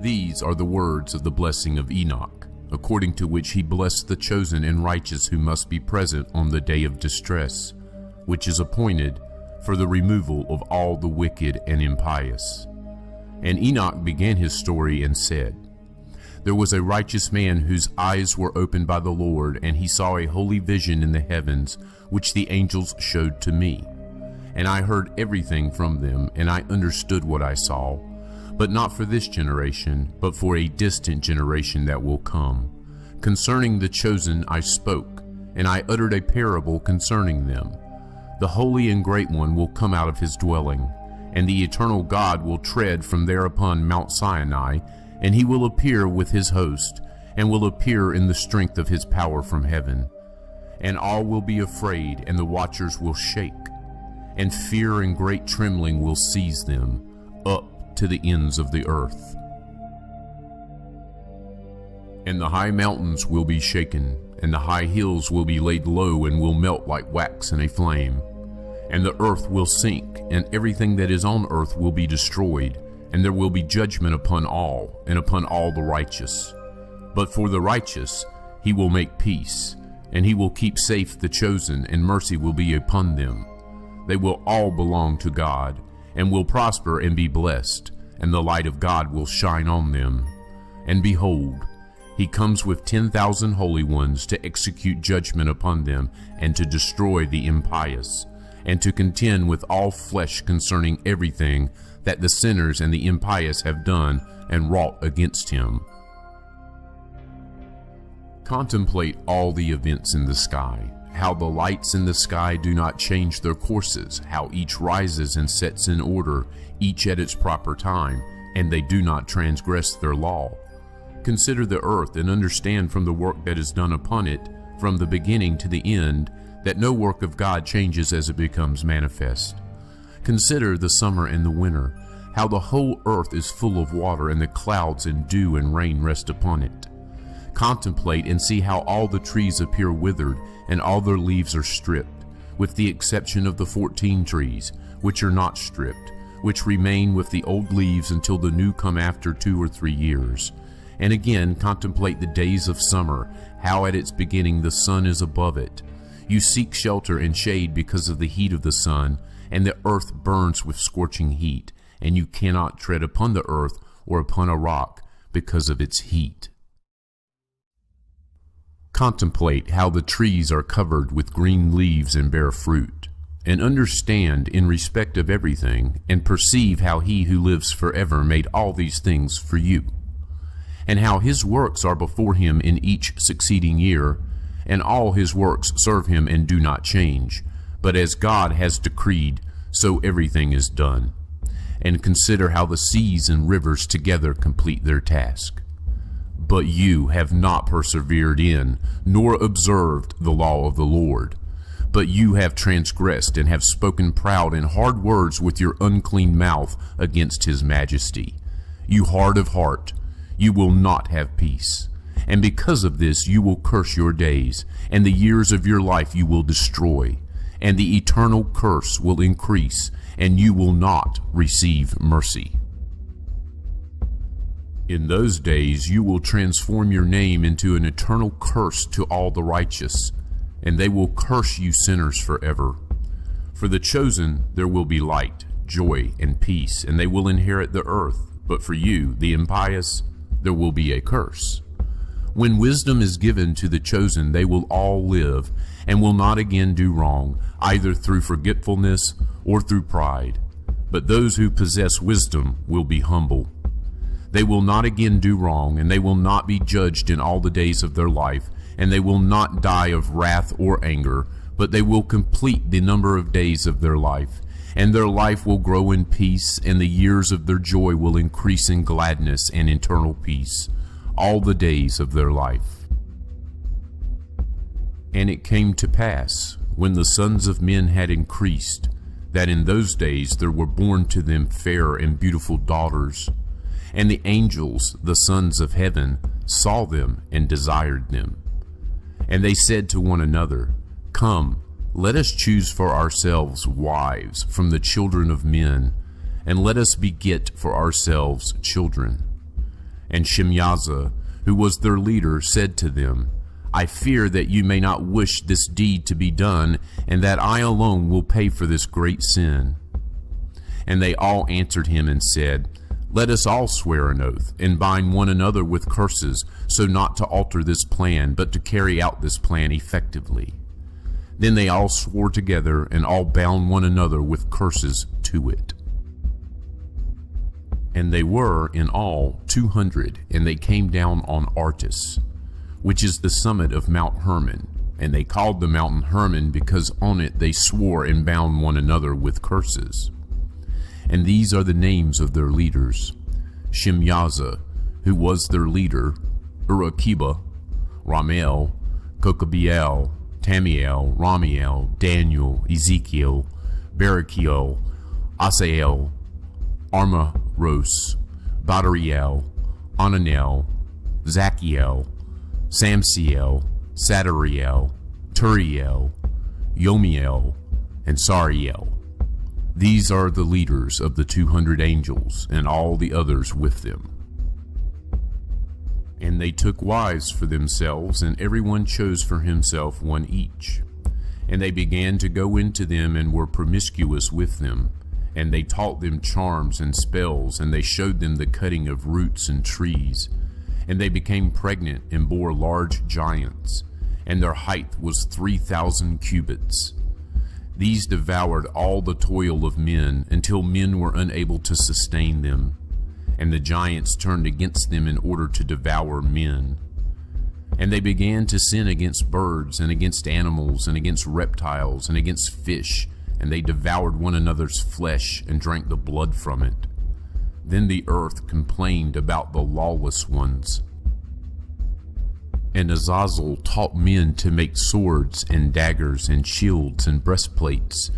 These are the words of the blessing of Enoch, according to which he blessed the chosen and righteous who must be present on the day of distress, which is appointed for the removal of all the wicked and impious. And Enoch began his story and said, There was a righteous man whose eyes were opened by the Lord, and he saw a holy vision in the heavens, which the angels showed to me. And I heard everything from them, and I understood what I saw, but not for this generation, but for a distant generation that will come. Concerning the chosen I spoke, and I uttered a parable concerning them. The Holy and Great One will come out of his dwelling, and the eternal God will tread from there upon Mount Sinai, and he will appear with his host, and will appear in the strength of his power from heaven. And all will be afraid, and the watchers will shake, and fear and great trembling will seize them, up to the ends of the earth. And the high mountains will be shaken, and the high hills will be laid low and will melt like wax in a flame. And the earth will sink, and everything that is on earth will be destroyed, and there will be judgment upon all, and upon all the righteous. But for the righteous he will make peace, and he will keep safe the chosen, and mercy will be upon them. They will all belong to God, and will prosper and be blessed, and the light of God will shine on them. And behold, he comes with 10,000 holy ones to execute judgment upon them, and to destroy the impious, and to contend with all flesh concerning everything that the sinners and the impious have done and wrought against him. Contemplate all the events in the sky, how the lights in the sky do not change their courses, how each rises and sets in order, each at its proper time, and they do not transgress their law. Consider the earth and understand from the work that is done upon it, from the beginning to the end, that no work of God changes as it becomes manifest. Consider the summer and the winter, how the whole earth is full of water, and the clouds and dew and rain rest upon it. Contemplate and see how all the trees appear withered, and all their leaves are stripped, with the exception of the 14 trees, which are not stripped, which remain with the old leaves until the new come after 2 or 3 years. And again contemplate the days of summer, how at its beginning the sun is above it. You seek shelter and shade because of the heat of the sun, and the earth burns with scorching heat, and you cannot tread upon the earth or upon a rock because of its heat. Contemplate how the trees are covered with green leaves and bear fruit, and understand in respect of everything, and perceive how he who lives forever made all these things for you, and how his works are before him in each succeeding year, and all his works serve him and do not change, but as God has decreed, so everything is done. And consider how the seas and rivers together complete their task. But you have not persevered in, nor observed the law of the Lord. But you have transgressed, and have spoken proud and hard words with your unclean mouth against his majesty. You hard of heart, you will not have peace. And because of this you will curse your days, and the years of your life you will destroy. And the eternal curse will increase, and you will not receive mercy. In those days you will transform your name into an eternal curse to all the righteous, and they will curse you sinners forever. For the chosen there will be light, joy, and peace, and they will inherit the earth. But for you, the impious, there will be a curse. When wisdom is given to the chosen, they will all live, and will not again do wrong, either through forgetfulness or through pride. But those who possess wisdom will be humble. They will not again do wrong, and they will not be judged in all the days of their life, and they will not die of wrath or anger, but they will complete the number of days of their life, and their life will grow in peace, and the years of their joy will increase in gladness and eternal peace, all the days of their life. And it came to pass, when the sons of men had increased, that in those days there were born to them fair and beautiful daughters, and the angels, the sons of heaven, saw them and desired them. And they said to one another, Come, let us choose for ourselves wives from the children of men, and let us beget for ourselves children. And Shemyaza, who was their leader, said to them, I fear that you may not wish this deed to be done, and that I alone will pay for this great sin. And they all answered him and said, Let us all swear an oath, and bind one another with curses, so not to alter this plan, but to carry out this plan effectively. Then they all swore together, and all bound one another with curses to it. And they were in all 200, and they came down on Artis, which is the summit of Mount Hermon. And they called the mountain Hermon, because on it they swore and bound one another with curses. And these are the names of their leaders: Shemyaza, who was their leader, Urakiba, Ramel, Kokabiel, Tamiel, Ramiel, Daniel, Ezekiel, Barakiel, Asael, Armaros, Badariel, Ananel, Zachiel, Samsiel, Sadariel, Turiel, Yomiel, and Sariel. These are the leaders of the 200 angels, and all the others with them. And they took wives for themselves, and everyone chose for himself one each. And they began to go into them, and were promiscuous with them. And they taught them charms and spells, and they showed them the cutting of roots and trees. And they became pregnant, and bore large giants, and their height was 3,000 cubits. These devoured all the toil of men, until men were unable to sustain them. And the giants turned against them in order to devour men. And they began to sin against birds, and against animals, and against reptiles, and against fish, and they devoured one another's flesh, and drank the blood from it. Then the earth complained about the lawless ones. And Azazel taught men to make swords, and daggers, and shields, and breastplates.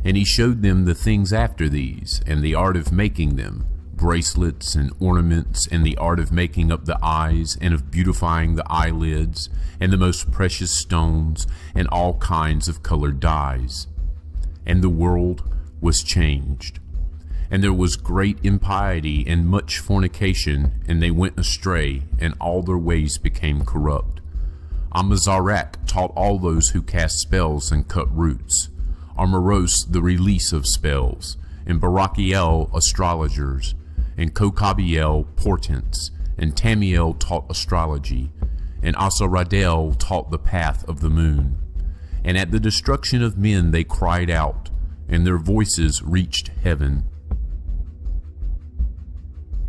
And he showed them the things after these, and the art of making them, bracelets and ornaments, and the art of making up the eyes, and of beautifying the eyelids, and the most precious stones, and all kinds of colored dyes. And the world was changed. And there was great impiety and much fornication, and they went astray, and all their ways became corrupt. Amazarach taught all those who cast spells and cut roots, Armaros the release of spells, and Barakiel astrologers, and Kokabiel portents, and Tamiel taught astrology, and Asaradel taught the path of the moon. And at the destruction of men they cried out, and their voices reached heaven.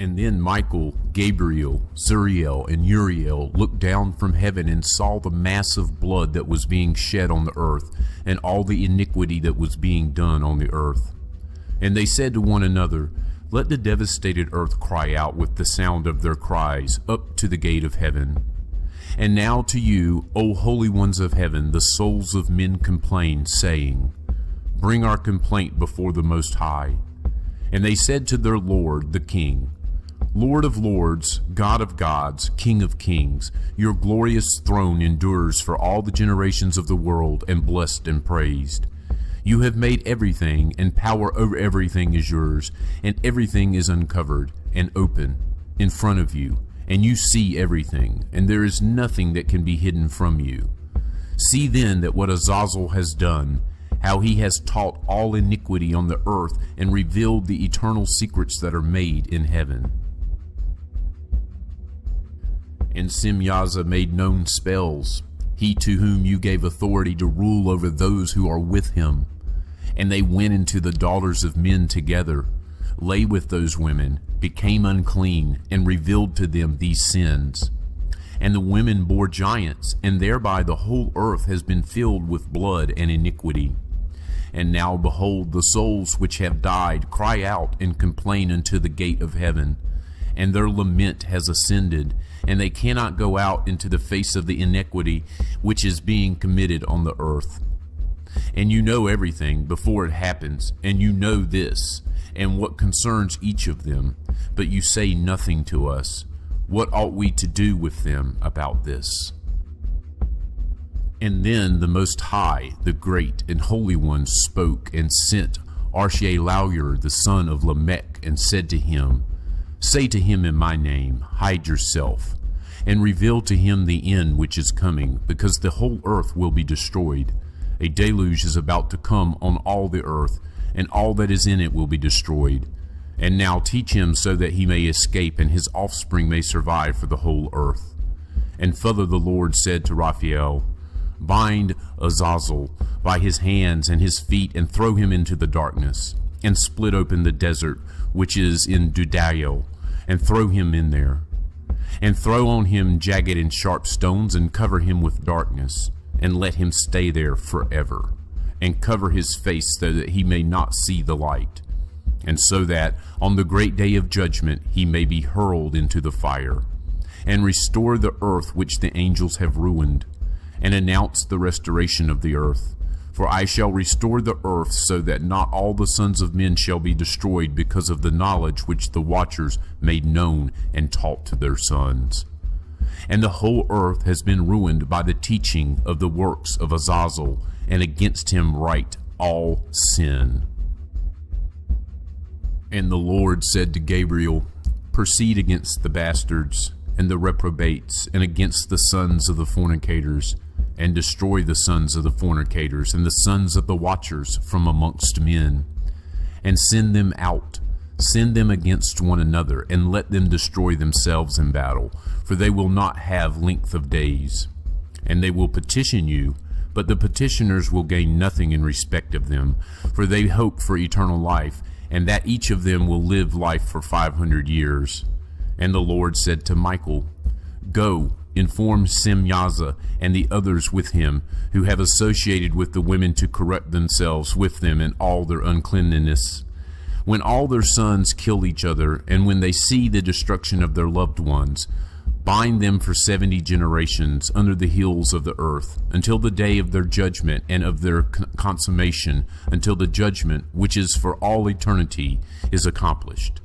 And then Michael, Gabriel, Zuriel, and Uriel looked down from heaven and saw the mass of blood that was being shed on the earth, and all the iniquity that was being done on the earth. And they said to one another, Let the devastated earth cry out with the sound of their cries up to the gate of heaven. And now to you, O holy ones of heaven, the souls of men complain, saying, Bring our complaint before the Most High. And they said to their Lord, the King, Lord of lords, God of gods, King of kings, your glorious throne endures for all the generations of the world, and blessed and praised. You have made everything, and power over everything is yours, and everything is uncovered and open in front of you, and you see everything, and there is nothing that can be hidden from you. See then that what Azazel has done, how he has taught all iniquity on the earth, and revealed the eternal secrets that are made in heaven. And Shemyaza made known spells, he to whom you gave authority to rule over those who are with him. And they went into the daughters of men together, lay with those women, became unclean, and revealed to them these sins. And the women bore giants, and thereby the whole earth has been filled with blood and iniquity. And now behold, the souls which have died cry out and complain unto the gate of heaven, and their lament has ascended, and they cannot go out into the face of the iniquity which is being committed on the earth. And you know everything before it happens, and you know this, and what concerns each of them, but you say nothing to us. What ought we to do with them about this? And then the Most High, the Great and Holy One, spoke and sent Arshelauer the son of Lamech, and said to him, Say to him in my name, hide yourself, and reveal to him the end which is coming, because the whole earth will be destroyed. A deluge is about to come on all the earth, and all that is in it will be destroyed. And now teach him so that he may escape, and his offspring may survive for the whole earth. And further the Lord said to Raphael, bind Azazel by his hands and his feet, and throw him into the darkness, and split open the desert which is in Dudael, and throw him in there. And throw on him jagged and sharp stones, and cover him with darkness, and let him stay there forever, and cover his face so that he may not see the light, and so that on the great day of judgment he may be hurled into the fire. And restore the earth which the angels have ruined, and announce the restoration of the earth. For I shall restore the earth, so that not all the sons of men shall be destroyed because of the knowledge which the watchers made known and taught to their sons. And the whole earth has been ruined by the teaching of the works of Azazel, and against him write all sin. And the Lord said to Gabriel, proceed against the bastards and the reprobates, and against the sons of the fornicators, and destroy the sons of the fornicators and the sons of the watchers from amongst men, and send them out, send them against one another, and let them destroy themselves in battle, for they will not have length of days. And they will petition you, but the petitioners will gain nothing in respect of them, for they hope for eternal life, and that each of them will live life for 500 years. And the Lord said to Michael, go, inform Semyaza and the others with him, who have associated with the women to corrupt themselves with them in all their uncleanness. When all their sons kill each other, and when they see the destruction of their loved ones, bind them for 70 generations under the hills of the earth, until the day of their judgment and of their consummation, until the judgment, which is for all eternity, is accomplished.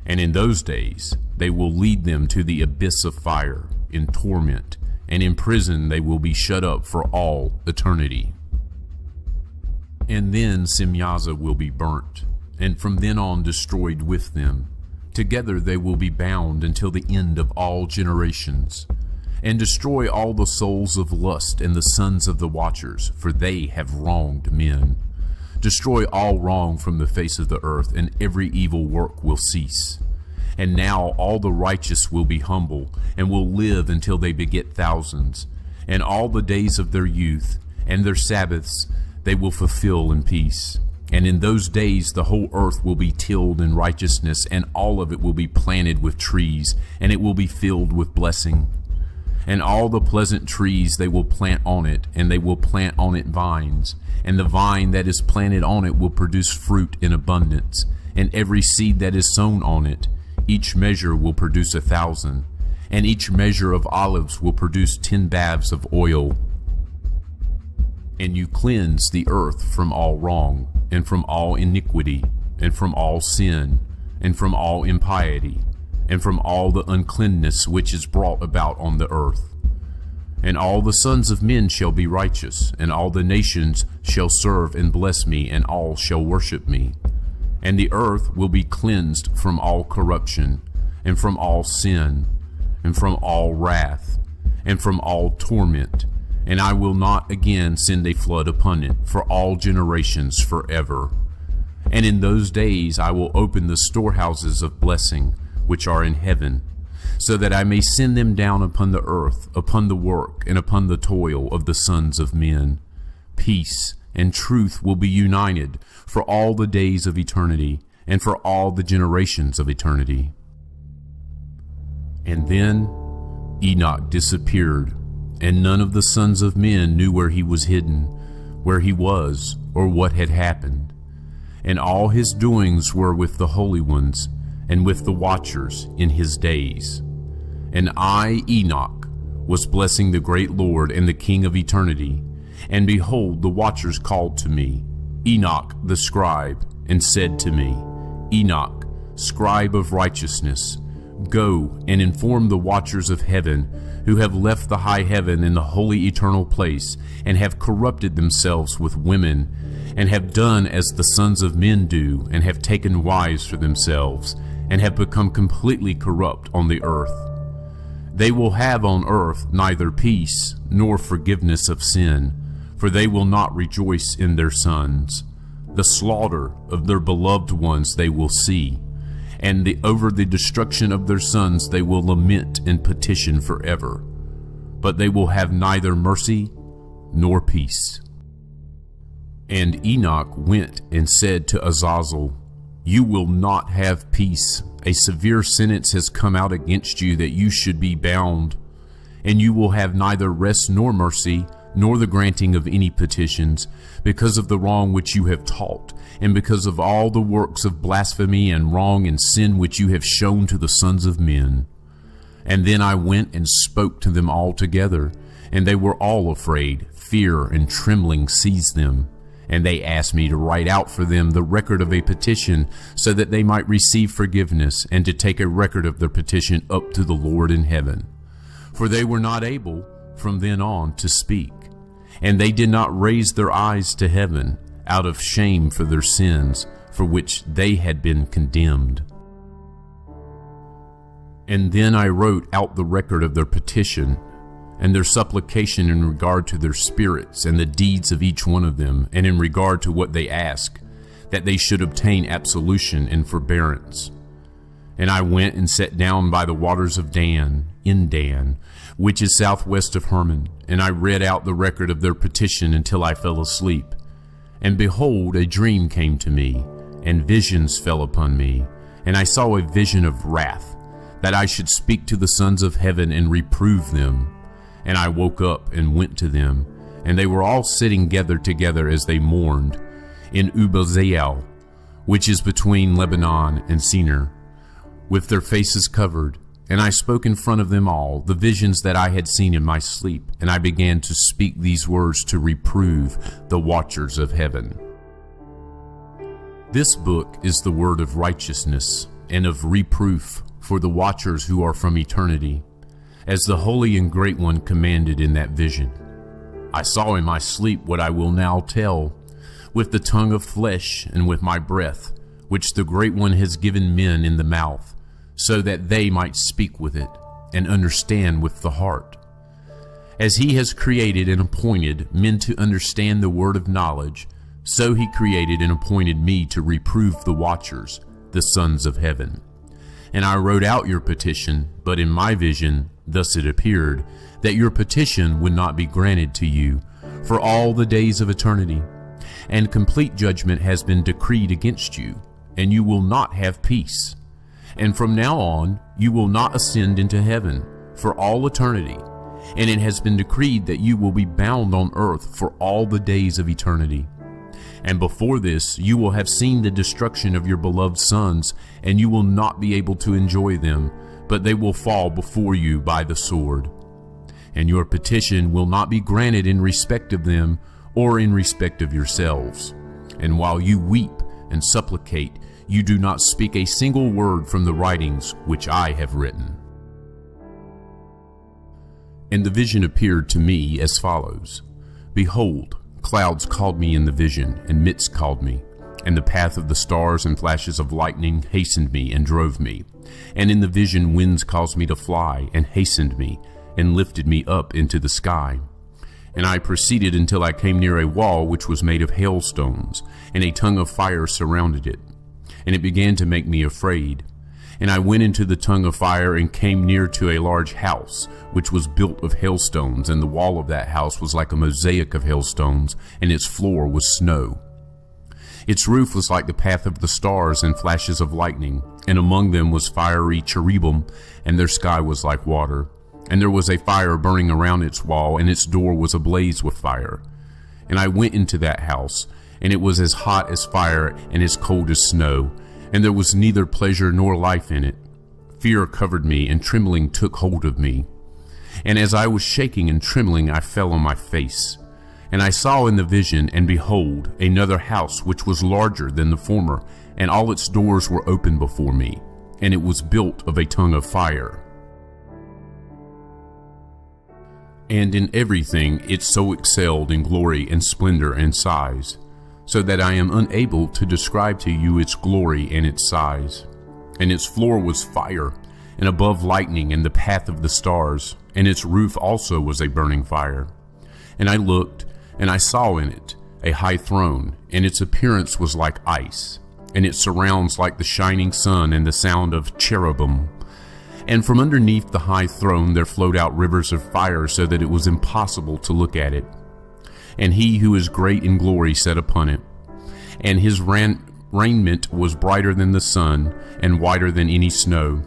And in those days they will lead them to the abyss of fire, in torment, and in prison they will be shut up for all eternity. And then Semyaza will be burnt, and from then on destroyed with them. Together they will be bound until the end of all generations, and destroy all the souls of lust and the sons of the watchers, for they have wronged men. Destroy all wrong from the face of the earth, and every evil work will cease. And now all the righteous will be humble, and will live until they beget thousands. And all the days of their youth and their Sabbaths they will fulfill in peace. And in those days the whole earth will be tilled in righteousness, and all of it will be planted with trees, and it will be filled with blessing. And all the pleasant trees they will plant on it, and they will plant on it vines. And the vine that is planted on it will produce fruit in abundance. And every seed that is sown on it, each measure will produce 1,000. And each measure of olives will produce 10 baths of oil. And you cleanse the earth from all wrong, and from all iniquity, and from all sin, and from all impiety, and from all the uncleanness which is brought about on the earth. And all the sons of men shall be righteous, and all the nations shall serve and bless me, and all shall worship me. And the earth will be cleansed from all corruption, and from all sin, and from all wrath, and from all torment. And I will not again send a flood upon it for all generations forever. And in those days I will open the storehouses of blessing which are in heaven, so that I may send them down upon the earth, upon the work and upon the toil of the sons of men. Peace and truth will be united for all the days of eternity, and for all the generations of eternity. And then Enoch disappeared, and none of the sons of men knew where he was hidden, where he was, or what had happened. And all his doings were with the holy ones, and with the watchers in his days. And I, Enoch, was blessing the great Lord and the King of eternity. And behold, the watchers called to me, Enoch the scribe, and said to me, Enoch, scribe of righteousness, go and inform the watchers of heaven, who have left the high heaven and the holy eternal place, and have corrupted themselves with women, and have done as the sons of men do, and have taken wives for themselves, and have become completely corrupt on the earth. They will have on earth neither peace nor forgiveness of sin, for they will not rejoice in their sons. The slaughter of their beloved ones they will see, and over the destruction of their sons they will lament and petition forever. But they will have neither mercy nor peace. And Enoch went and said to Azazel, "You will not have peace. A severe sentence has come out against you that you should be bound, and you will have neither rest nor mercy, nor the granting of any petitions, because of the wrong which you have taught, and because of all the works of blasphemy and wrong and sin which you have shown to the sons of men." And then I went and spoke to them all together, and they were all afraid. Fear and trembling seized them. And they asked me to write out for them the record of a petition, so that they might receive forgiveness, and to take a record of their petition up to the Lord in heaven. For they were not able from then on to speak, and they did not raise their eyes to heaven, out of shame for their sins, for which they had been condemned. And then I wrote out the record of their petition, and their supplication in regard to their spirits and the deeds of each one of them, and in regard to what they ask, that they should obtain absolution and forbearance. And I went and sat down by the waters of Dan, in Dan, which is southwest of Hermon, and I read out the record of their petition until I fell asleep. And behold, a dream came to me, and visions fell upon me, and I saw a vision of wrath, that I should speak to the sons of heaven and reprove them. And I woke up and went to them, and they were all sitting gathered together as they mourned, in Ubazael, which is between Lebanon and Sinir, with their faces covered. And I spoke in front of them all the visions that I had seen in my sleep, and I began to speak these words to reprove the watchers of heaven. This book is the word of righteousness and of reproof for the watchers who are from eternity, as the Holy and Great One commanded in that vision. I saw in my sleep what I will now tell, with the tongue of flesh and with my breath, which the Great One has given men in the mouth, so that they might speak with it, and understand with the heart. As he has created and appointed men to understand the word of knowledge, so he created and appointed me to reprove the watchers, the sons of heaven. And I wrote out your petition, but in my vision thus it appeared, that your petition would not be granted to you for all the days of eternity, and complete judgment has been decreed against you, and you will not have peace. And from now on you will not ascend into heaven for all eternity, and it has been decreed that you will be bound on earth for all the days of eternity. And before this you will have seen the destruction of your beloved sons, and you will not be able to enjoy them, but they will fall before you by the sword. And your petition will not be granted in respect of them, or in respect of yourselves. And while you weep and supplicate, you do not speak a single word from the writings which I have written. And the vision appeared to me as follows. Behold, clouds called me in the vision, and mists called me, and the path of the stars and flashes of lightning hastened me and drove me. And in the vision winds caused me to fly, and hastened me, and lifted me up into the sky. And I proceeded until I came near a wall which was made of hailstones, and a tongue of fire surrounded it. And it began to make me afraid. And I went into the tongue of fire, and came near to a large house, which was built of hailstones, and the wall of that house was like a mosaic of hailstones, and its floor was snow. Its roof was like the path of the stars and flashes of lightning, and among them was fiery cherubim, and their sky was like water. And there was a fire burning around its wall, and its door was ablaze with fire. And I went into that house, and it was as hot as fire and as cold as snow, and there was neither pleasure nor life in it. Fear covered me, and trembling took hold of me. And as I was shaking and trembling, I fell on my face. And I saw in the vision, and behold, another house which was larger than the former, and all its doors were open before me, and it was built of a tongue of fire. And in everything it so excelled in glory and splendor and size, so that I am unable to describe to you its glory and its size. and its floor was fire, and above lightning and the path of the stars, and its roof also was a burning fire. And I looked, and I saw in it a high throne, and its appearance was like ice, and its surrounds like the shining sun and the sound of cherubim. And from underneath the high throne there flowed out rivers of fire, so that it was impossible to look at it. And he who is great in glory sat upon it, and his raiment was brighter than the sun, and whiter than any snow.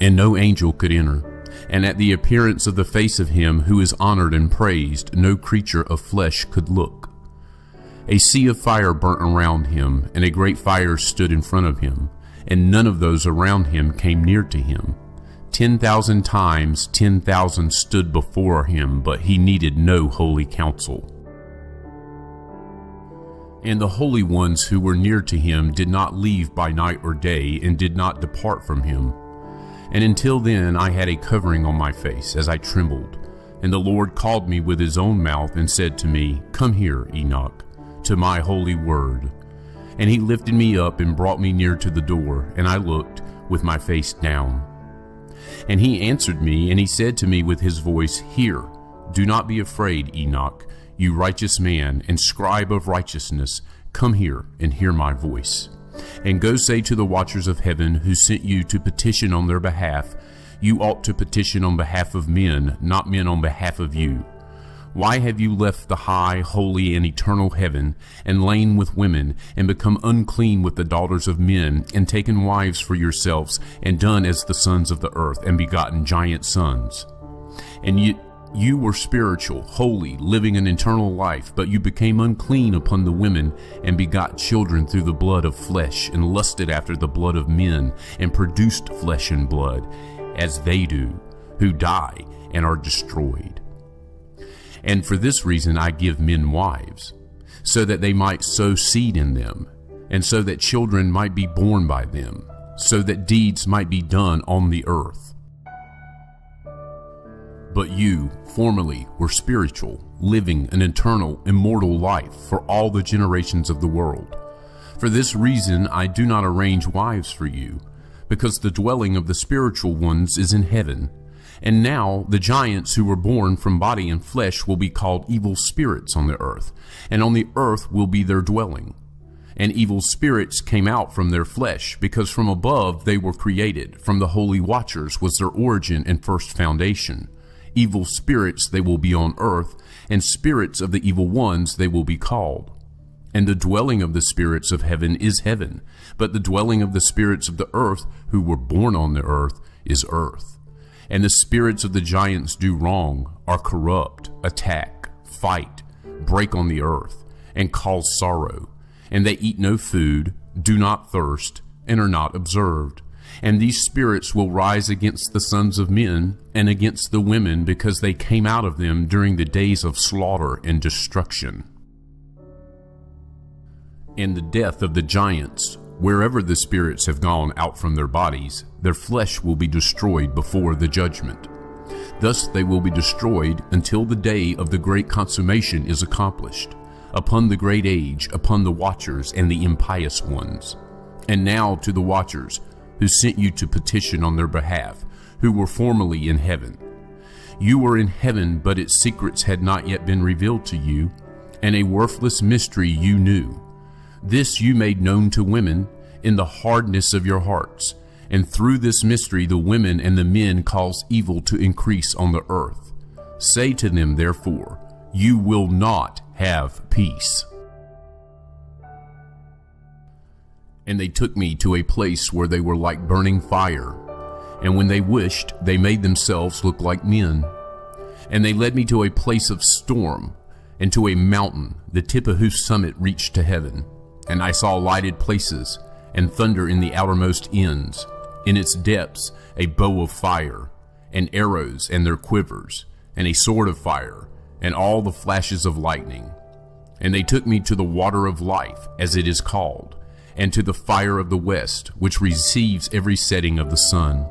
And no angel could enter. And at the appearance of the face of him who is honored and praised, no creature of flesh could look. A sea of fire burnt around him, and a great fire stood in front of him, and none of those around him came near to him. 10,000 times 10,000 stood before him, but he needed no holy counsel. And the holy ones who were near to him did not leave by night or day, and did not depart from him. And until then I had a covering on my face, as I trembled. And the Lord called me with his own mouth, and said to me, Come here, Enoch, to my holy word. And he lifted me up and brought me near to the door, and I looked with my face down. And he answered me, and he said to me with his voice, Hear, do not be afraid, Enoch, you righteous man and scribe of righteousness, come here and hear my voice. And go say to the watchers of heaven who sent you to petition on their behalf, you ought to petition on behalf of men, not men on behalf of you. Why have you left the high, holy, and eternal heaven, and lain with women, and become unclean with the daughters of men, and taken wives for yourselves, and done as the sons of the earth, and begotten giant sons? And you were spiritual, holy, living an eternal life, but you became unclean upon the women, and begot children through the blood of flesh, and lusted after the blood of men, and produced flesh and blood, as they do, who die and are destroyed. And for this reason I give men wives, so that they might sow seed in them, and so that children might be born by them, so that deeds might be done on the earth. But you formerly were spiritual, living an eternal, immortal life for all the generations of the world. For this reason I do not arrange wives for you, because the dwelling of the spiritual ones is in heaven. And now the giants who were born from body and flesh will be called evil spirits on the earth, and on the earth will be their dwelling. And evil spirits came out from their flesh, because from above they were created. From the holy watchers was their origin and first foundation. Evil spirits they will be on earth, and spirits of the evil ones they will be called. And the dwelling of the spirits of heaven is heaven, but the dwelling of the spirits of the earth who were born on the earth is earth. And the spirits of the giants do wrong, are corrupt, attack, fight, break on the earth, and cause sorrow. And they eat no food, do not thirst, and are not observed. And these spirits will rise against the sons of men and against the women, because they came out of them during the days of slaughter and destruction. And the death of the giants, wherever the spirits have gone out from their bodies, their flesh will be destroyed before the judgment. Thus they will be destroyed until the day of the great consummation is accomplished, upon the great age, upon the watchers and the impious ones. And now to the watchers who sent you to petition on their behalf, who were formerly in heaven. You were in heaven, but its secrets had not yet been revealed to you, and a worthless mystery you knew. This you made known to women in the hardness of your hearts, and through this mystery the women and the men cause evil to increase on the earth. Say to them, therefore, you will not have peace. And they took me to a place where they were like burning fire, and when they wished, they made themselves look like men. And they led me to a place of storm, and to a mountain, the tip of whose summit reached to heaven. And I saw lighted places, and thunder in the outermost ends. In its depths a bow of fire, and arrows and their quivers, and a sword of fire, and all the flashes of lightning. And they took me to the water of life, as it is called, and to the fire of the west, which receives every setting of the sun.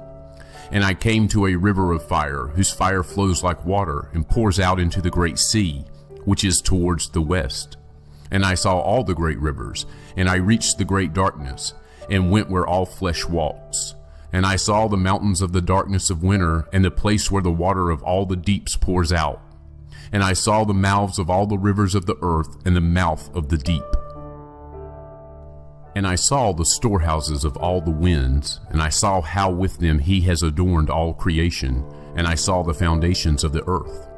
And I came to a river of fire, whose fire flows like water, and pours out into the great sea, which is towards the west. And I saw all the great rivers, and I reached the great darkness, and went where all flesh walks. And I saw the mountains of the darkness of winter, and the place where the water of all the deeps pours out. And I saw the mouths of all the rivers of the earth, and the mouth of the deep. And I saw the storehouses of all the winds, and I saw how with them he has adorned all creation, and I saw the foundations of the earth.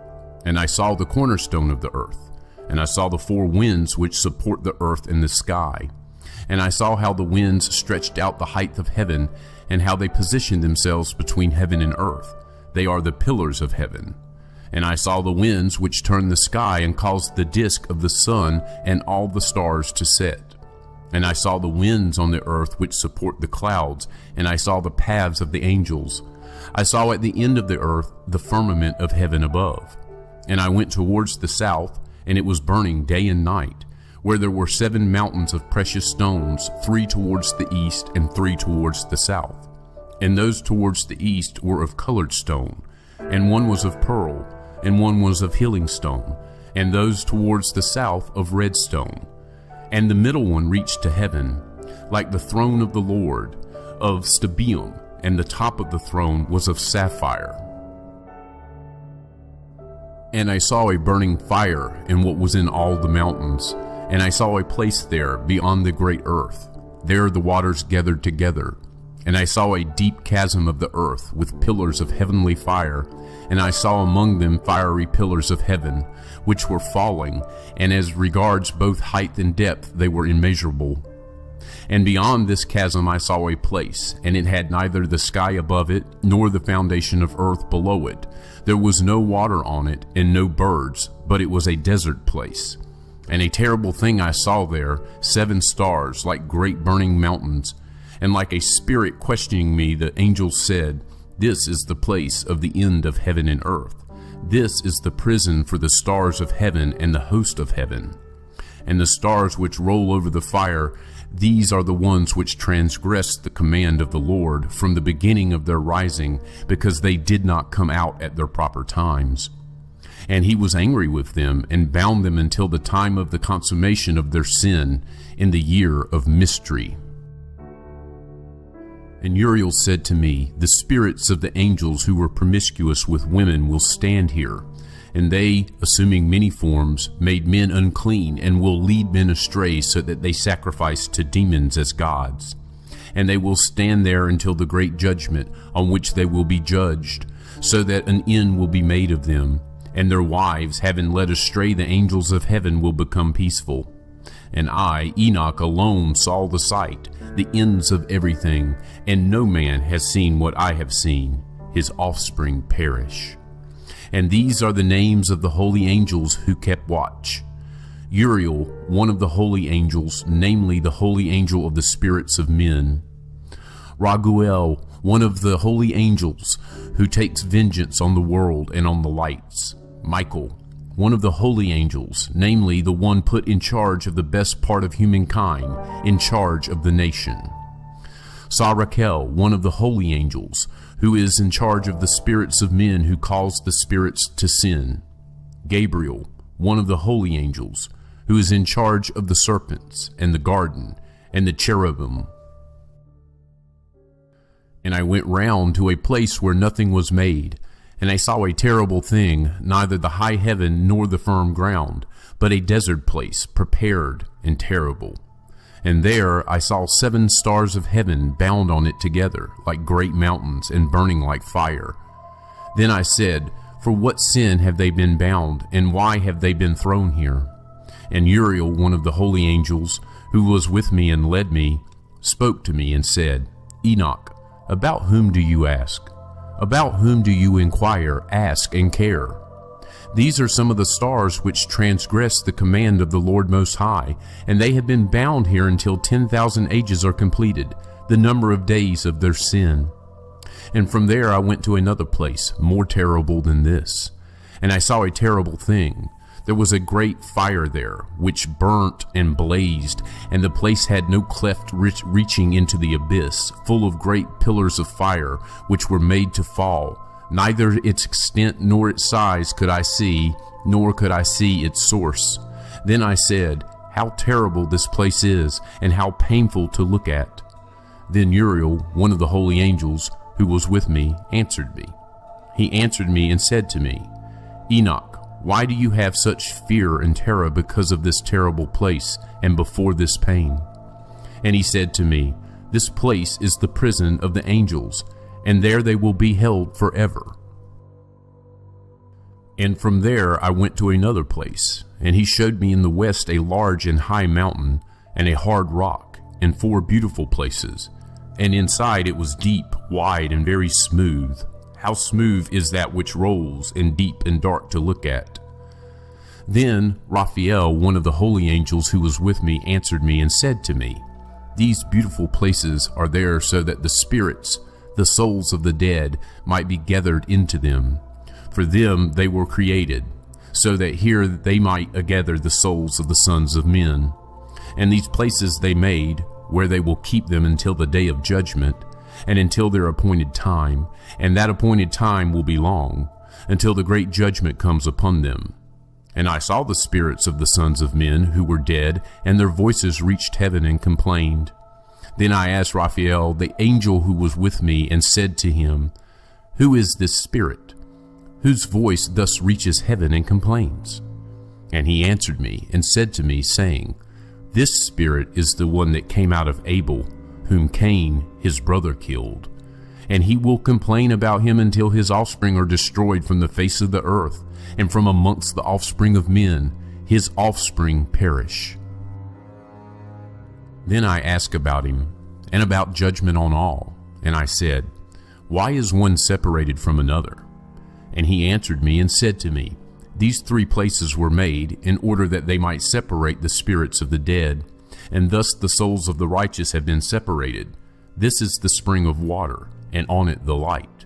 And I saw the cornerstone of the earth, and I saw the four winds which support the earth and the sky. And I saw how the winds stretched out the height of heaven, and how they positioned themselves between heaven and earth. They are the pillars of heaven. And I saw the winds which turned the sky and caused the disk of the sun and all the stars to set. And I saw the winds on the earth which support the clouds, and I saw the paths of the angels. I saw at the end of the earth the firmament of heaven above. And I went towards the south, and it was burning day and night, where there were 7 mountains of precious stones, 3 towards the east and 3 towards the south. And those towards the east were of colored stone, and one was of pearl, and one was of healing stone, and those towards the south of red stone. And the middle one reached to heaven, like the throne of the Lord, of Stebium, and the top of the throne was of sapphire. And I saw a burning fire in what was in all the mountains, and I saw a place there beyond the great earth. There the waters gathered together. And I saw a deep chasm of the earth with pillars of heavenly fire, and I saw among them fiery pillars of heaven, which were falling, and as regards both height and depth they were immeasurable. And beyond this chasm I saw a place, and it had neither the sky above it, nor the foundation of earth below it. There was no water on it, and no birds, but it was a desert place. And a terrible thing I saw there, 7 stars like great burning mountains, and like a spirit questioning me, the angel said, "This is the place of the end of heaven and earth. This is the prison for the stars of heaven and the host of heaven. And the stars which roll over the fire, these are the ones which transgressed the command of the Lord from the beginning of their rising, because they did not come out at their proper times. And he was angry with them and bound them until the time of the consummation of their sin in the year of mystery." And Uriel said to me, "The spirits of the angels who were promiscuous with women will stand here, and they, assuming many forms, made men unclean, and will lead men astray so that they sacrifice to demons as gods. And they will stand there until the great judgment, on which they will be judged, so that an end will be made of them. And their wives, having led astray the angels of heaven, will become peaceful. And I, Enoch, alone saw the sight, the ends of everything, and no man has seen what I have seen. His offspring perish. And these are the names of the holy angels who kept watch. Uriel, one of the holy angels, namely the holy angel of the spirits of men. Raguel, one of the holy angels, who takes vengeance on the world and on the lights. Michael, one of the holy angels, namely the one put in charge of the best part of humankind, in charge of the nation. Sarakel, one of the holy angels, who is in charge of the spirits of men who cause the spirits to sin. Gabriel, one of the holy angels, who is in charge of the serpents, and the garden, and the cherubim. And I went round to a place where nothing was made, and I saw a terrible thing, neither the high heaven nor the firm ground, but a desert place, prepared and terrible. And there I saw 7 stars of heaven bound on it together, like great mountains, and burning like fire. Then I said, "For what sin have they been bound, and why have they been thrown here?" And Uriel, one of the holy angels, who was with me and led me, spoke to me and said, "Enoch, about whom do you ask? About whom do you inquire, ask, and care? These are some of the stars which transgress the command of the Lord Most High, and they have been bound here until 10,000 ages are completed, the number of days of their sin." And from there I went to another place, more terrible than this. And I saw a terrible thing. There was a great fire there, which burnt and blazed, and the place had no cleft reaching into the abyss, full of great pillars of fire, which were made to fall. Neither its extent nor its size could I see, nor could I see its source. Then I said, "How terrible this place is, and how painful to look at." Then Uriel, one of the holy angels who was with me, answered me. He answered me and said to me, Enoch, why do you have such fear and terror because of this terrible place and before this pain? And he said to me, This place is the prison of the angels, and there they will be held forever. And from there I went to another place, and he showed me in the west a large and high mountain, and a hard rock, and 4 beautiful places. And inside it was deep, wide, and very smooth. How smooth is that which rolls, and deep and dark to look at. Then Raphael, one of the holy angels who was with me, answered me and said to me, These beautiful places are there so that the spirits, the souls of the dead, might be gathered into them. For them they were created, so that here they might gather the souls of the sons of men. And these places they made, where they will keep them until the day of judgment, and until their appointed time, and that appointed time will be long, until the great judgment comes upon them. And I saw the spirits of the sons of men who were dead, and their voices reached heaven and complained. Then I asked Raphael, the angel who was with me, and said to him, Who is this spirit, whose voice thus reaches heaven and complains? And he answered me and said to me, saying, This spirit is the one that came out of Abel, whom Cain, his brother, killed. And he will complain about him until his offspring are destroyed from the face of the earth, and from amongst the offspring of men, his offspring perish. Then I asked about him, and about judgment on all. And I said, Why is one separated from another? And he answered me and said to me, These 3 places were made in order that they might separate the spirits of the dead, and thus the souls of the righteous have been separated. This is the spring of water, and on it the light.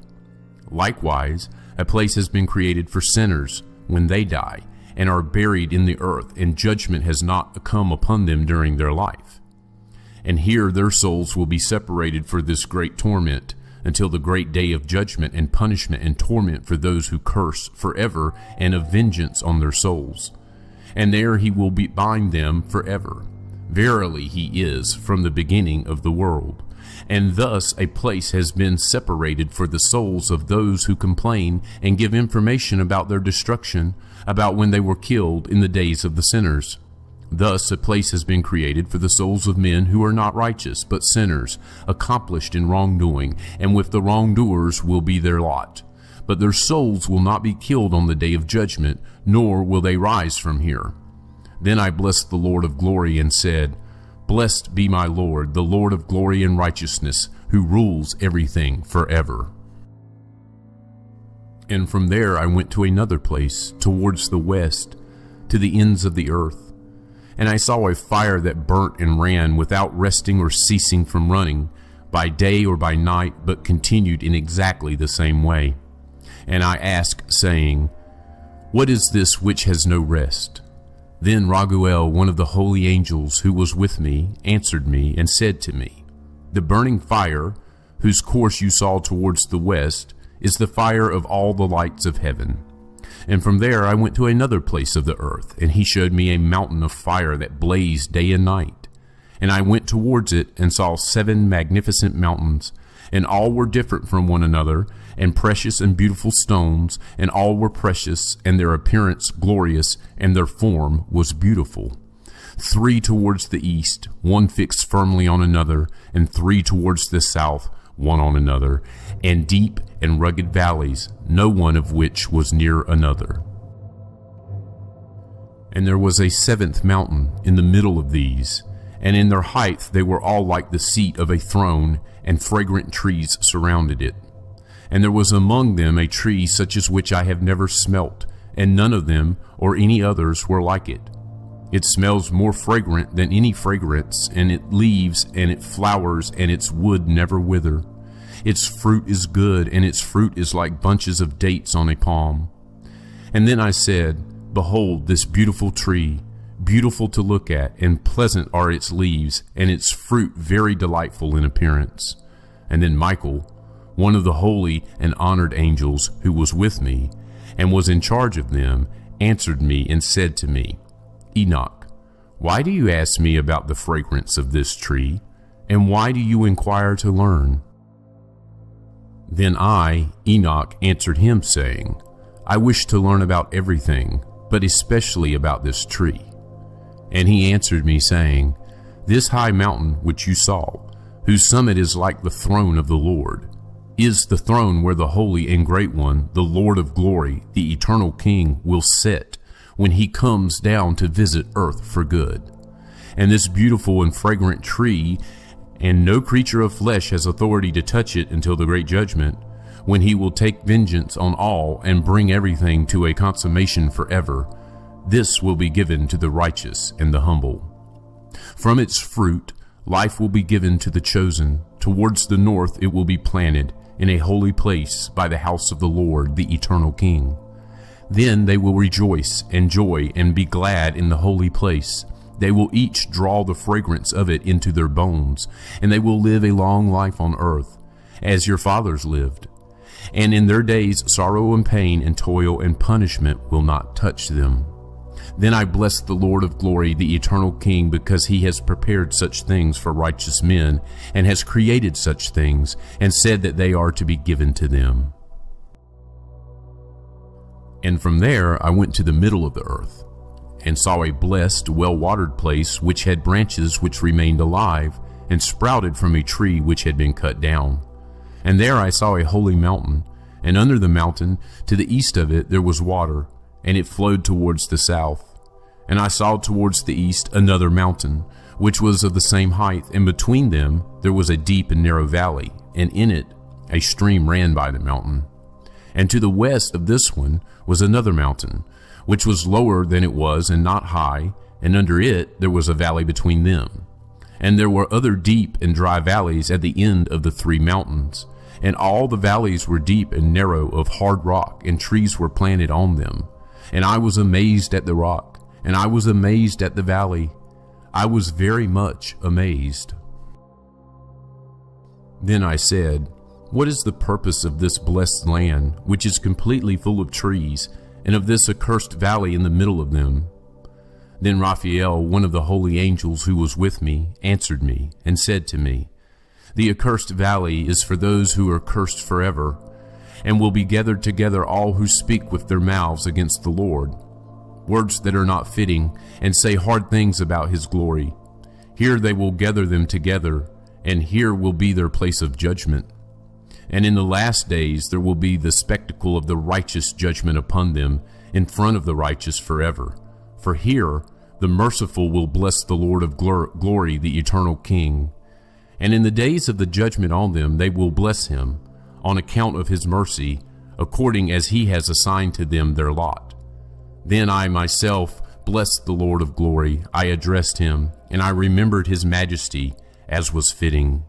Likewise, a place has been created for sinners when they die, and are buried in the earth, and judgment has not come upon them during their life. And here their souls will be separated for this great torment, until the great day of judgment and punishment and torment for those who curse forever, and of vengeance on their souls. And there he will bind them forever. Verily he is from the beginning of the world. And thus a place has been separated for the souls of those who complain and give information about their destruction, about when they were killed in the days of the sinners. Thus a place has been created for the souls of men who are not righteous, but sinners, accomplished in wrongdoing, and with the wrongdoers will be their lot. But their souls will not be killed on the day of judgment, nor will they rise from here. Then I blessed the Lord of glory and said, Blessed be my Lord, the Lord of glory and righteousness, who rules everything forever. And from there I went to another place, towards the west, to the ends of the earth. And I saw a fire that burnt and ran without resting or ceasing from running, by day or by night, but continued in exactly the same way. And I asked, saying, What is this which has no rest? Then Raguel, one of the holy angels who was with me, answered me and said to me, The burning fire, whose course you saw towards the west, is the fire of all the lights of heaven. And from there I went to another place of the earth, and he showed me a mountain of fire that blazed day and night. And I went towards it and saw 7 magnificent mountains, and all were different from one another, and precious and beautiful stones, and all were precious, and their appearance glorious, and their form was beautiful. 3 towards the east, 1 fixed firmly on another, and 3 towards the south, 1 on another, and deep and rugged valleys, no one of which was near another. And there was a 7th mountain in the middle of these, and in their height they were all like the seat of a throne, and fragrant trees surrounded it. And there was among them a tree such as which I have never smelt, and none of them or any others were like it. It smells more fragrant than any fragrance, and it leaves and it flowers, and its wood never wither. Its fruit is good, and its fruit is like bunches of dates on a palm. And then I said, Behold, this beautiful tree, beautiful to look at, and pleasant are its leaves, and its fruit very delightful in appearance. And then Michael, one of the holy and honored angels who was with me, and was in charge of them, answered me and said to me, Enoch, why do you ask me about the fragrance of this tree? And why do you inquire to learn?" Then I, Enoch, answered him, saying, "I wish to learn about everything, but especially about this tree." And he answered me, saying, "This high mountain which you saw, whose summit is like the throne of the Lord, is the throne where the Holy and Great One, the Lord of glory, the eternal King, will sit when he comes down to visit earth for good. And this beautiful and fragrant tree, and no creature of flesh has authority to touch it until the great judgment, when he will take vengeance on all and bring everything to a consummation forever. This will be given to the righteous and the humble. From its fruit life will be given to the chosen. Towards the north it will be planted in a holy place by the house of the Lord, the eternal King. Then they will rejoice and joy and be glad in the holy place. They will each draw the fragrance of it into their bones, and they will live a long life on earth, as your fathers lived. And in their days sorrow and pain and toil and punishment will not touch them. Then I bless the Lord of glory, the eternal King, because he has prepared such things for righteous men, and has created such things, and said that they are to be given to them." And from there I went to the middle of the earth, and saw a blessed, well-watered place which had branches which remained alive, and sprouted from a tree which had been cut down. And there I saw a holy mountain, and under the mountain, to the east of it, there was water, and it flowed towards the south. And I saw towards the east another mountain, which was of the same height, and between them there was a deep and narrow valley, and in it a stream ran by the mountain. And to the west of this one was another mountain, which was lower than it was and not high, and under it there was a valley between them. And there were other deep and dry valleys at the end of the three mountains. And all the valleys were deep and narrow of hard rock, and trees were planted on them. And I was amazed at the rock, and I was amazed at the valley. I was very much amazed. Then I said, "What is the purpose of this blessed land, which is completely full of trees, and of this accursed valley in the middle of them?" Then Raphael, one of the holy angels who was with me, answered me and said to me, "The accursed valley is for those who are cursed forever, and will be gathered together all who speak with their mouths against the Lord, words that are not fitting, and say hard things about his glory. Here they will gather them together, and here will be their place of judgment. And in the last days there will be the spectacle of the righteous judgment upon them in front of the righteous forever. For here the merciful will bless the Lord of glory, the eternal King. And in the days of the judgment on them they will bless him, on account of his mercy, according as he has assigned to them their lot. Then I myself blessed the Lord of glory. I addressed him, and I remembered his majesty, as was fitting.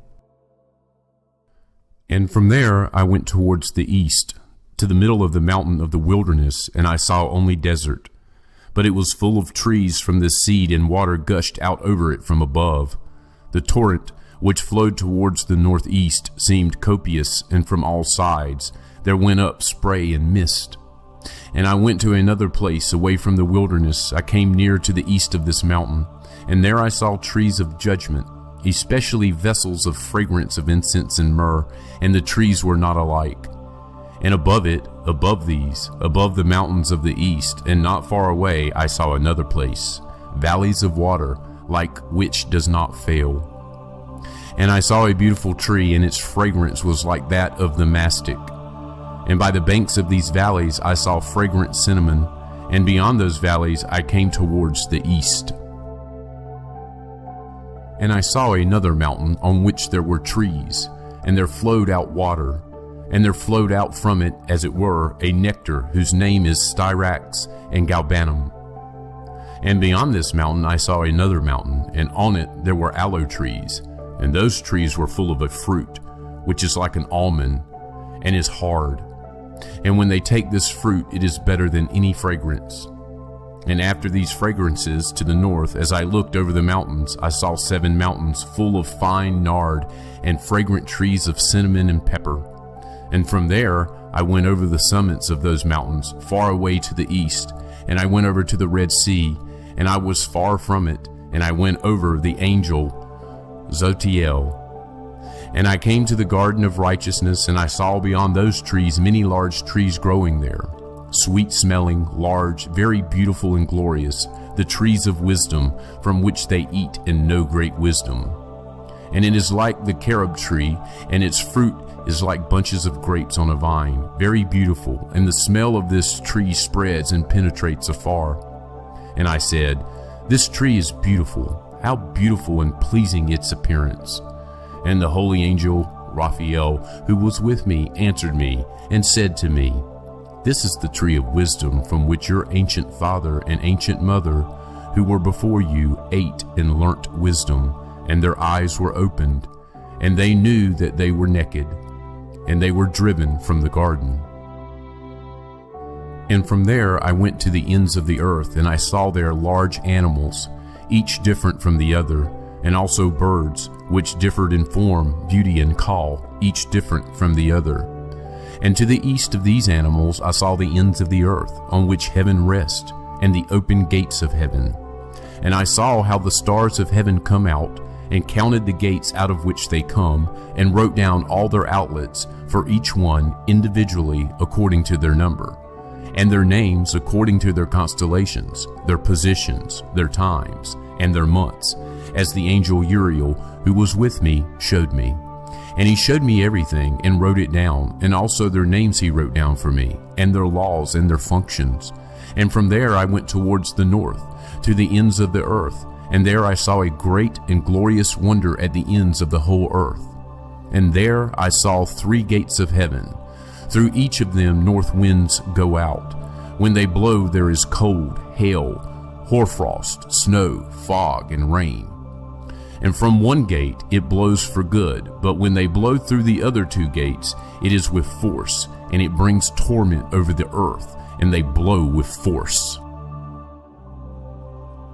And from there I went towards the east, to the middle of the mountain of the wilderness, and I saw only desert. But it was full of trees from the seed, and water gushed out over it from above. The torrent, which flowed towards the northeast, seemed copious, and from all sides there went up spray and mist. And I went to another place away from the wilderness. I came near to the east of this mountain, and there I saw trees of judgment, especially vessels of fragrance of incense and myrrh, and the trees were not alike. And above it, above these, above the mountains of the east, and not far away, I saw another place, valleys of water, like which does not fail. And I saw a beautiful tree, and its fragrance was like that of the mastic. And by the banks of these valleys I saw fragrant cinnamon, and beyond those valleys I came towards the east. And I saw another mountain on which there were trees, and there flowed out water, and there flowed out from it, as it were, a nectar whose name is styrax and galbanum. And beyond this mountain I saw another mountain, and on it there were aloe trees, and those trees were full of a fruit, which is like an almond, and is hard. And when they take this fruit, it is better than any fragrance. And after these fragrances, to the north, as I looked over the mountains, I saw 7 mountains full of fine nard and fragrant trees of cinnamon and pepper. And from there I went over the summits of those mountains, far away to the east, and I went over to the Red Sea, and I was far from it, and I went over the angel Zotiel. And I came to the garden of righteousness, and I saw beyond those trees many large trees growing there, sweet-smelling, large, very beautiful and glorious, the trees of wisdom, from which they eat and know great wisdom. And it is like the carob tree, and its fruit is like bunches of grapes on a vine, very beautiful, and the smell of this tree spreads and penetrates afar. And I said, This tree is beautiful, how beautiful and pleasing its appearance. And the holy angel, Raphael, who was with me, answered me, and said to me, This is the tree of wisdom, from which your ancient father and ancient mother, who were before you, ate and learnt wisdom, and their eyes were opened, and they knew that they were naked, and they were driven from the garden. And from there I went to the ends of the earth, and I saw there large animals, each different from the other, and also birds, which differed in form, beauty, and call, each different from the other. And to the east of these animals I saw the ends of the earth, on which heaven rests, and the open gates of heaven. And I saw how the stars of heaven come out, and counted the gates out of which they come, and wrote down all their outlets, for each one individually according to their number, and their names according to their constellations, their positions, their times, and their months, as the angel Uriel, who was with me, showed me. And he showed me everything, and wrote it down, and also their names he wrote down for me, and their laws and their functions. And from there I went towards the north, to the ends of the earth, and there I saw a great and glorious wonder at the ends of the whole earth. And there I saw 3 gates of heaven. Through each of them north winds go out. When they blow there is cold, hail, hoarfrost, snow, fog, and rain. And from one gate it blows for good, but when they blow through the other 2 gates, it is with force, and it brings torment over the earth, and they blow with force.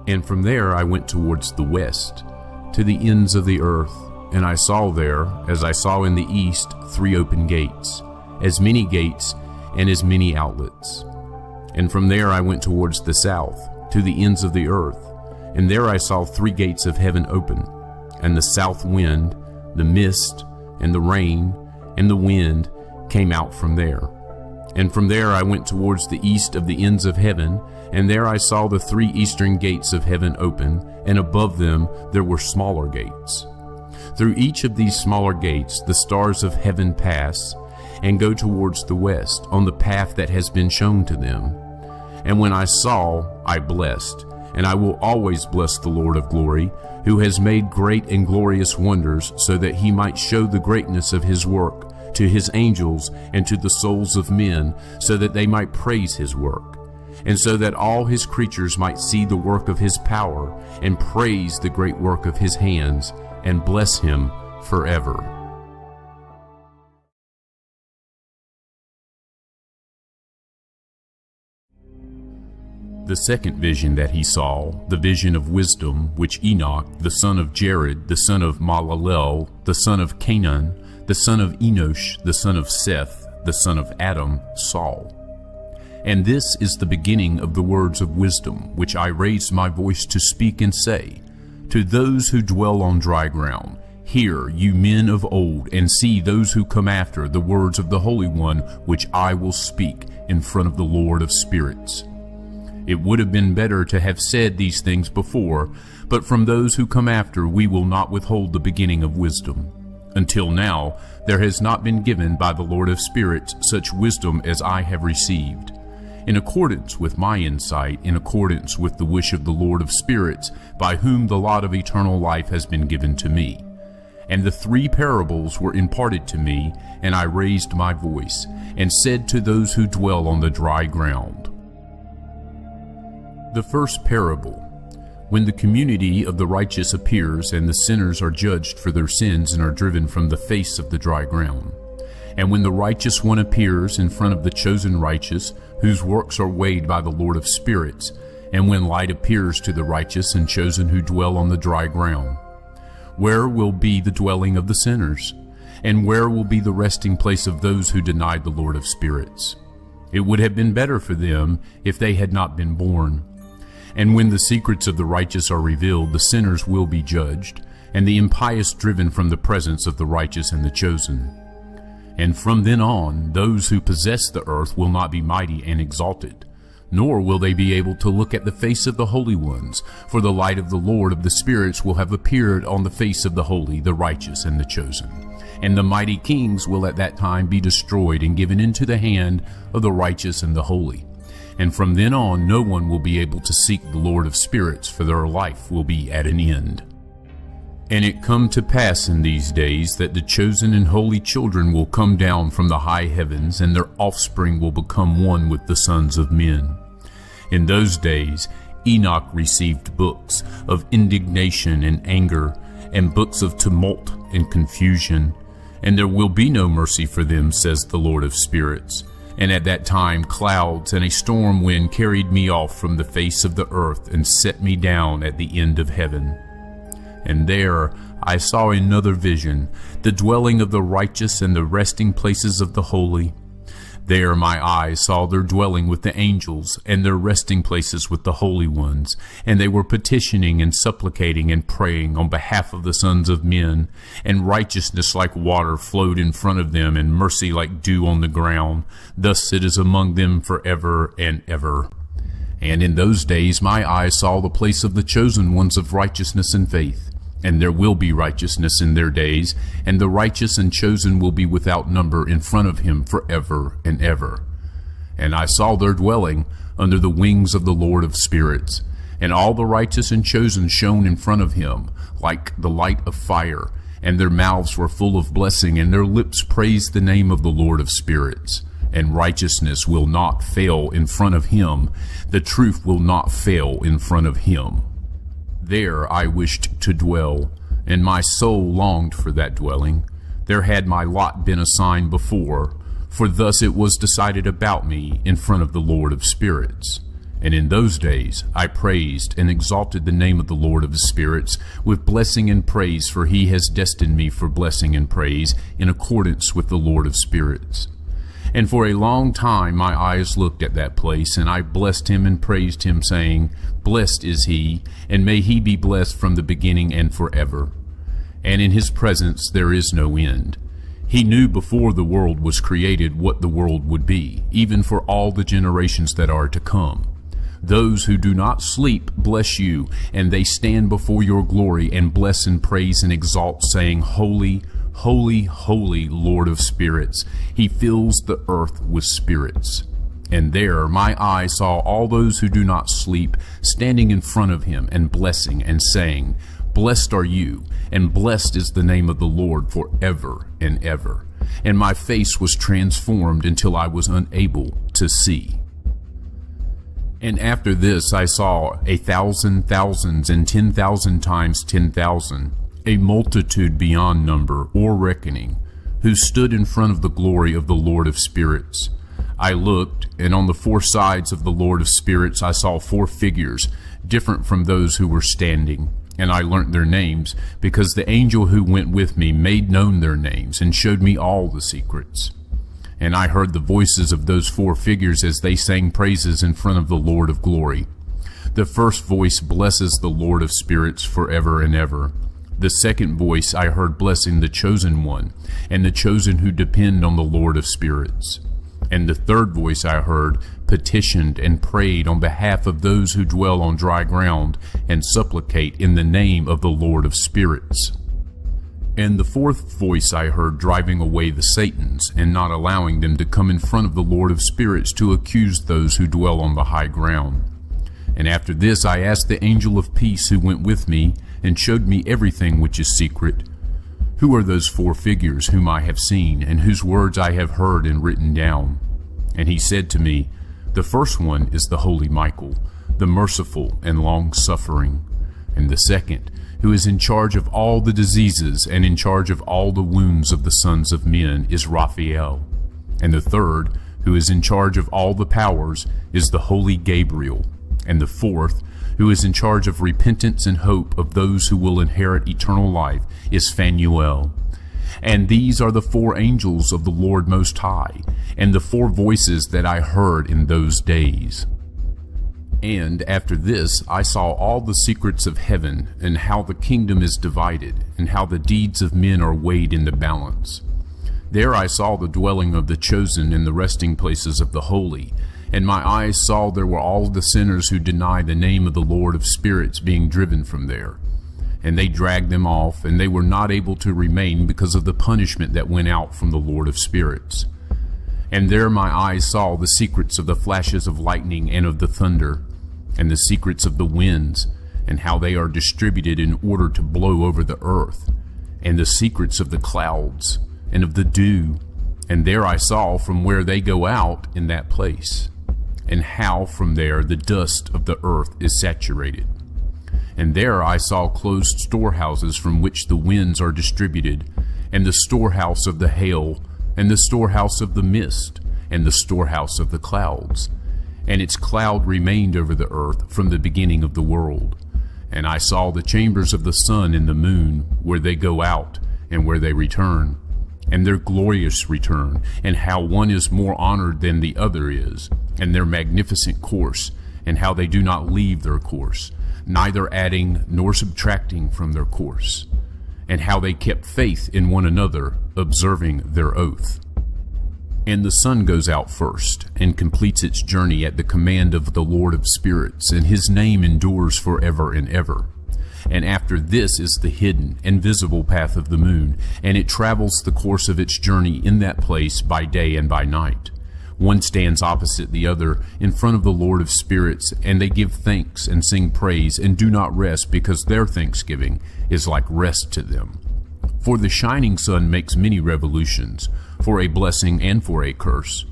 And from there I went towards the west, to the ends of the earth, and I saw there, as I saw in the east, 3 open gates, as many gates and as many outlets. And from there I went towards the south, to the ends of the earth, and there I saw 3 gates of heaven open, and the south wind, the mist, and the rain, and the wind came out from there. And from there I went towards the east of the ends of heaven, and there I saw the 3 eastern gates of heaven open, and above them there were smaller gates. Through each of these smaller gates the stars of heaven pass, and go towards the west, on the path that has been shown to them. And when I saw, I blessed, and I will always bless the Lord of glory, who has made great and glorious wonders, so that he might show the greatness of his work to his angels and to the souls of men, so that they might praise his work, and so that all his creatures might see the work of his power, and praise the great work of his hands, and bless him forever. The second vision that he saw, the vision of wisdom, which Enoch, the son of Jared, the son of Malalel, the son of Canaan, the son of Enosh, the son of Seth, the son of Adam, saw. And this is the beginning of the words of wisdom, which I raised my voice to speak and say, to those who dwell on dry ground, hear, you men of old, and see those who come after the words of the Holy One, which I will speak in front of the Lord of spirits. It would have been better to have said these things before, but from those who come after we will not withhold the beginning of wisdom. Until now there has not been given by the Lord of spirits such wisdom as I have received, in accordance with my insight, in accordance with the wish of the Lord of spirits, by whom the lot of eternal life has been given to me. And the 3 parables were imparted to me, and I raised my voice, and said to those who dwell on the dry ground. The first parable. When the community of the righteous appears, and the sinners are judged for their sins and are driven from the face of the dry ground. And when the righteous one appears in front of the chosen righteous, whose works are weighed by the Lord of spirits, and when light appears to the righteous and chosen who dwell on the dry ground. Where will be the dwelling of the sinners? And where will be the resting place of those who denied the Lord of spirits? It would have been better for them if they had not been born. And when the secrets of the righteous are revealed, the sinners will be judged, and the impious driven from the presence of the righteous and the chosen. And from then on, those who possess the earth will not be mighty and exalted, nor will they be able to look at the face of the holy ones, for the light of the Lord of the spirits will have appeared on the face of the holy, the righteous, and the chosen. And the mighty kings will at that time be destroyed and given into the hand of the righteous and the holy. And from then on, no one will be able to seek the Lord of spirits, for their life will be at an end. And it come to pass in these days that the chosen and holy children will come down from the high heavens, and their offspring will become one with the sons of men. In those days Enoch received books of indignation and anger, and books of tumult and confusion. And there will be no mercy for them, says the Lord of spirits. And at that time clouds and a storm wind carried me off from the face of the earth, and set me down at the end of heaven. And there I saw another vision, the dwelling of the righteous and the resting places of the holy. There my eyes saw their dwelling with the angels, and their resting places with the holy ones. And they were petitioning and supplicating and praying on behalf of the sons of men. And righteousness like water flowed in front of them, and mercy like dew on the ground. Thus it is among them forever and ever. And in those days my eyes saw the place of the chosen ones of righteousness and faith. And there will be righteousness in their days, and the righteous and chosen will be without number in front of him forever and ever. And I saw their dwelling under the wings of the Lord of spirits, and all the righteous and chosen shone in front of him, like the light of fire, and their mouths were full of blessing, and their lips praised the name of the Lord of spirits. And righteousness will not fail in front of him, the truth will not fail in front of him. There I wished to dwell, and my soul longed for that dwelling. There had my lot been assigned before, for thus it was decided about me in front of the Lord of spirits. And in those days I praised and exalted the name of the Lord of spirits with blessing and praise, for he has destined me for blessing and praise in accordance with the Lord of spirits. And for a long time my eyes looked at that place, and I blessed him and praised him, saying, Blessed is he, and may he be blessed from the beginning and forever. And in his presence there is no end. He knew before the world was created what the world would be, even for all the generations that are to come. Those who do not sleep bless you, and they stand before your glory and bless and praise and exalt, saying, Holy, holy, holy, Lord of spirits. He fills the earth with spirits. And there my eye saw all those who do not sleep standing in front of him and blessing and saying, Blessed are you, and blessed is the name of the Lord forever and ever. And my face was transformed until I was unable to see. And after this I saw 1,000 thousands and 10,000 times 10,000, a multitude beyond number or reckoning, who stood in front of the glory of the Lord of spirits. I looked, and on the four sides of the Lord of spirits I saw 4 figures, different from those who were standing. And I learnt their names, because the angel who went with me made known their names, and showed me all the secrets. And I heard the voices of those 4 figures as they sang praises in front of the Lord of glory. The first voice blesses the Lord of spirits forever and ever. The second voice I heard blessing the chosen one, and the chosen who depend on the Lord of spirits. And the third voice I heard petitioned and prayed on behalf of those who dwell on dry ground, and supplicate in the name of the Lord of spirits. And the fourth voice I heard driving away the Satans, and not allowing them to come in front of the Lord of spirits to accuse those who dwell on the high ground. And after this I asked the angel of peace who went with me, and showed me everything which is secret. Who are those 4 figures whom I have seen, and whose words I have heard and written down? And he said to me, The first one is the holy Michael, the merciful and long-suffering. And the second, who is in charge of all the diseases and in charge of all the wounds of the sons of men, is Raphael. And the third, who is in charge of all the powers, is the holy Gabriel. And the fourth, who is in charge of repentance and hope of those who will inherit eternal life, is Phanuel. And these are the 4 angels of the Lord Most High, and the 4 voices that I heard in those days. And after this I saw all the secrets of heaven, and how the kingdom is divided, and how the deeds of men are weighed in the balance. There I saw the dwelling of the chosen in the resting places of the holy, and my eyes saw there were all the sinners who deny the name of the Lord of spirits being driven from there. And they dragged them off, and they were not able to remain because of the punishment that went out from the Lord of spirits. And there my eyes saw the secrets of the flashes of lightning and of the thunder, and the secrets of the winds, and how they are distributed in order to blow over the earth, and the secrets of the clouds, and of the dew. And there I saw from where they go out in that place, and how from there the dust of the earth is saturated. And there I saw closed storehouses from which the winds are distributed, and the storehouse of the hail, and the storehouse of the mist, and the storehouse of the clouds. And its cloud remained over the earth from the beginning of the world. And I saw the chambers of the sun and the moon, where they go out, and where they return, and their glorious return, and how one is more honored than the other is, and their magnificent course, and how they do not leave their course, neither adding nor subtracting from their course, and how they kept faith in one another, observing their oath. And the sun goes out first, and completes its journey at the command of the Lord of spirits, and his name endures forever and ever. And after this is the hidden and visible path of the moon, and it travels the course of its journey in that place by day and by night. One stands opposite the other in front of the Lord of spirits, and they give thanks and sing praise, and do not rest, because their thanksgiving is like rest to them. For the shining sun makes many revolutions, for a blessing and for a curse.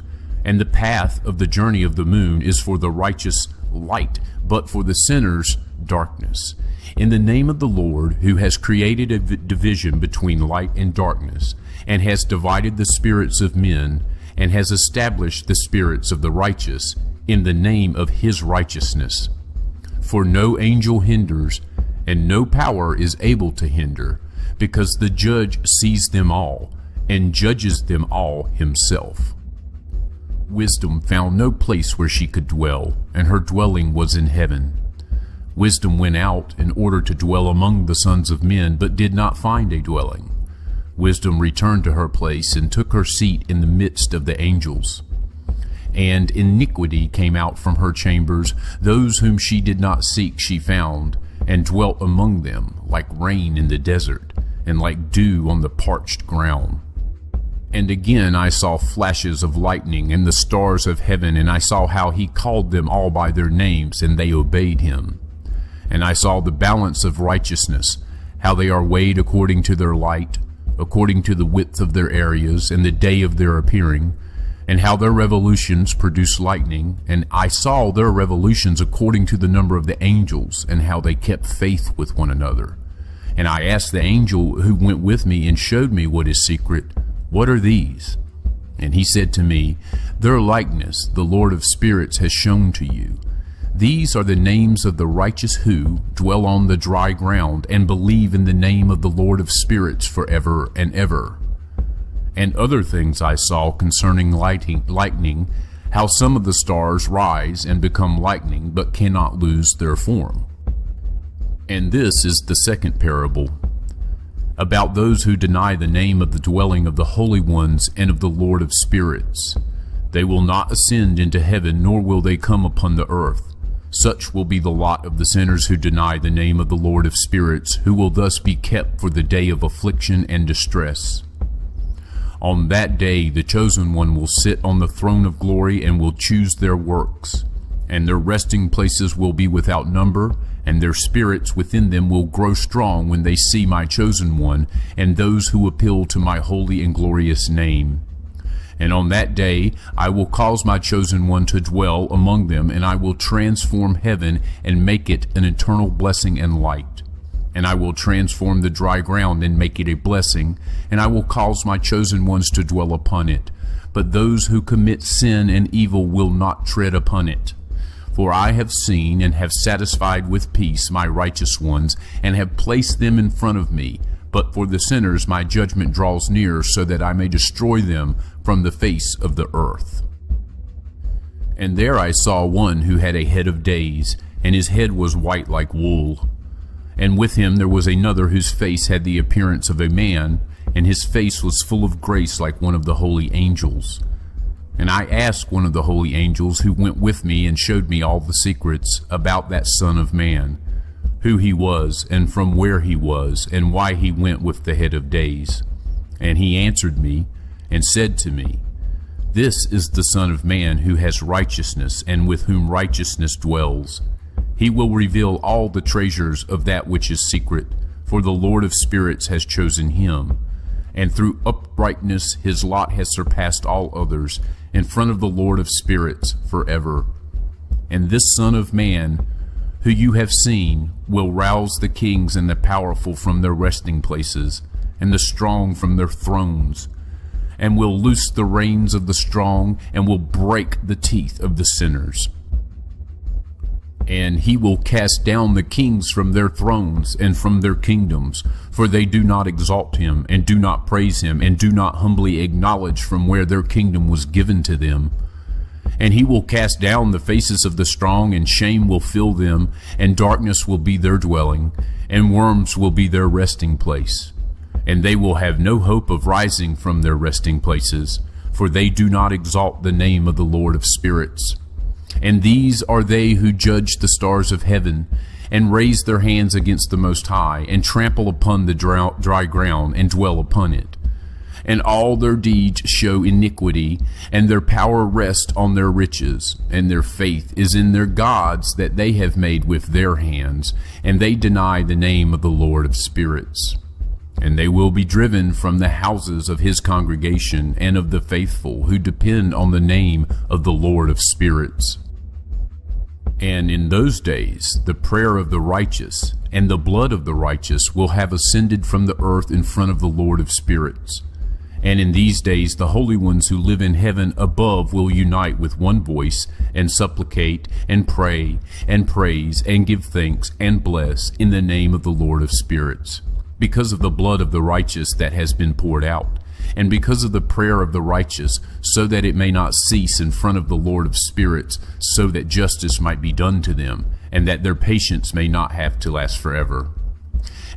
And the path of the journey of the moon is for the righteous light, but for the sinners darkness. In the name of the Lord, who has created a division between light and darkness, and has divided the spirits of men, and has established the spirits of the righteous, in the name of his righteousness. For no angel hinders, and no power is able to hinder, because the judge sees them all, and judges them all himself. Wisdom found no place where she could dwell, and her dwelling was in heaven. Wisdom went out in order to dwell among the sons of men, but did not find a dwelling. Wisdom returned to her place, and took her seat in the midst of the angels. And iniquity came out from her chambers. Those whom she did not seek she found, and dwelt among them, like rain in the desert, and like dew on the parched ground. And again I saw flashes of lightning and the stars of heaven, and I saw how he called them all by their names, and they obeyed him. And I saw the balance of righteousness, how they are weighed according to their light, according to the width of their areas, and the day of their appearing, and how their revolutions produce lightning. And I saw their revolutions according to the number of the angels, and how they kept faith with one another. And I asked the angel who went with me and showed me what is secret, "What are these?" And he said to me, "Their likeness the Lord of spirits has shown to you. These are the names of the righteous who dwell on the dry ground, and believe in the name of the Lord of spirits forever and ever." And other things I saw concerning lightning, how some of the stars rise and become lightning, but cannot lose their form. And this is the second parable, about those who deny the name of the dwelling of the holy ones and of the Lord of spirits. They will not ascend into heaven, nor will they come upon the earth. Such will be the lot of the sinners who deny the name of the Lord of spirits, who will thus be kept for the day of affliction and distress. On that day the chosen one will sit on the throne of glory, and will choose their works. And their resting places will be without number, and their spirits within them will grow strong when they see my chosen one, and those who appeal to my holy and glorious name. And on that day I will cause my chosen one to dwell among them, and I will transform heaven and make it an eternal blessing and light. And I will transform the dry ground and make it a blessing, and I will cause my chosen ones to dwell upon it. But those who commit sin and evil will not tread upon it. For I have seen and have satisfied with peace my righteous ones, and have placed them in front of me. But for the sinners my judgment draws near, so that I may destroy them from the face of the earth. And there I saw one who had a head of days, and his head was white like wool. And with him there was another whose face had the appearance of a man, and his face was full of grace like one of the holy angels. And I asked one of the holy angels who went with me and showed me all the secrets about that Son of Man, who he was, and from where he was, and why he went with the head of days. And he answered me and said to me, "This is the Son of Man who has righteousness, and with whom righteousness dwells. He will reveal all the treasures of that which is secret, for the Lord of spirits has chosen him. And through uprightness his lot has surpassed all others, in front of the Lord of spirits forever. And this Son of Man, who you have seen, will rouse the kings and the powerful from their resting places, and the strong from their thrones, and will loose the reins of the strong, and will break the teeth of the sinners. And he will cast down the kings from their thrones and from their kingdoms, for they do not exalt him, and do not praise him, and do not humbly acknowledge from where their kingdom was given to them. And he will cast down the faces of the strong, and shame will fill them, and darkness will be their dwelling, and worms will be their resting place. And they will have no hope of rising from their resting places, for they do not exalt the name of the Lord of spirits. And these are they who judge the stars of heaven, and raise their hands against the Most High, and trample upon the dry ground, and dwell upon it. And all their deeds show iniquity, and their power rests on their riches, and their faith is in their gods that they have made with their hands, and they deny the name of the Lord of spirits. And they will be driven from the houses of his congregation and of the faithful who depend on the name of the Lord of spirits. And in those days the prayer of the righteous and the blood of the righteous will have ascended from the earth in front of the Lord of spirits. And in these days the holy ones who live in heaven above will unite with one voice, and supplicate, and pray, and praise, and give thanks, and bless in the name of the Lord of spirits, because of the blood of the righteous that has been poured out, and because of the prayer of the righteous, so that it may not cease in front of the Lord of spirits, so that justice might be done to them, and that their patience may not have to last forever.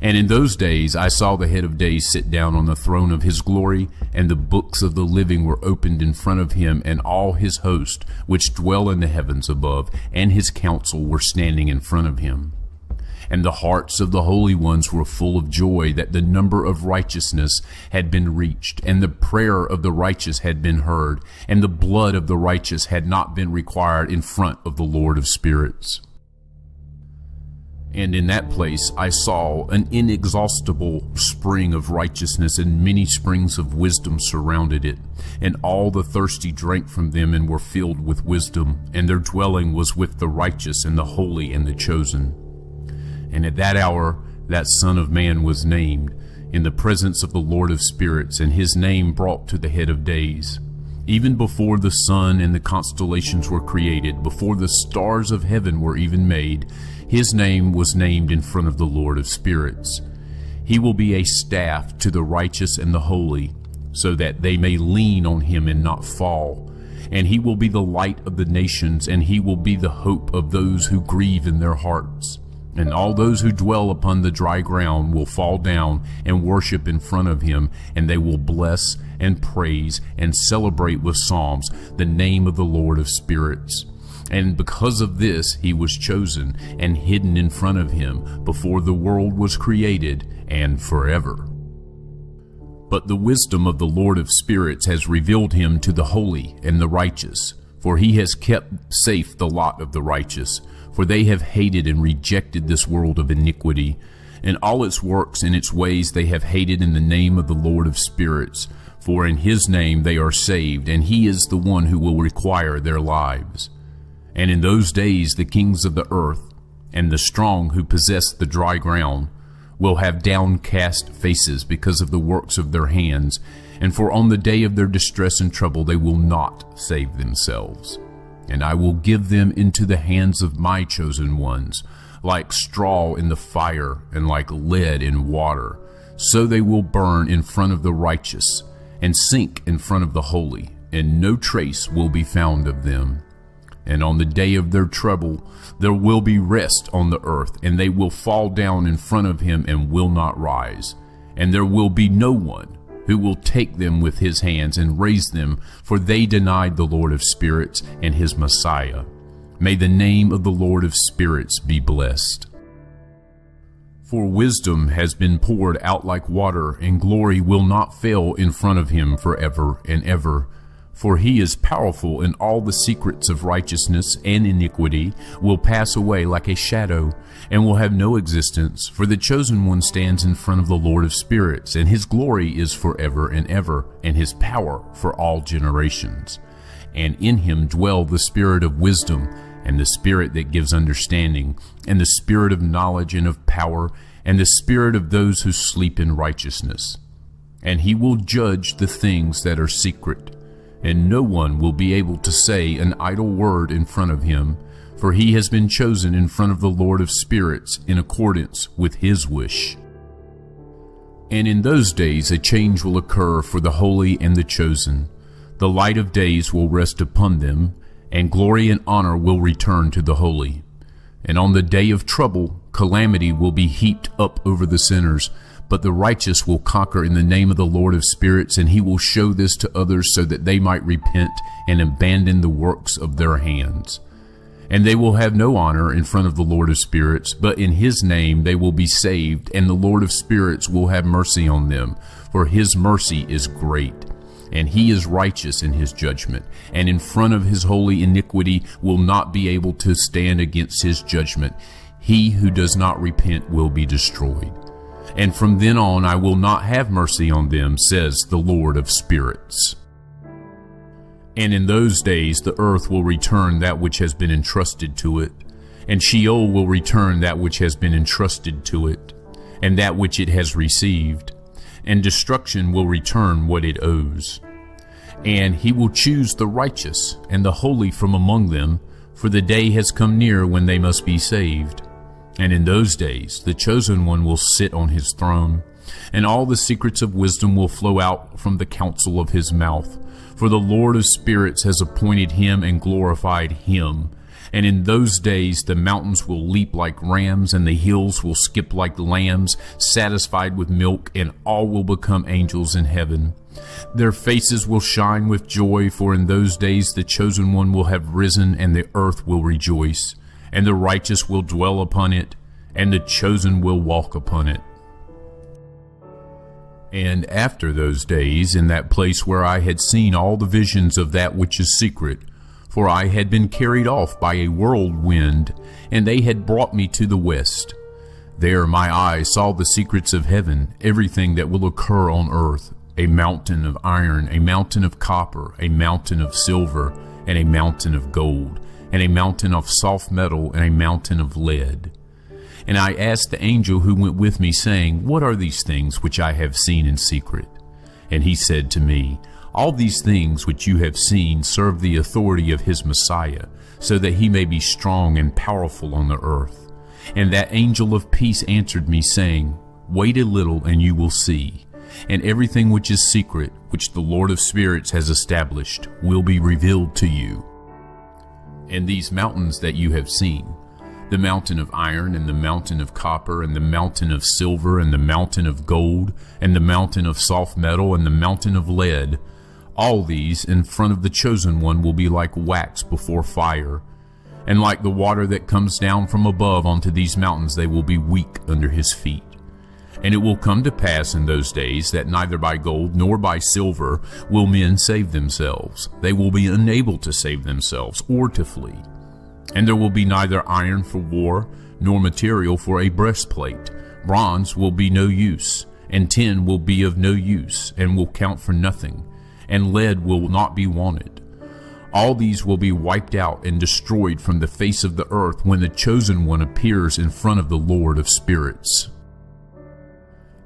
And in those days I saw the head of days sit down on the throne of his glory, and the books of the living were opened in front of him, and all his host, which dwell in the heavens above, and his council were standing in front of him. And the hearts of the holy ones were full of joy that the number of righteousness had been reached, and the prayer of the righteous had been heard, and the blood of the righteous had not been required in front of the Lord of spirits. And in that place I saw an inexhaustible spring of righteousness, and many springs of wisdom surrounded it. And all the thirsty drank from them and were filled with wisdom, and their dwelling was with the righteous and the holy and the chosen. And at that hour that Son of Man was named, in the presence of the Lord of spirits, and his name brought to the head of days. Even before the sun and the constellations were created, before the stars of heaven were even made, his name was named in front of the Lord of spirits. He will be a staff to the righteous and the holy, so that they may lean on him and not fall. And he will be the light of the nations, and he will be the hope of those who grieve in their hearts. And all those who dwell upon the dry ground will fall down and worship in front of him, and they will bless and praise and celebrate with psalms the name of the Lord of spirits. And because of this he was chosen and hidden in front of him before the world was created and forever. But the wisdom of the Lord of spirits has revealed him to the holy and the righteous, for he has kept safe the lot of the righteous. For they have hated and rejected this world of iniquity, and all its works and its ways they have hated in the name of the Lord of spirits. For in his name they are saved, and he is the one who will require their lives. And in those days the kings of the earth, and the strong who possess the dry ground, will have downcast faces because of the works of their hands, and for on the day of their distress and trouble they will not save themselves. And I will give them into the hands of my chosen ones, like straw in the fire, and like lead in water. So they will burn in front of the righteous, and sink in front of the holy, and no trace will be found of them. And on the day of their trouble there will be rest on the earth, and they will fall down in front of him and will not rise. And there will be no one who will take them with his hands and raise them, for they denied the Lord of spirits and his Messiah. May the name of the Lord of spirits be blessed. For wisdom has been poured out like water, and glory will not fail in front of him forever and ever. For he is powerful, and all the secrets of righteousness and iniquity will pass away like a shadow, and will have no existence. For the chosen one stands in front of the Lord of spirits, and his glory is forever and ever, and his power for all generations. And in him dwell the spirit of wisdom, and the spirit that gives understanding, and the spirit of knowledge and of power, and the spirit of those who sleep in righteousness. And he will judge the things that are secret, and no one will be able to say an idle word in front of him, for he has been chosen in front of the Lord of spirits in accordance with his wish. And in those days a change will occur for the holy and the chosen. The light of days will rest upon them, and glory and honor will return to the holy. And on the day of trouble, calamity will be heaped up over the sinners, but the righteous will conquer in the name of the Lord of spirits, and he will show this to others so that they might repent and abandon the works of their hands. And they will have no honor in front of the Lord of spirits, but in his name they will be saved, and the Lord of spirits will have mercy on them, for his mercy is great. And he is righteous in his judgment, and in front of his holy iniquity will not be able to stand against his judgment. He who does not repent will be destroyed. And from then on I will not have mercy on them, says the Lord of spirits. And in those days the earth will return that which has been entrusted to it, and Sheol will return that which has been entrusted to it, and that which it has received, and destruction will return what it owes. And he will choose the righteous and the holy from among them, for the day has come near when they must be saved. And in those days the chosen one will sit on his throne, and all the secrets of wisdom will flow out from the counsel of his mouth. For the Lord of spirits has appointed him and glorified him. And in those days the mountains will leap like rams, and the hills will skip like lambs, satisfied with milk, and all will become angels in heaven. Their faces will shine with joy, for in those days the chosen one will have risen, and the earth will rejoice. And the righteous will dwell upon it, and the chosen will walk upon it. And after those days, in that place where I had seen all the visions of that which is secret, for I had been carried off by a whirlwind, and they had brought me to the west. There my eyes saw the secrets of heaven, everything that will occur on earth, a mountain of iron, a mountain of copper, a mountain of silver, and a mountain of gold, and a mountain of soft metal, and a mountain of lead. And I asked the angel who went with me, saying, What are these things which I have seen in secret? And he said to me, All these things which you have seen serve the authority of his Messiah, so that he may be strong and powerful on the earth. And that angel of peace answered me, saying, Wait a little, and you will see. And everything which is secret, which the Lord of spirits has established, will be revealed to you. And these mountains that you have seen, the mountain of iron, and the mountain of copper, and the mountain of silver, and the mountain of gold, and the mountain of soft metal, and the mountain of lead, all these in front of the chosen one will be like wax before fire. And like the water that comes down from above onto these mountains, they will be weak under his feet. And it will come to pass in those days that neither by gold nor by silver will men save themselves. They will be unable to save themselves or to flee. And there will be neither iron for war, nor material for a breastplate. Bronze will be no use, and tin will be of no use, and will count for nothing, and lead will not be wanted. All these will be wiped out and destroyed from the face of the earth when the chosen one appears in front of the Lord of spirits.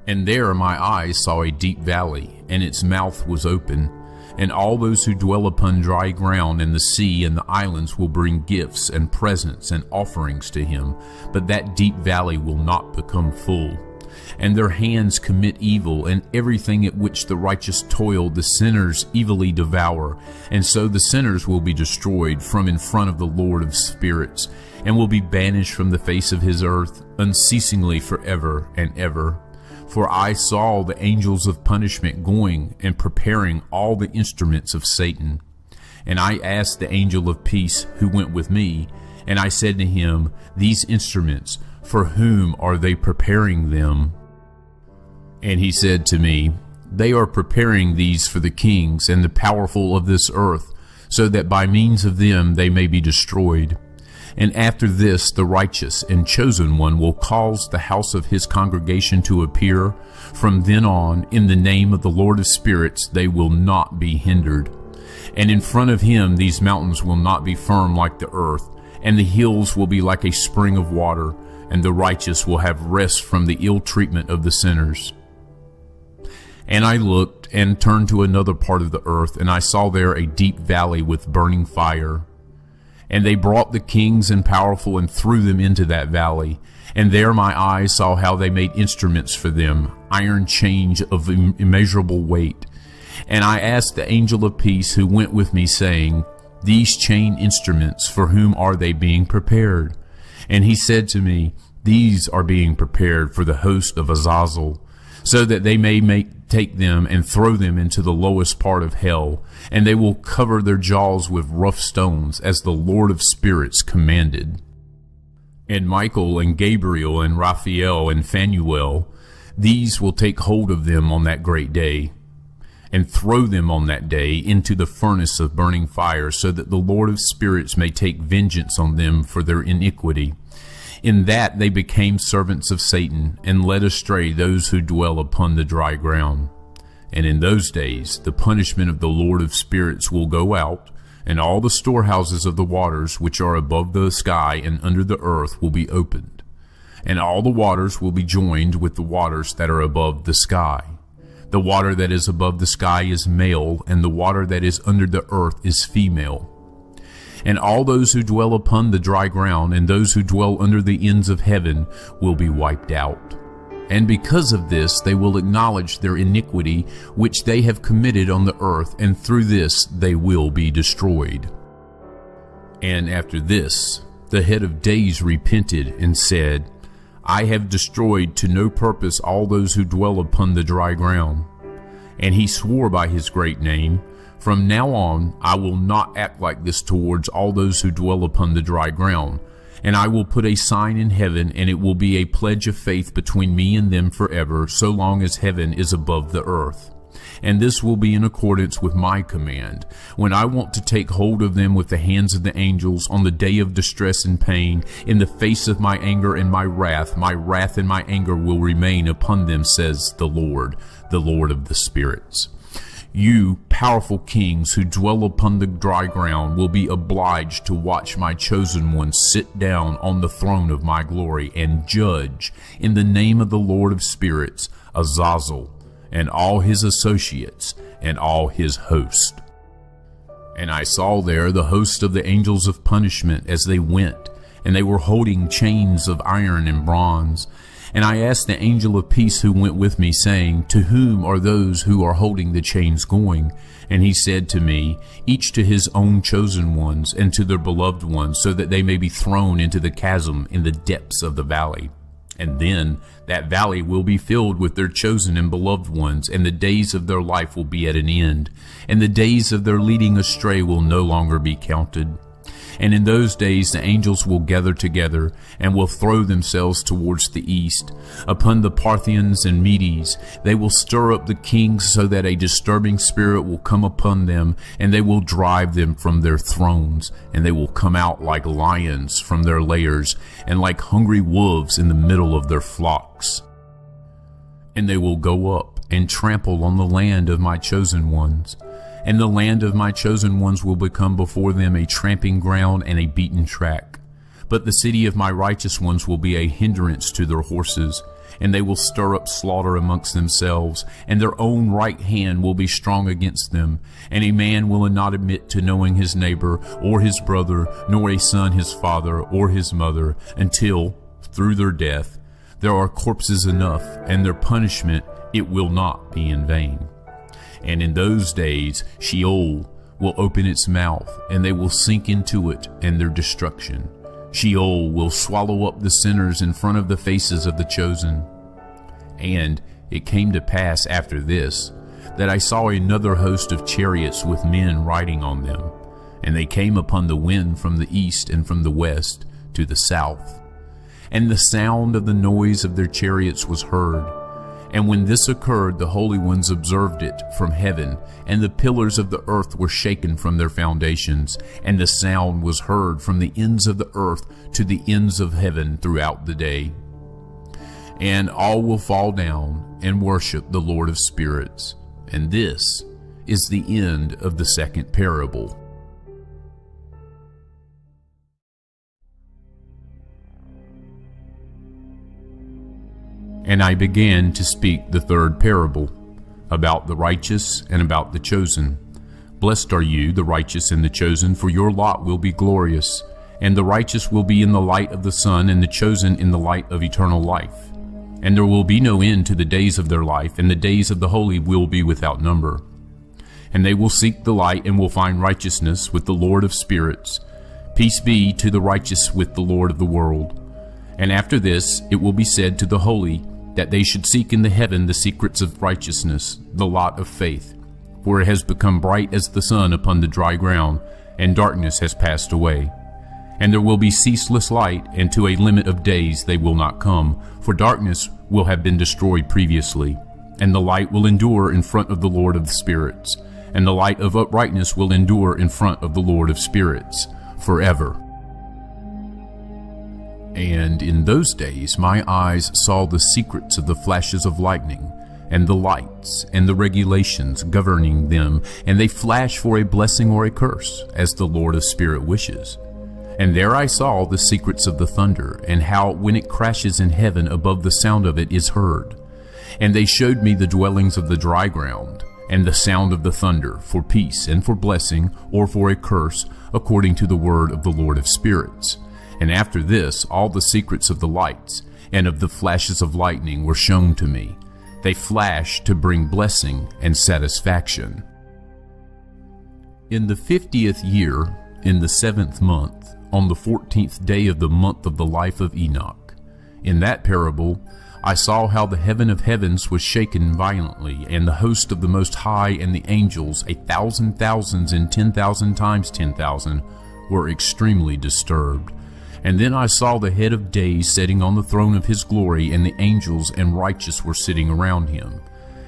And there my eyes saw a deep valley, and its mouth was open. And all those who dwell upon dry ground and the sea and the islands will bring gifts and presents and offerings to him, but that deep valley will not become full. and their hands commit evil, and everything at which the righteous toil the sinners evilly devour. And so the sinners will be destroyed from in front of the Lord of spirits, and will be banished from the face of his earth unceasingly forever and ever. For I saw the angels of punishment going and preparing all the instruments of Satan. And I asked the angel of peace who went with me, and I said to him, These instruments, for whom are they preparing them? And he said to me, They are preparing these for the kings and the powerful of this earth, so that by means of them they may be destroyed. And after this the righteous and chosen one will cause the house of his congregation to appear. From then on, in the name of the Lord of spirits, they will not be hindered. And in front of him these mountains will not be firm like the earth, and the hills will be like a spring of water, and the righteous will have rest from the ill treatment of the sinners. And I looked and turned to another part of the earth, and I saw there a deep valley with burning fire. And they brought the kings and powerful and threw them into that valley. And there my eyes saw how they made instruments for them, iron chains of immeasurable weight. And I asked the angel of peace who went with me, saying, These chain instruments, for whom are they being prepared? And he said to me, These are being prepared for the host of Azazel, so that they may take them and throw them into the lowest part of hell, and they will cover their jaws with rough stones, as the Lord of spirits commanded. And Michael and Gabriel and Raphael and Phanuel, these will take hold of them on that great day, and throw them on that day into the furnace of burning fire, so that the Lord of spirits may take vengeance on them for their iniquity. In that they became servants of Satan, and led astray those who dwell upon the dry ground. And in those days the punishment of the Lord of spirits will go out, and all the storehouses of the waters which are above the sky and under the earth will be opened. And all the waters will be joined with the waters that are above the sky. The water that is above the sky is male, and the water that is under the earth is female. And all those who dwell upon the dry ground and those who dwell under the ends of heaven will be wiped out. And because of this they will acknowledge their iniquity which they have committed on the earth, and through this they will be destroyed. And after this the head of days repented and said, I have destroyed to no purpose all those who dwell upon the dry ground. And he swore by his great name, From now on I will not act like this towards all those who dwell upon the dry ground. And I will put a sign in heaven, and it will be a pledge of faith between me and them forever, so long as heaven is above the earth. And this will be in accordance with my command, when I want to take hold of them with the hands of the angels on the day of distress and pain. In the face of my anger and my wrath and my anger will remain upon them, says the Lord of the spirits. You powerful kings who dwell upon the dry ground will be obliged to watch my chosen one sit down on the throne of my glory and judge in the name of the Lord of spirits, Azazel, and all his associates and all his host. And I saw there the host of the angels of punishment as they went, and they were holding chains of iron and bronze. And I asked the angel of peace who went with me, saying, To whom are those who are holding the chains going? And he said to me, Each to his own chosen ones, and to their beloved ones, so that they may be thrown into the chasm in the depths of the valley. And then that valley will be filled with their chosen and beloved ones, and the days of their life will be at an end, and the days of their leading astray will no longer be counted. And in those days the angels will gather together, and will throw themselves towards the east. Upon the Parthians and Medes they will stir up the kings, so that a disturbing spirit will come upon them, and they will drive them from their thrones. And they will come out like lions from their lairs, and like hungry wolves in the middle of their flocks. And they will go up and trample on the land of my chosen ones. And the land of my chosen ones will become before them a tramping ground and a beaten track. But the city of my righteous ones will be a hindrance to their horses, and they will stir up slaughter amongst themselves, and their own right hand will be strong against them. And a man will not admit to knowing his neighbor, or his brother, nor a son his father, or his mother, until, through their death, There are corpses enough, and their punishment, it will not be in vain. And in those days Sheol will open its mouth, and they will sink into it and their destruction. Sheol will swallow up the sinners in front of the faces of the chosen. And it came to pass after this, that I saw another host of chariots with men riding on them, and they came upon the wind from the east and from the west to the south. And the sound of the noise of their chariots was heard. And when this occurred, the holy ones observed it from heaven, and the pillars of the earth were shaken from their foundations, and the sound was heard from the ends of the earth to the ends of heaven throughout the day. And all will fall down and worship the Lord of spirits. And this is the end of the second parable. And I began to speak the third parable, about the righteous and about the chosen. Blessed are you, the righteous and the chosen, for your lot will be glorious, and the righteous will be in the light of the sun, and the chosen in the light of eternal life. And there will be no end to the days of their life, and the days of the holy will be without number. And they will seek the light, and will find righteousness with the Lord of spirits. Peace be to the righteous with the Lord of the world. And after this it will be said to the holy, that they should seek in the heaven the secrets of righteousness, the lot of faith. For it has become bright as the sun upon the dry ground, and darkness has passed away. And there will be ceaseless light, and to a limit of days they will not come, for darkness will have been destroyed previously. And the light will endure in front of the Lord of the spirits, and the light of uprightness will endure in front of the Lord of spirits, forever. And in those days my eyes saw the secrets of the flashes of lightning, and the lights, and the regulations governing them, and they flash for a blessing or a curse, as the Lord of Spirit wishes. And there I saw the secrets of the thunder, and how when it crashes in heaven above the sound of it is heard. And they showed me the dwellings of the dry ground, and the sound of the thunder, for peace and for blessing, or for a curse, according to the word of the Lord of spirits. And after this, all the secrets of the lights and of the flashes of lightning were shown to me. They flash to bring blessing and satisfaction. In the 50th year, in the 7th month, on the 14th day of the month of the life of Enoch, in that parable, I saw how the heaven of heavens was shaken violently, and the host of the Most High and the angels, 1,000 thousands and 10,000 times 10,000, were extremely disturbed. And then I saw the head of days sitting on the throne of his glory, and the angels and righteous were sitting around him.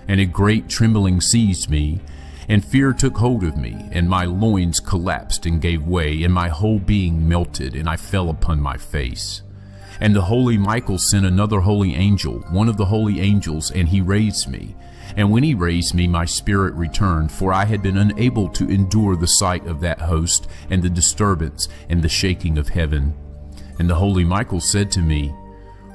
And a great trembling seized me, and fear took hold of me, and my loins collapsed and gave way, and my whole being melted, and I fell upon my face. And the holy Michael sent another holy angel, one of the holy angels, and he raised me. And when he raised me, my spirit returned, for I had been unable to endure the sight of that host, and the disturbance, and the shaking of heaven. And the holy Michael said to me,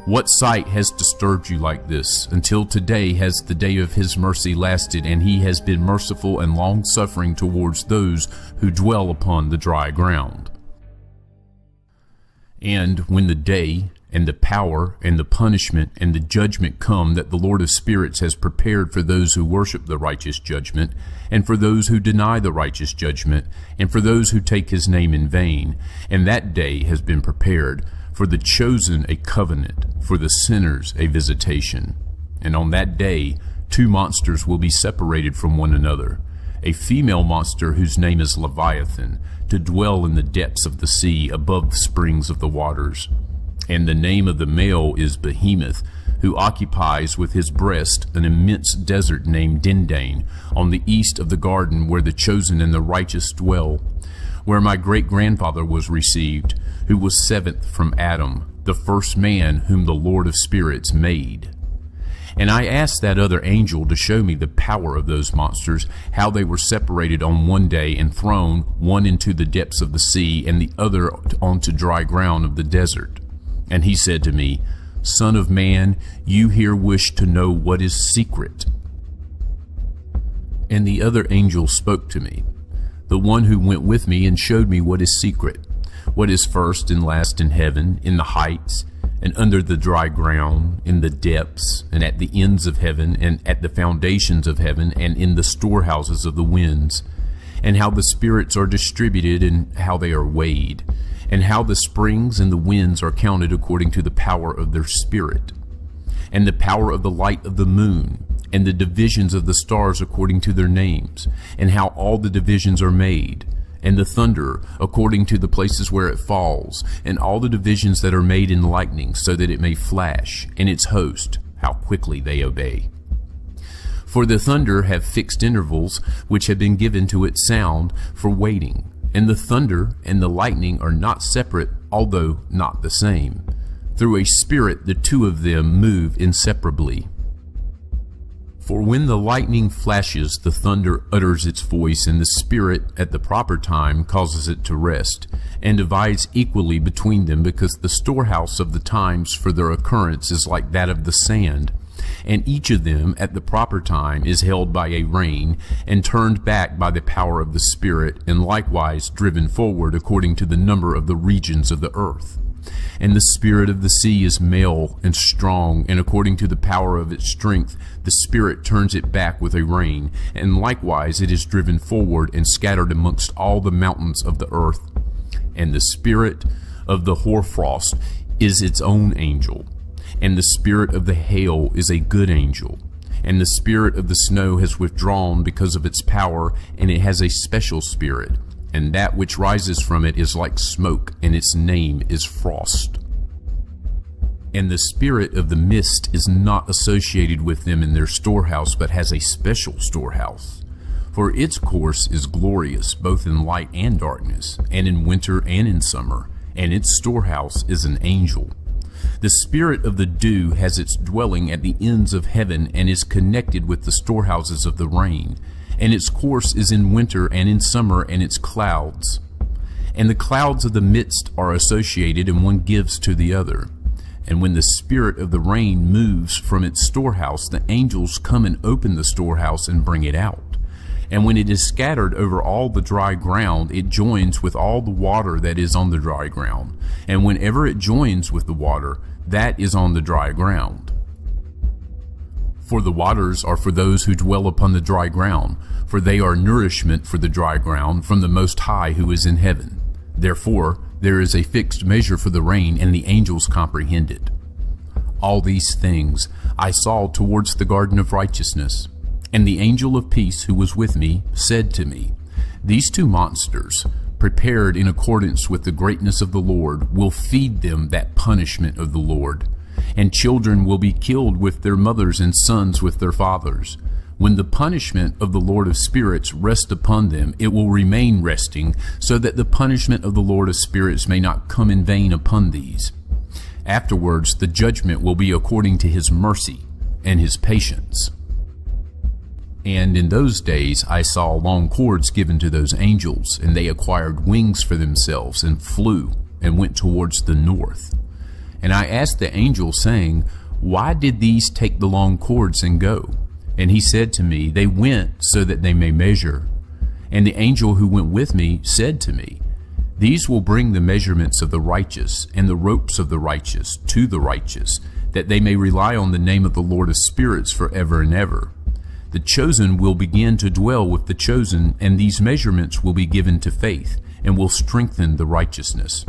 What sight has disturbed you like this? Until today has the day of his mercy lasted, and he has been merciful and long-suffering towards those who dwell upon the dry ground. And when the day, and the power, and the punishment, and the judgment come that the Lord of spirits has prepared for those who worship the righteous judgment, and for those who deny the righteous judgment, and for those who take his name in vain, and that day has been prepared, for the chosen a covenant, for the sinners a visitation. And on that day 2 monsters will be separated from one another, a female monster whose name is Leviathan, to dwell in the depths of the sea above the springs of the waters. And the name of the male is Behemoth, who occupies with his breast an immense desert named Dindane, on the east of the garden where the chosen and the righteous dwell, where my great-grandfather was received, who was 7th from Adam, the first man whom the Lord of spirits made. And I asked that other angel to show me the power of those monsters, how they were separated on one day and thrown, one into the depths of the sea, and the other onto dry ground of the desert. And he said to me, Son of man, you here wish to know what is secret. And the other angel spoke to me, the one who went with me, and showed me what is secret, what is first and last in heaven, in the heights, and under the dry ground, in the depths, and at the ends of heaven, and at the foundations of heaven, and in the storehouses of the winds, and how the spirits are distributed, and how they are weighed, and how the springs and the winds are counted according to the power of their spirit, and the power of the light of the moon, and the divisions of the stars according to their names, and how all the divisions are made, and the thunder according to the places where it falls, and all the divisions that are made in lightning, so that it may flash, and its host, how quickly they obey. For the thunder have fixed intervals, which have been given to its sound for waiting, and the thunder and the lightning are not separate, although not the same. Through a spirit the two of them move inseparably. For when the lightning flashes, the thunder utters its voice, and the Spirit at the proper time causes it to rest, and divides equally between them, because the storehouse of the times for their occurrence is like that of the sand, and each of them at the proper time is held by a rein, and turned back by the power of the Spirit, and likewise driven forward according to the number of the regions of the earth. And the spirit of the sea is male and strong, and according to the power of its strength, the Spirit turns it back with a rein, and likewise it is driven forward and scattered amongst all the mountains of the earth. And the spirit of the hoarfrost is its own angel, and the spirit of the hail is a good angel. And the spirit of the snow has withdrawn because of its power, and it has a special spirit. And that which rises from it is like smoke, and its name is frost. And the spirit of the mist is not associated with them in their storehouse, but has a special storehouse. For its course is glorious, both in light and darkness, and in winter and in summer, and its storehouse is an angel. The spirit of the dew has its dwelling at the ends of heaven, and is connected with the storehouses of the rain. And its course is in winter and in summer, and its clouds. And the clouds of the midst are associated, and one gives to the other. And when the spirit of the rain moves from its storehouse, the angels come and open the storehouse and bring it out. And when it is scattered over all the dry ground, it joins with all the water that is on the dry ground. And whenever it joins with the water, that is on the dry ground. For the waters are for those who dwell upon the dry ground, for they are nourishment for the dry ground from the Most High who is in heaven. Therefore there is a fixed measure for the rain, and the angels comprehend it. All these things I saw towards the garden of righteousness. And the angel of peace who was with me said to me, These two monsters, prepared in accordance with the greatness of the Lord, will feed them that punishment of the Lord. And children will be killed with their mothers, and sons with their fathers. When the punishment of the Lord of spirits rests upon them, it will remain resting, so that the punishment of the Lord of spirits may not come in vain upon these. Afterwards the judgment will be according to his mercy and his patience. And in those days I saw long cords given to those angels, and they acquired wings for themselves, and flew, and went towards the north. And I asked the angel, saying, Why did these take the long cords and go? And he said to me, They went so that they may measure. And the angel who went with me said to me, These will bring the measurements of the righteous, and the ropes of the righteous to the righteous, that they may rely on the name of the Lord of spirits forever and ever. The chosen will begin to dwell with the chosen, and these measurements will be given to faith, and will strengthen the righteousness.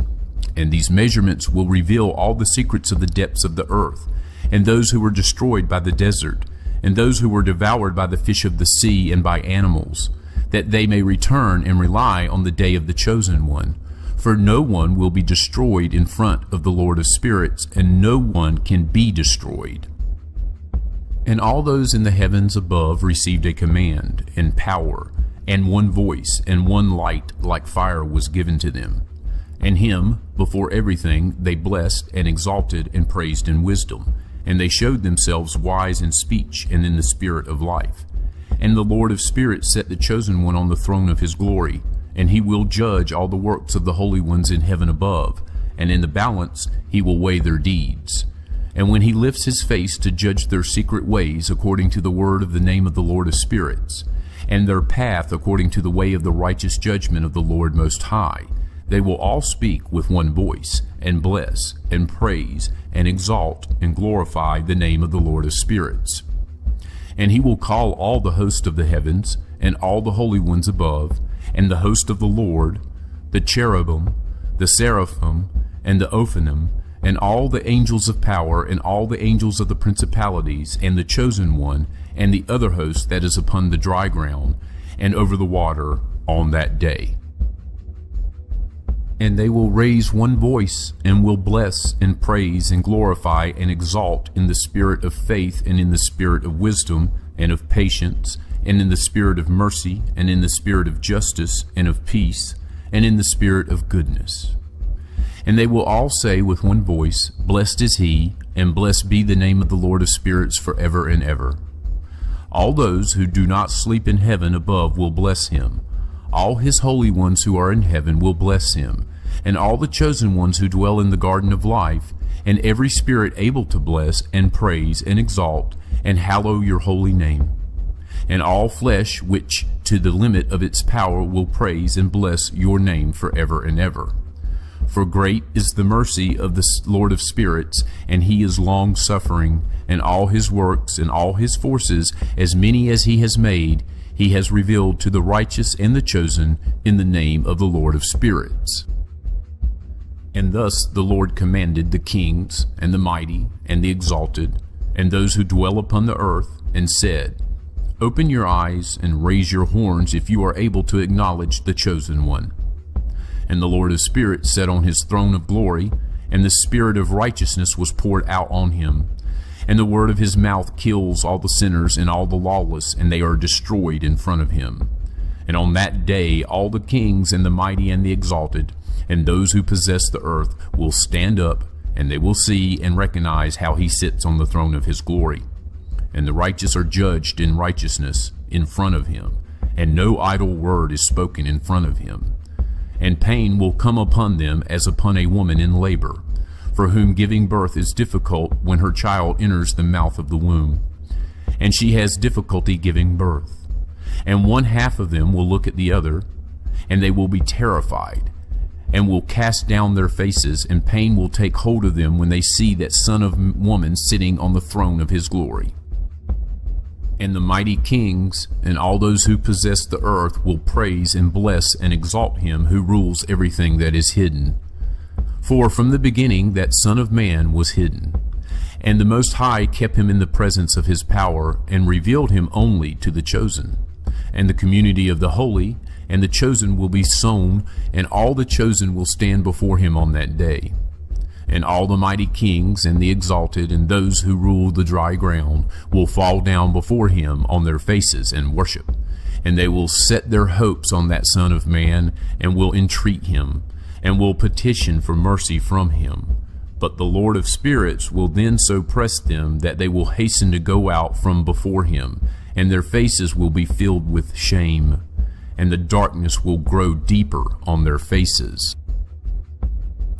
And these measurements will reveal all the secrets of the depths of the earth, and those who were destroyed by the desert, and those who were devoured by the fish of the sea and by animals, that they may return and rely on the day of the chosen one. For no one will be destroyed in front of the Lord of spirits, and no one can be destroyed. And all those in the heavens above received a command, and power, and one voice, and one light like fire was given to them. And him, before everything, they blessed and exalted and praised in wisdom. And they showed themselves wise in speech and in the spirit of life. And the Lord of spirits set the chosen one on the throne of his glory, and he will judge all the works of the holy ones in heaven above, and in the balance he will weigh their deeds. And when he lifts his face to judge their secret ways according to the word of the name of the Lord of spirits, and their path according to the way of the righteous judgment of the Lord Most High, They will all speak with one voice, and bless, and praise, and exalt, and glorify the name of the Lord of spirits. And he will call all the host of the heavens, and all the holy ones above, and the host of the Lord, the cherubim, the seraphim, and the ophanim, and all the angels of power, and all the angels of the principalities, and the chosen one, and the other host that is upon the dry ground, and over the water on that day. And they will raise one voice, and will bless, and praise, and glorify, and exalt in the spirit of faith, and in the spirit of wisdom, and of patience, and in the spirit of mercy, and in the spirit of justice, and of peace, and in the spirit of goodness. And they will all say with one voice, Blessed is he, and blessed be the name of the Lord of spirits forever and ever. All those who do not sleep in heaven above will bless him. All his holy ones who are in heaven will bless him, and all the chosen ones who dwell in the garden of life, and every spirit able to bless, and praise, and exalt, and hallow your holy name. And all flesh which to the limit of its power will praise and bless your name forever and ever. For great is the mercy of the Lord of spirits, and he is long-suffering, and all his works and all his forces, as many as he has made, he has revealed to the righteous and the chosen in the name of the Lord of spirits. And thus the Lord commanded the kings, and the mighty, and the exalted, and those who dwell upon the earth, and said, Open your eyes, and raise your horns, if you are able to acknowledge the chosen one. And the Lord of spirits sat on his throne of glory, and the spirit of righteousness was poured out on him. And the word of his mouth kills all the sinners and all the lawless, and they are destroyed in front of him. And on that day all the kings and the mighty and the exalted, and those who possess the earth, will stand up, and they will see and recognize how he sits on the throne of his glory. And the righteous are judged in righteousness in front of him, and no idle word is spoken in front of him. And pain will come upon them as upon a woman in labor, for whom giving birth is difficult when her child enters the mouth of the womb. And she has difficulty giving birth. And one half of them will look at the other, and they will be terrified, and will cast down their faces, and pain will take hold of them when they see that Son of Woman sitting on the throne of his glory. And the mighty kings and all those who possess the earth will praise and bless and exalt him who rules everything that is hidden. For from the beginning that Son of Man was hidden, and the Most High kept him in the presence of his power, and revealed him only to the chosen. And the community of the holy and the chosen will be sown, and all the chosen will stand before him on that day. And all the mighty kings and the exalted and those who rule the dry ground will fall down before him on their faces and worship. And they will set their hopes on that Son of Man, and will entreat him, and will petition for mercy from him. But the Lord of spirits will then so press them that they will hasten to go out from before him, and their faces will be filled with shame, and the darkness will grow deeper on their faces.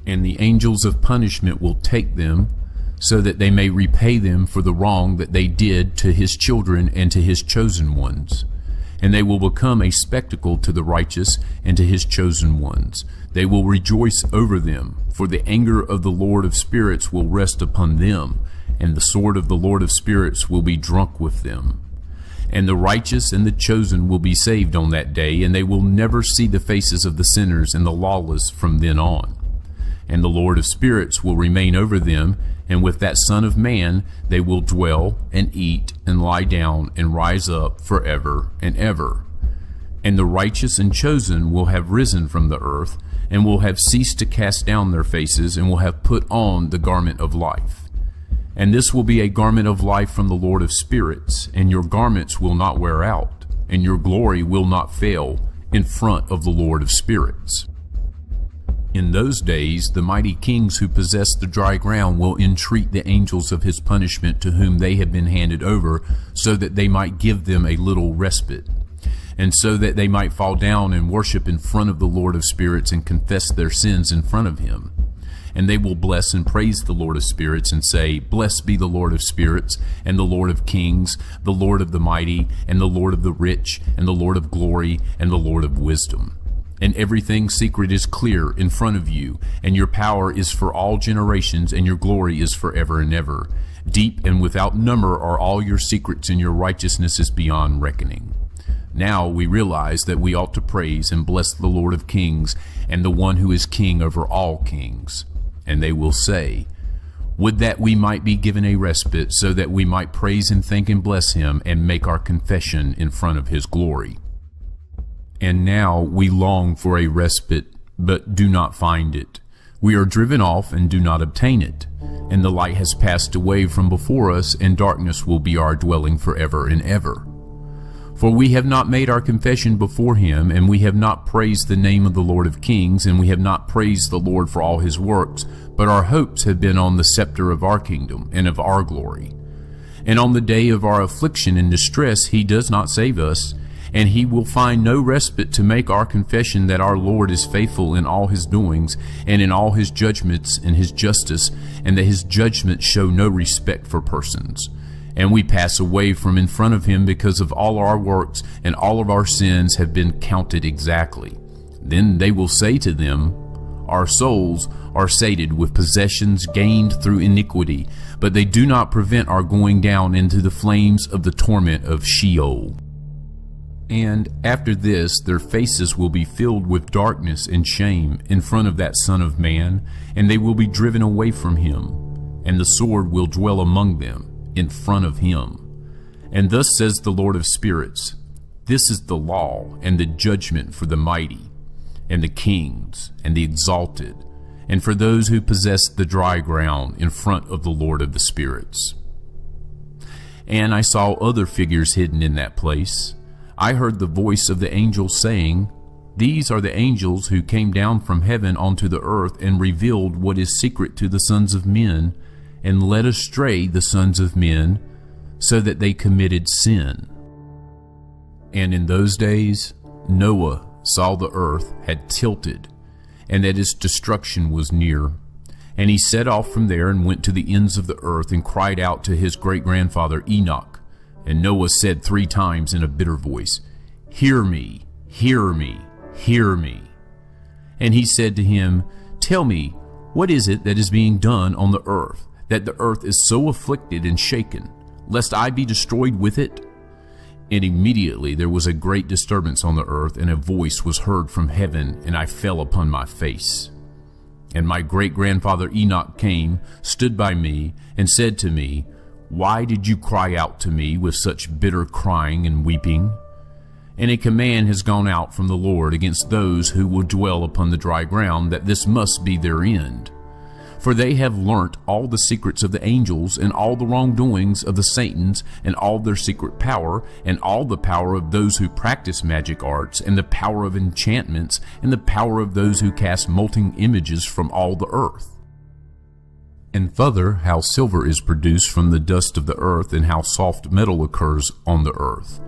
And the angels of punishment will take them, so that they may repay them for the wrong that they did to his children and to his chosen ones. And they will become a spectacle to the righteous and to his chosen ones. They will rejoice over them, for the anger of the Lord of spirits will rest upon them, and the sword of the Lord of spirits will be drunk with them. And the righteous and the chosen will be saved on that day, and they will never see the faces of the sinners and the lawless from then on. And the Lord of spirits will remain over them, and with that Son of Man they will dwell and eat and lie down and rise up forever and ever. And the righteous and chosen will have risen from the earth, and will have ceased to cast down their faces, and will have put on the garment of life. And this will be a garment of life from the Lord of spirits, and your garments will not wear out, and your glory will not fail in front of the Lord of spirits. In those days the mighty kings who possess the dry ground will entreat the angels of his punishment to whom they have been handed over, so that they might give them a little respite, and so that they might fall down and worship in front of the Lord of spirits and confess their sins in front of him. And they will bless and praise the Lord of spirits and say, Blessed be the Lord of spirits, and the Lord of kings, the Lord of the mighty, and the Lord of the rich, and the Lord of glory, and the Lord of wisdom. And everything secret is clear in front of you, and your power is for all generations, and your glory is forever and ever. Deep and without number are all your secrets, and your righteousness is beyond reckoning. Now we realize that we ought to praise and bless the Lord of kings, and the one who is king over all kings. And they will say, would that we might be given a respite, so that we might praise and thank and bless him, and make our confession in front of his glory. And now we long for a respite, but do not find it. We are driven off and do not obtain it. And the light has passed away from before us, and darkness will be our dwelling forever and ever. For we have not made our confession before him, and we have not praised the name of the Lord of kings, and we have not praised the Lord for all his works, but our hopes have been on the scepter of our kingdom and of our glory. And on the day of our affliction and distress he does not save us, and he will find no respite to make our confession that our Lord is faithful in all his doings, and in all his judgments and his justice, and that his judgments show no respect for persons. And we pass away from in front of him because of all our works, and all of our sins have been counted exactly. Then they will say to them, our souls are sated with possessions gained through iniquity, but they do not prevent our going down into the flames of the torment of Sheol. And after this their faces will be filled with darkness and shame in front of that Son of Man, and they will be driven away from him, and the sword will dwell among them in front of him. And thus says the Lord of spirits, this is the law and the judgment for the mighty, and the kings, and the exalted, and for those who possess the dry ground in front of the Lord of the spirits. And I saw other figures hidden in that place. I heard the voice of the angel saying, these are the angels who came down from heaven onto the earth and revealed what is secret to the sons of men, and led astray the sons of men, so that they committed sin. And in those days Noah saw the earth had tilted, and that its destruction was near. And he set off from there and went to the ends of the earth, and cried out to his great-grandfather Enoch. And Noah said 3 times in a bitter voice, hear me, hear me, hear me. And he said to him, tell me, what is it that is being done on the earth, that the earth is so afflicted and shaken, lest I be destroyed with it? And immediately there was a great disturbance on the earth, and a voice was heard from heaven, and I fell upon my face. And my great-grandfather Enoch came, stood by me, and said to me, why did you cry out to me with such bitter crying and weeping? And a command has gone out from the Lord against those who will dwell upon the dry ground, that this must be their end. For they have learnt all the secrets of the angels, and all the wrongdoings of the Satans, and all their secret power, and all the power of those who practice magic arts, and the power of enchantments, and the power of those who cast molten images from all the earth. And further, how silver is produced from the dust of the earth, and how soft metal occurs on the earth.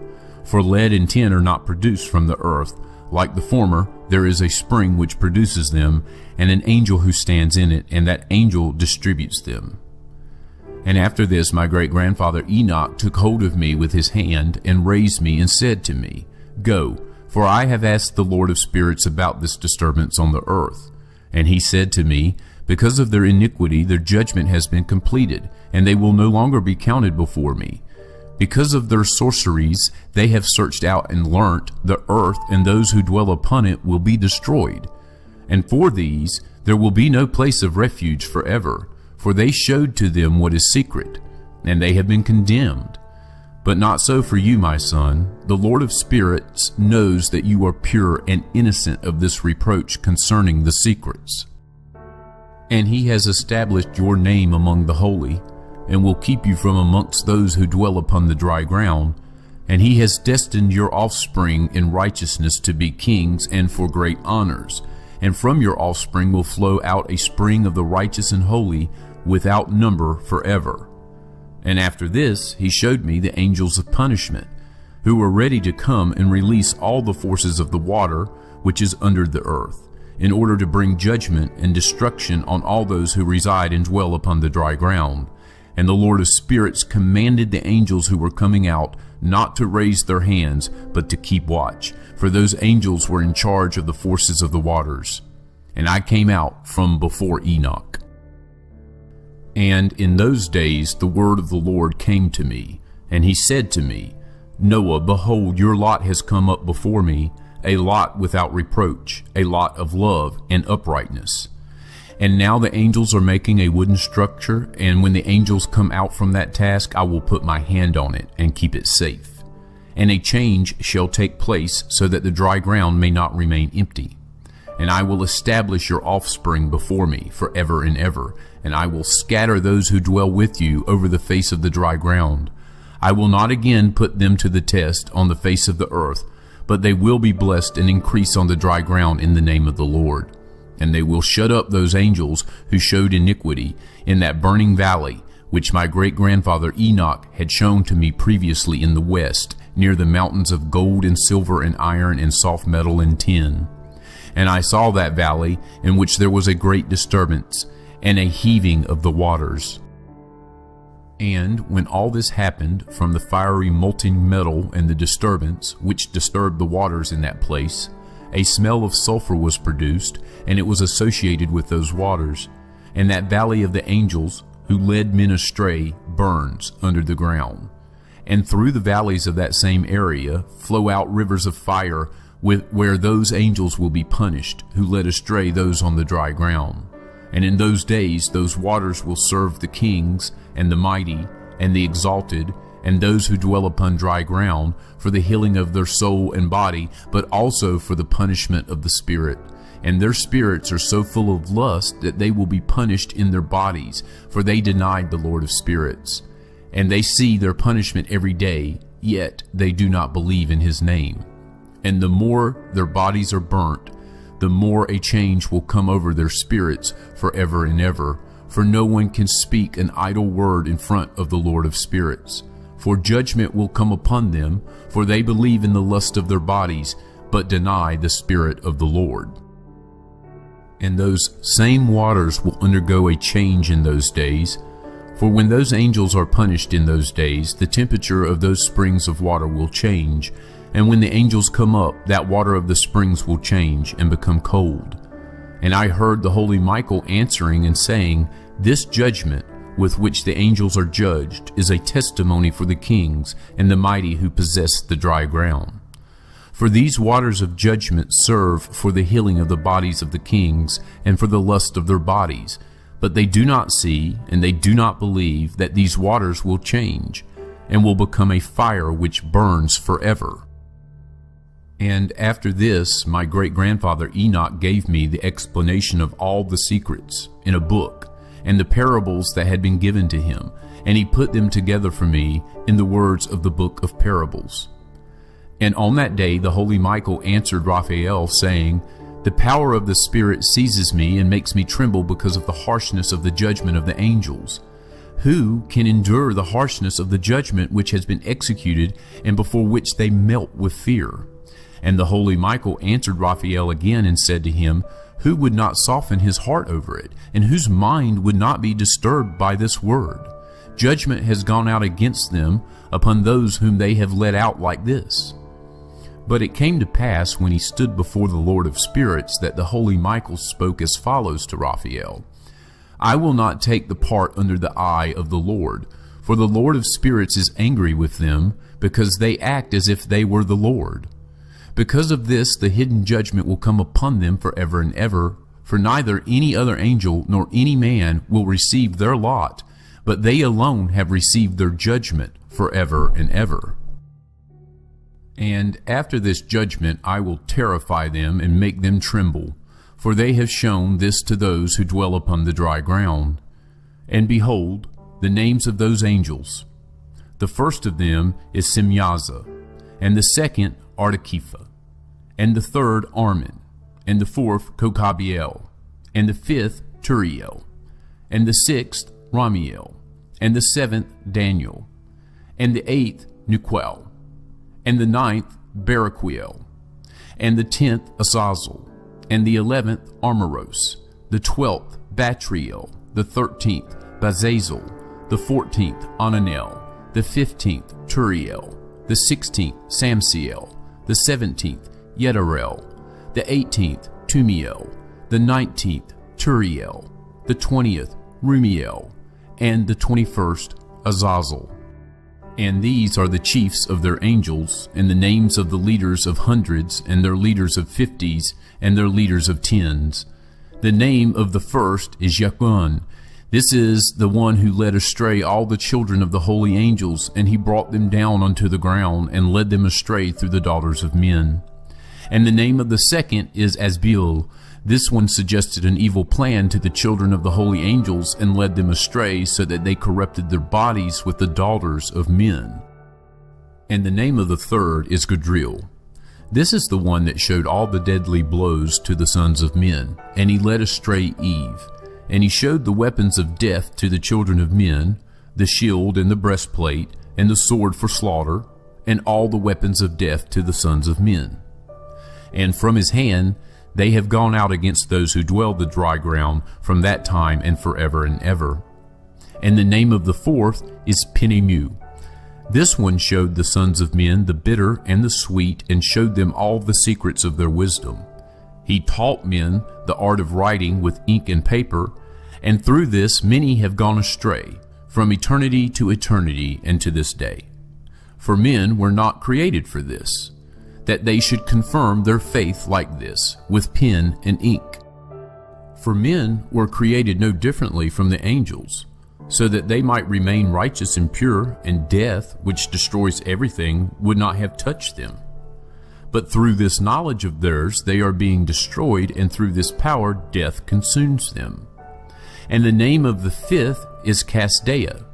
For lead and tin are not produced from the earth. Like the former, there is a spring which produces them, and an angel who stands in it, and that angel distributes them. And after this my great-grandfather Enoch took hold of me with his hand, and raised me, and said to me, go, for I have asked the Lord of spirits about this disturbance on the earth. And he said to me, because of their iniquity their judgment has been completed, and they will no longer be counted before me. Because of their sorceries they have searched out and learnt, the earth and those who dwell upon it will be destroyed. And for these there will be no place of refuge forever, for they showed to them what is secret, and they have been condemned. But not so for you, my son. The Lord of spirits knows that you are pure and innocent of this reproach concerning the secrets. And he has established your name among the holy, and will keep you from amongst those who dwell upon the dry ground. And he has destined your offspring in righteousness to be kings and for great honors. And from your offspring will flow out a spring of the righteous and holy, without number forever. And after this he showed me the angels of punishment, who were ready to come and release all the forces of the water which is under the earth, in order to bring judgment and destruction on all those who reside and dwell upon the dry ground. And the Lord of spirits commanded the angels who were coming out not to raise their hands, but to keep watch, for those angels were in charge of the forces of the waters. And I came out from before Enoch. And in those days the word of the Lord came to me, and he said to me, Noah, behold, your lot has come up before me, a lot without reproach, a lot of love and uprightness. And now the angels are making a wooden structure, and when the angels come out from that task, I will put my hand on it and keep it safe. And a change shall take place, so that the dry ground may not remain empty. And I will establish your offspring before me forever and ever, and I will scatter those who dwell with you over the face of the dry ground. I will not again put them to the test on the face of the earth, but they will be blessed and increase on the dry ground in the name of the Lord. And they will shut up those angels who showed iniquity in that burning valley, which my great-grandfather Enoch had shown to me previously in the west, near the mountains of gold and silver and iron and soft metal and tin. And I saw that valley, in which there was a great disturbance, and a heaving of the waters. And when all this happened, from the fiery molten metal and the disturbance, which disturbed the waters in that place, a smell of sulfur was produced, and it was associated with those waters. And that valley of the angels, who led men astray, burns under the ground. And through the valleys of that same area flow out rivers of fire, where those angels will be punished, who led astray those on the dry ground. And in those days those waters will serve the kings, and the mighty, and the exalted, and those who dwell upon dry ground, for the healing of their soul and body, but also for the punishment of the spirit. And their spirits are so full of lust that they will be punished in their bodies, for they denied the Lord of spirits. And they see their punishment every day, yet they do not believe in his name. And the more their bodies are burnt, the more a change will come over their spirits forever and ever. For no one can speak an idle word in front of the Lord of spirits. For judgment will come upon them, for they believe in the lust of their bodies, but deny the Spirit of the Lord. And those same waters will undergo a change in those days. For when those angels are punished in those days, the temperature of those springs of water will change. And when the angels come up, that water of the springs will change and become cold. And I heard the holy Michael answering and saying, This judgment with which the angels are judged is a testimony for the kings and the mighty who possess the dry ground. For these waters of judgment serve for the healing of the bodies of the kings and for the lust of their bodies. But they do not see and they do not believe that these waters will change and will become a fire which burns forever. And after this, my great-grandfather Enoch gave me the explanation of all the secrets in a book, and the parables that had been given to him, and he put them together for me in the words of the book of parables. And on that day the holy Michael answered Raphael, saying, The power of the Spirit seizes me and makes me tremble because of the harshness of the judgment of the angels. Who can endure the harshness of the judgment which has been executed, and before which they melt with fear? And the holy Michael answered Raphael again and said to him, Who would not soften his heart over it, and whose mind would not be disturbed by this word? Judgment has gone out against them upon those whom they have led out like this. But it came to pass when he stood before the Lord of spirits that the holy Michael spoke as follows to Raphael, I will not take the part under the eye of the Lord, for the Lord of spirits is angry with them, because they act as if they were the Lord. Because of this, the hidden judgment will come upon them forever and ever, for neither any other angel nor any man will receive their lot, but they alone have received their judgment forever and ever. And after this judgment I will terrify them and make them tremble, for they have shown this to those who dwell upon the dry ground. And behold, the names of those angels. The first of them is Simyaza, and the second Artakepha, and the third Armin, and the fourth Kokabiel, and the fifth Turiel, and the sixth Ramiel, and the seventh Daniel, and the eighth Nuquel, and the ninth Baraquiel, and the 10th Azazel, and the 11th Armoros, the 12th Batriel, the 13th Bazazel, the 14th Ananel, the 15th Turiel, the 16th Samsiel, the 17th Yedarel, the 18th Tumiel, the 19th Turiel, the 20th Rumiel, and the 21st Azazel. And these are the chiefs of their angels, and the names of the leaders of hundreds, and their leaders of 50s, and their leaders of 10s. The name of the first is Yakun. This is the one who led astray all the children of the holy angels, and he brought them down unto the ground, and led them astray through the daughters of men. And the name of the second is Asbeel. This one suggested an evil plan to the children of the holy angels and led them astray, so that they corrupted their bodies with the daughters of men. And the name of the third is Gadriel. This is the one that showed all the deadly blows to the sons of men, and he led astray Eve. And he showed the weapons of death to the children of men, the shield and the breastplate, and the sword for slaughter, and all the weapons of death to the sons of men. And from his hand they have gone out against those who dwell the dry ground from that time and forever and ever. And the name of the fourth is Penemu. This one showed the sons of men the bitter and the sweet, and showed them all the secrets of their wisdom. He taught men the art of writing with ink and paper, and through this many have gone astray, from eternity to eternity and to this day. For men were not created for this, that they should confirm their faith like this, with pen and ink. For men were created no differently from the angels, so that they might remain righteous and pure, and death, which destroys everything, would not have touched them. But through this knowledge of theirs they are being destroyed, and through this power death consumes them. And the name of the fifth is Casdea.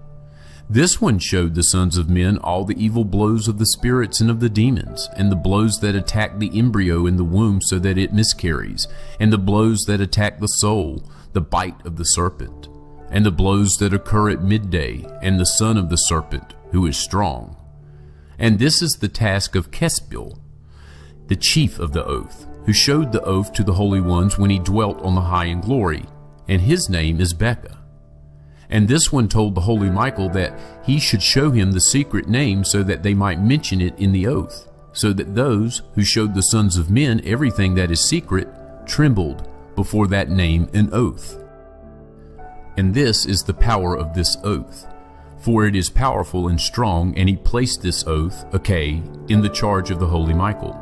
This one showed the sons of men all the evil blows of the spirits and of the demons, and the blows that attack the embryo in the womb so that it miscarries, and the blows that attack the soul, the bite of the serpent, and the blows that occur at midday, and the son of the serpent, who is strong. And this is the task of Kesbil, the chief of the oath, who showed the oath to the holy ones when he dwelt on the high in glory, and his name is Becca. And this one told the holy Michael that he should show him the secret name, so that they might mention it in the oath, so that those who showed the sons of men everything that is secret trembled before that name and oath. And this is the power of this oath, for it is powerful and strong, and he placed this oath, in the charge of the holy Michael.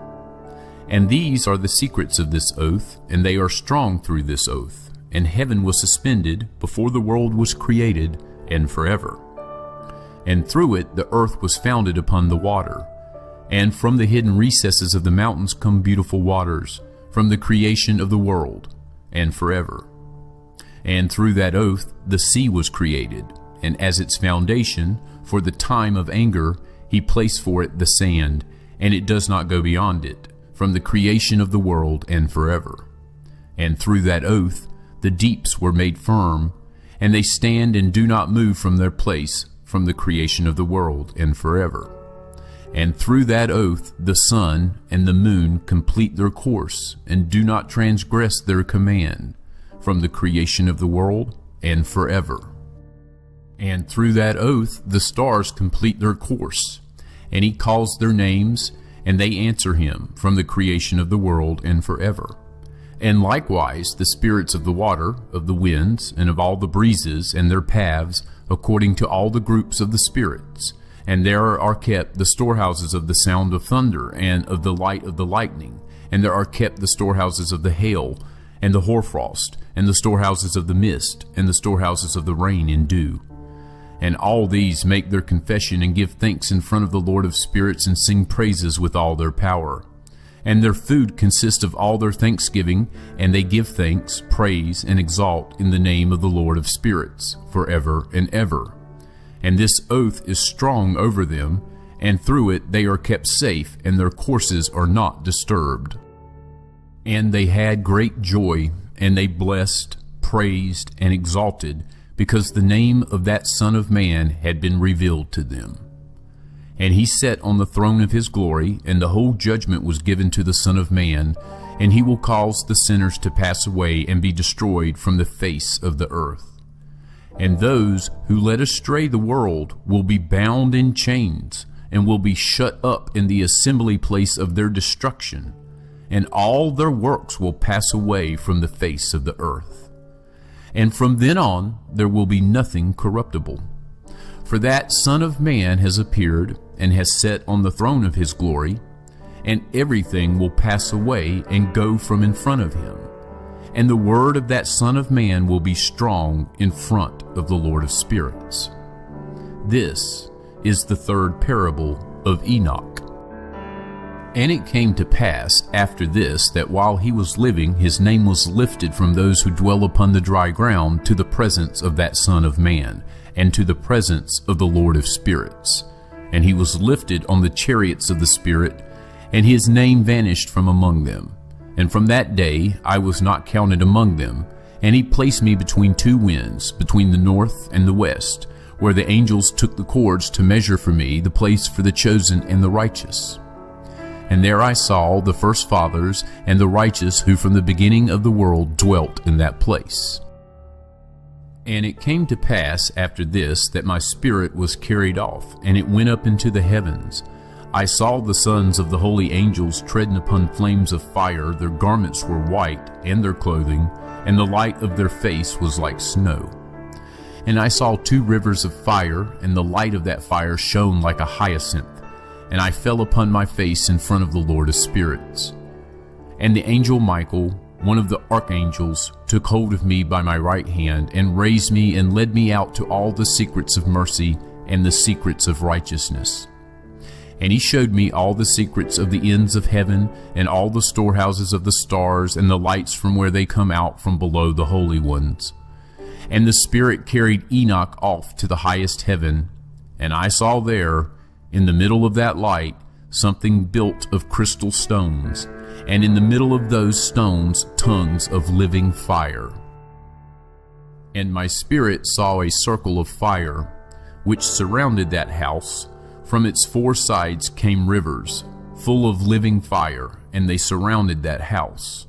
And these are the secrets of this oath, and they are strong through this oath. And heaven was suspended before the world was created, and forever. And through it the earth was founded upon the water. And from the hidden recesses of the mountains come beautiful waters, from the creation of the world, and forever. And through that oath the sea was created, and as its foundation, for the time of anger, he placed for it the sand, and it does not go beyond it, from the creation of the world and forever. And through that oath the deeps were made firm, and they stand and do not move from their place, from the creation of the world and forever. And through that oath the sun and the moon complete their course, and do not transgress their command, from the creation of the world and forever. And through that oath the stars complete their course, and he calls their names, and they answer him, from the creation of the world and forever. And likewise the spirits of the water, of the winds, and of all the breezes, and their paths, according to all the groups of the spirits. And there are kept the storehouses of the sound of thunder, and of the light of the lightning. And there are kept the storehouses of the hail, and the hoarfrost, and the storehouses of the mist, and the storehouses of the rain and dew. And all these make their confession, and give thanks in front of the Lord of spirits, and sing praises with all their power. And their food consists of all their thanksgiving, and they give thanks, praise, and exalt in the name of the Lord of spirits, forever and ever. And this oath is strong over them, and through it they are kept safe, and their courses are not disturbed. And they had great joy, and they blessed, praised, and exalted, because the name of that Son of Man had been revealed to them. And he sat on the throne of his glory, and the whole judgment was given to the Son of Man, and he will cause the sinners to pass away and be destroyed from the face of the earth. And those who led astray the world will be bound in chains, and will be shut up in the assembly place of their destruction, and all their works will pass away from the face of the earth. And from then on there will be nothing corruptible. For that Son of Man has appeared, and has sat on the throne of his glory, and everything will pass away and go from in front of him. And the word of that Son of Man will be strong in front of the Lord of spirits. This is the third parable of Enoch. And it came to pass after this that while he was living, his name was lifted from those who dwell upon the dry ground to the presence of that Son of Man, and to the presence of the Lord of spirits. And he was lifted on the chariots of the Spirit, and his name vanished from among them. And from that day I was not counted among them. And he placed me between two winds, between the north and the west, where the angels took the cords to measure for me the place for the chosen and the righteous. And there I saw the first fathers and the righteous who from the beginning of the world dwelt in that place. And it came to pass after this that my spirit was carried off, and it went up into the heavens. I saw the sons of the holy angels treading upon flames of fire. Their garments were white, and their clothing, and the light of their face was like snow. And I saw two rivers of fire, and the light of that fire shone like a hyacinth. And I fell upon my face in front of the Lord of spirits. And the angel Michael, one of the archangels, took hold of me by my right hand, and raised me and led me out to all the secrets of mercy and the secrets of righteousness. And he showed me all the secrets of the ends of heaven, and all the storehouses of the stars, and the lights from where they come out from below the holy ones. And the Spirit carried Enoch off to the highest heaven, and I saw there, in the middle of that light, something built of crystal stones, and in the middle of those stones tongues of living fire. And my spirit saw a circle of fire, which surrounded that house. From its four sides came rivers, full of living fire, and they surrounded that house.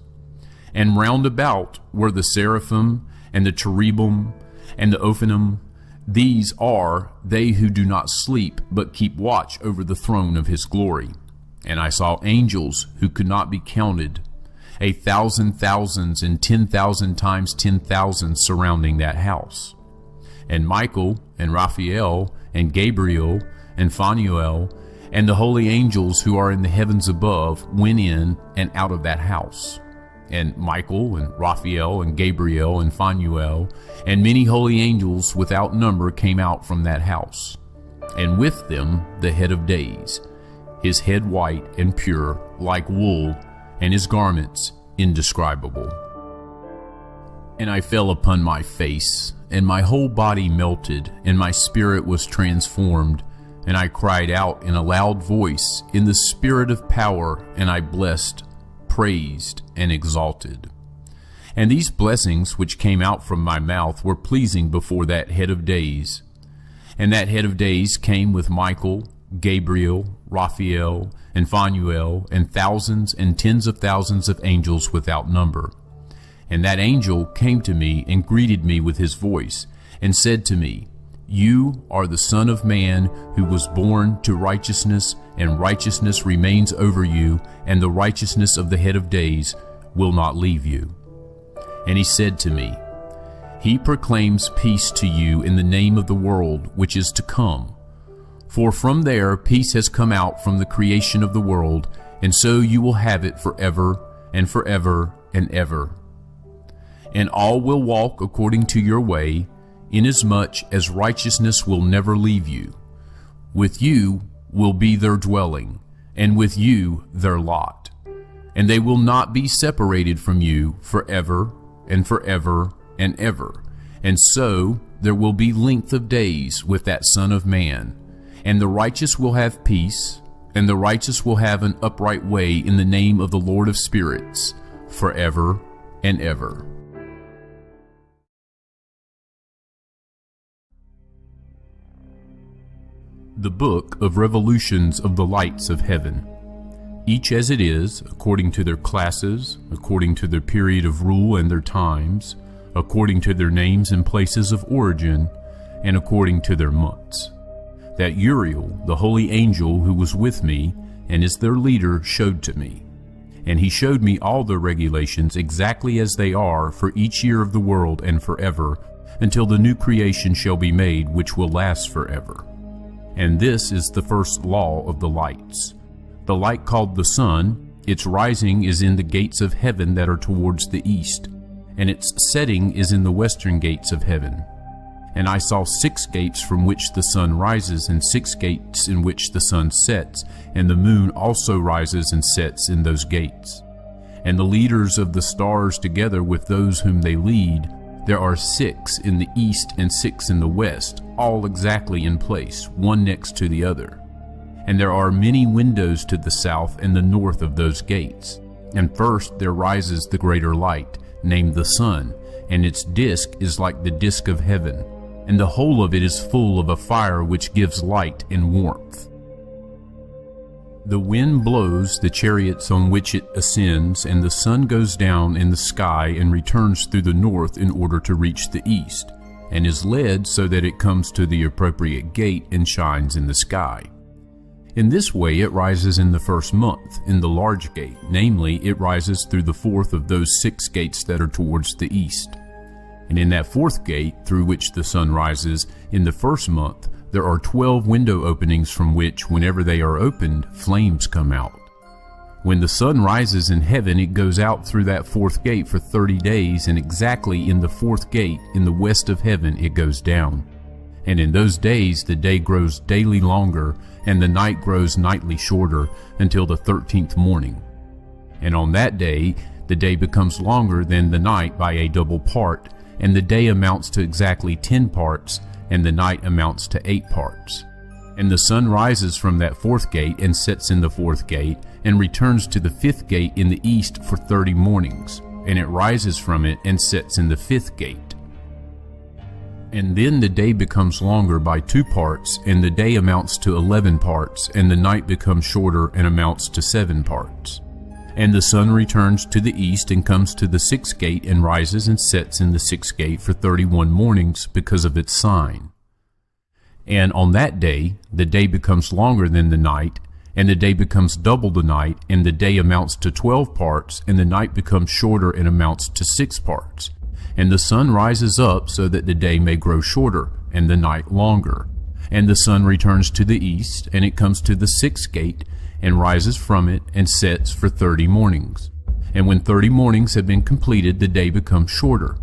And round about were the seraphim, and the cherubim, and the Ophanim. These are they who do not sleep, but keep watch over the throne of his glory. And I saw angels who could not be counted, 1,000 thousands and 10,000 times 10,000 surrounding that house. And Michael, and Raphael, and Gabriel, and Phanuel, and the holy angels who are in the heavens above went in and out of that house. And Michael, and Raphael, and Gabriel, and Phanuel, and many holy angels without number came out from that house. And with them the head of days, his head white and pure like wool, and his garments indescribable. And I fell upon my face, and my whole body melted, and my spirit was transformed. And I cried out in a loud voice in the spirit of power, and I blessed, praised, and exalted. And these blessings which came out from my mouth were pleasing before that head of days. And that head of days came with Michael, Gabriel, Raphael, and Phanuel, and thousands and tens of thousands of angels without number. And that angel came to me and greeted me with his voice, and said to me, You are the Son of Man, who was born to righteousness, and righteousness remains over you, and the righteousness of the head of days will not leave you. And he said to me, He proclaims peace to you in the name of the world which is to come. For from there peace has come out from the creation of the world, and so you will have it forever and forever and ever. And all will walk according to your way, inasmuch as righteousness will never leave you. With you will be their dwelling, and with you their lot. And they will not be separated from you forever and forever and ever. And so there will be length of days with that Son of Man. And the righteous will have peace, and the righteous will have an upright way in the name of the Lord of spirits, forever and ever. The Book of Revolutions of the Lights of Heaven, each as it is, according to their classes, according to their period of rule and their times, according to their names and places of origin, and according to their months. That Uriel, the holy angel who was with me and is their leader, showed to me. And he showed me all their regulations exactly as they are for each year of the world and forever, until the new creation shall be made, which will last forever. And this is the first law of the lights. The light called the sun, its rising is in the gates of heaven that are towards the east, and its setting is in the western gates of heaven. And I saw 6 gates from which the sun rises, and 6 gates in which the sun sets, and the moon also rises and sets in those gates. And the leaders of the stars together with those whom they lead, there are 6 in the east and 6 in the west, all exactly in place, one next to the other. And there are many windows to the south and the north of those gates. And first there rises the greater light, named the sun, and its disk is like the disk of heaven, and the whole of it is full of a fire which gives light and warmth. The wind blows the chariots on which it ascends, and the sun goes down in the sky and returns through the north in order to reach the east, and is led so that it comes to the appropriate gate and shines in the sky. In this way it rises in the first month, in the large gate, namely, it rises through the fourth of those 6 gates that are towards the east. And in that fourth gate, through which the sun rises, in the first month, there are 12 window openings from which, whenever they are opened, flames come out. When the sun rises in heaven, it goes out through that fourth gate for 30 days, and exactly in the fourth gate, in the west of heaven, it goes down. And in those days the day grows daily longer, and the night grows nightly shorter, until the 13th morning. And on that day, the day becomes longer than the night by a double part, and the day amounts to exactly 10 parts, and the night amounts to 8 parts. And the sun rises from that fourth gate and sets in the fourth gate, and returns to the 5th gate in the east for 30 mornings, and it rises from it and sets in the 5th gate. And then the day becomes longer by 2 parts, and the day amounts to 11 parts, and the night becomes shorter and amounts to 7 parts. And the sun returns to the east and comes to the 6th gate and rises and sets in the 6th gate for 31 mornings because of its sign. And on that day, the day becomes longer than the night, and the day becomes double the night, and the day amounts to 12 parts, and the night becomes shorter and amounts to 6 parts. And the sun rises up so that the day may grow shorter, and the night longer. And the sun returns to the east, and it comes to the 6th gate, and rises from it, and sets for 30 mornings. And when 30 mornings have been completed, the day becomes shorter,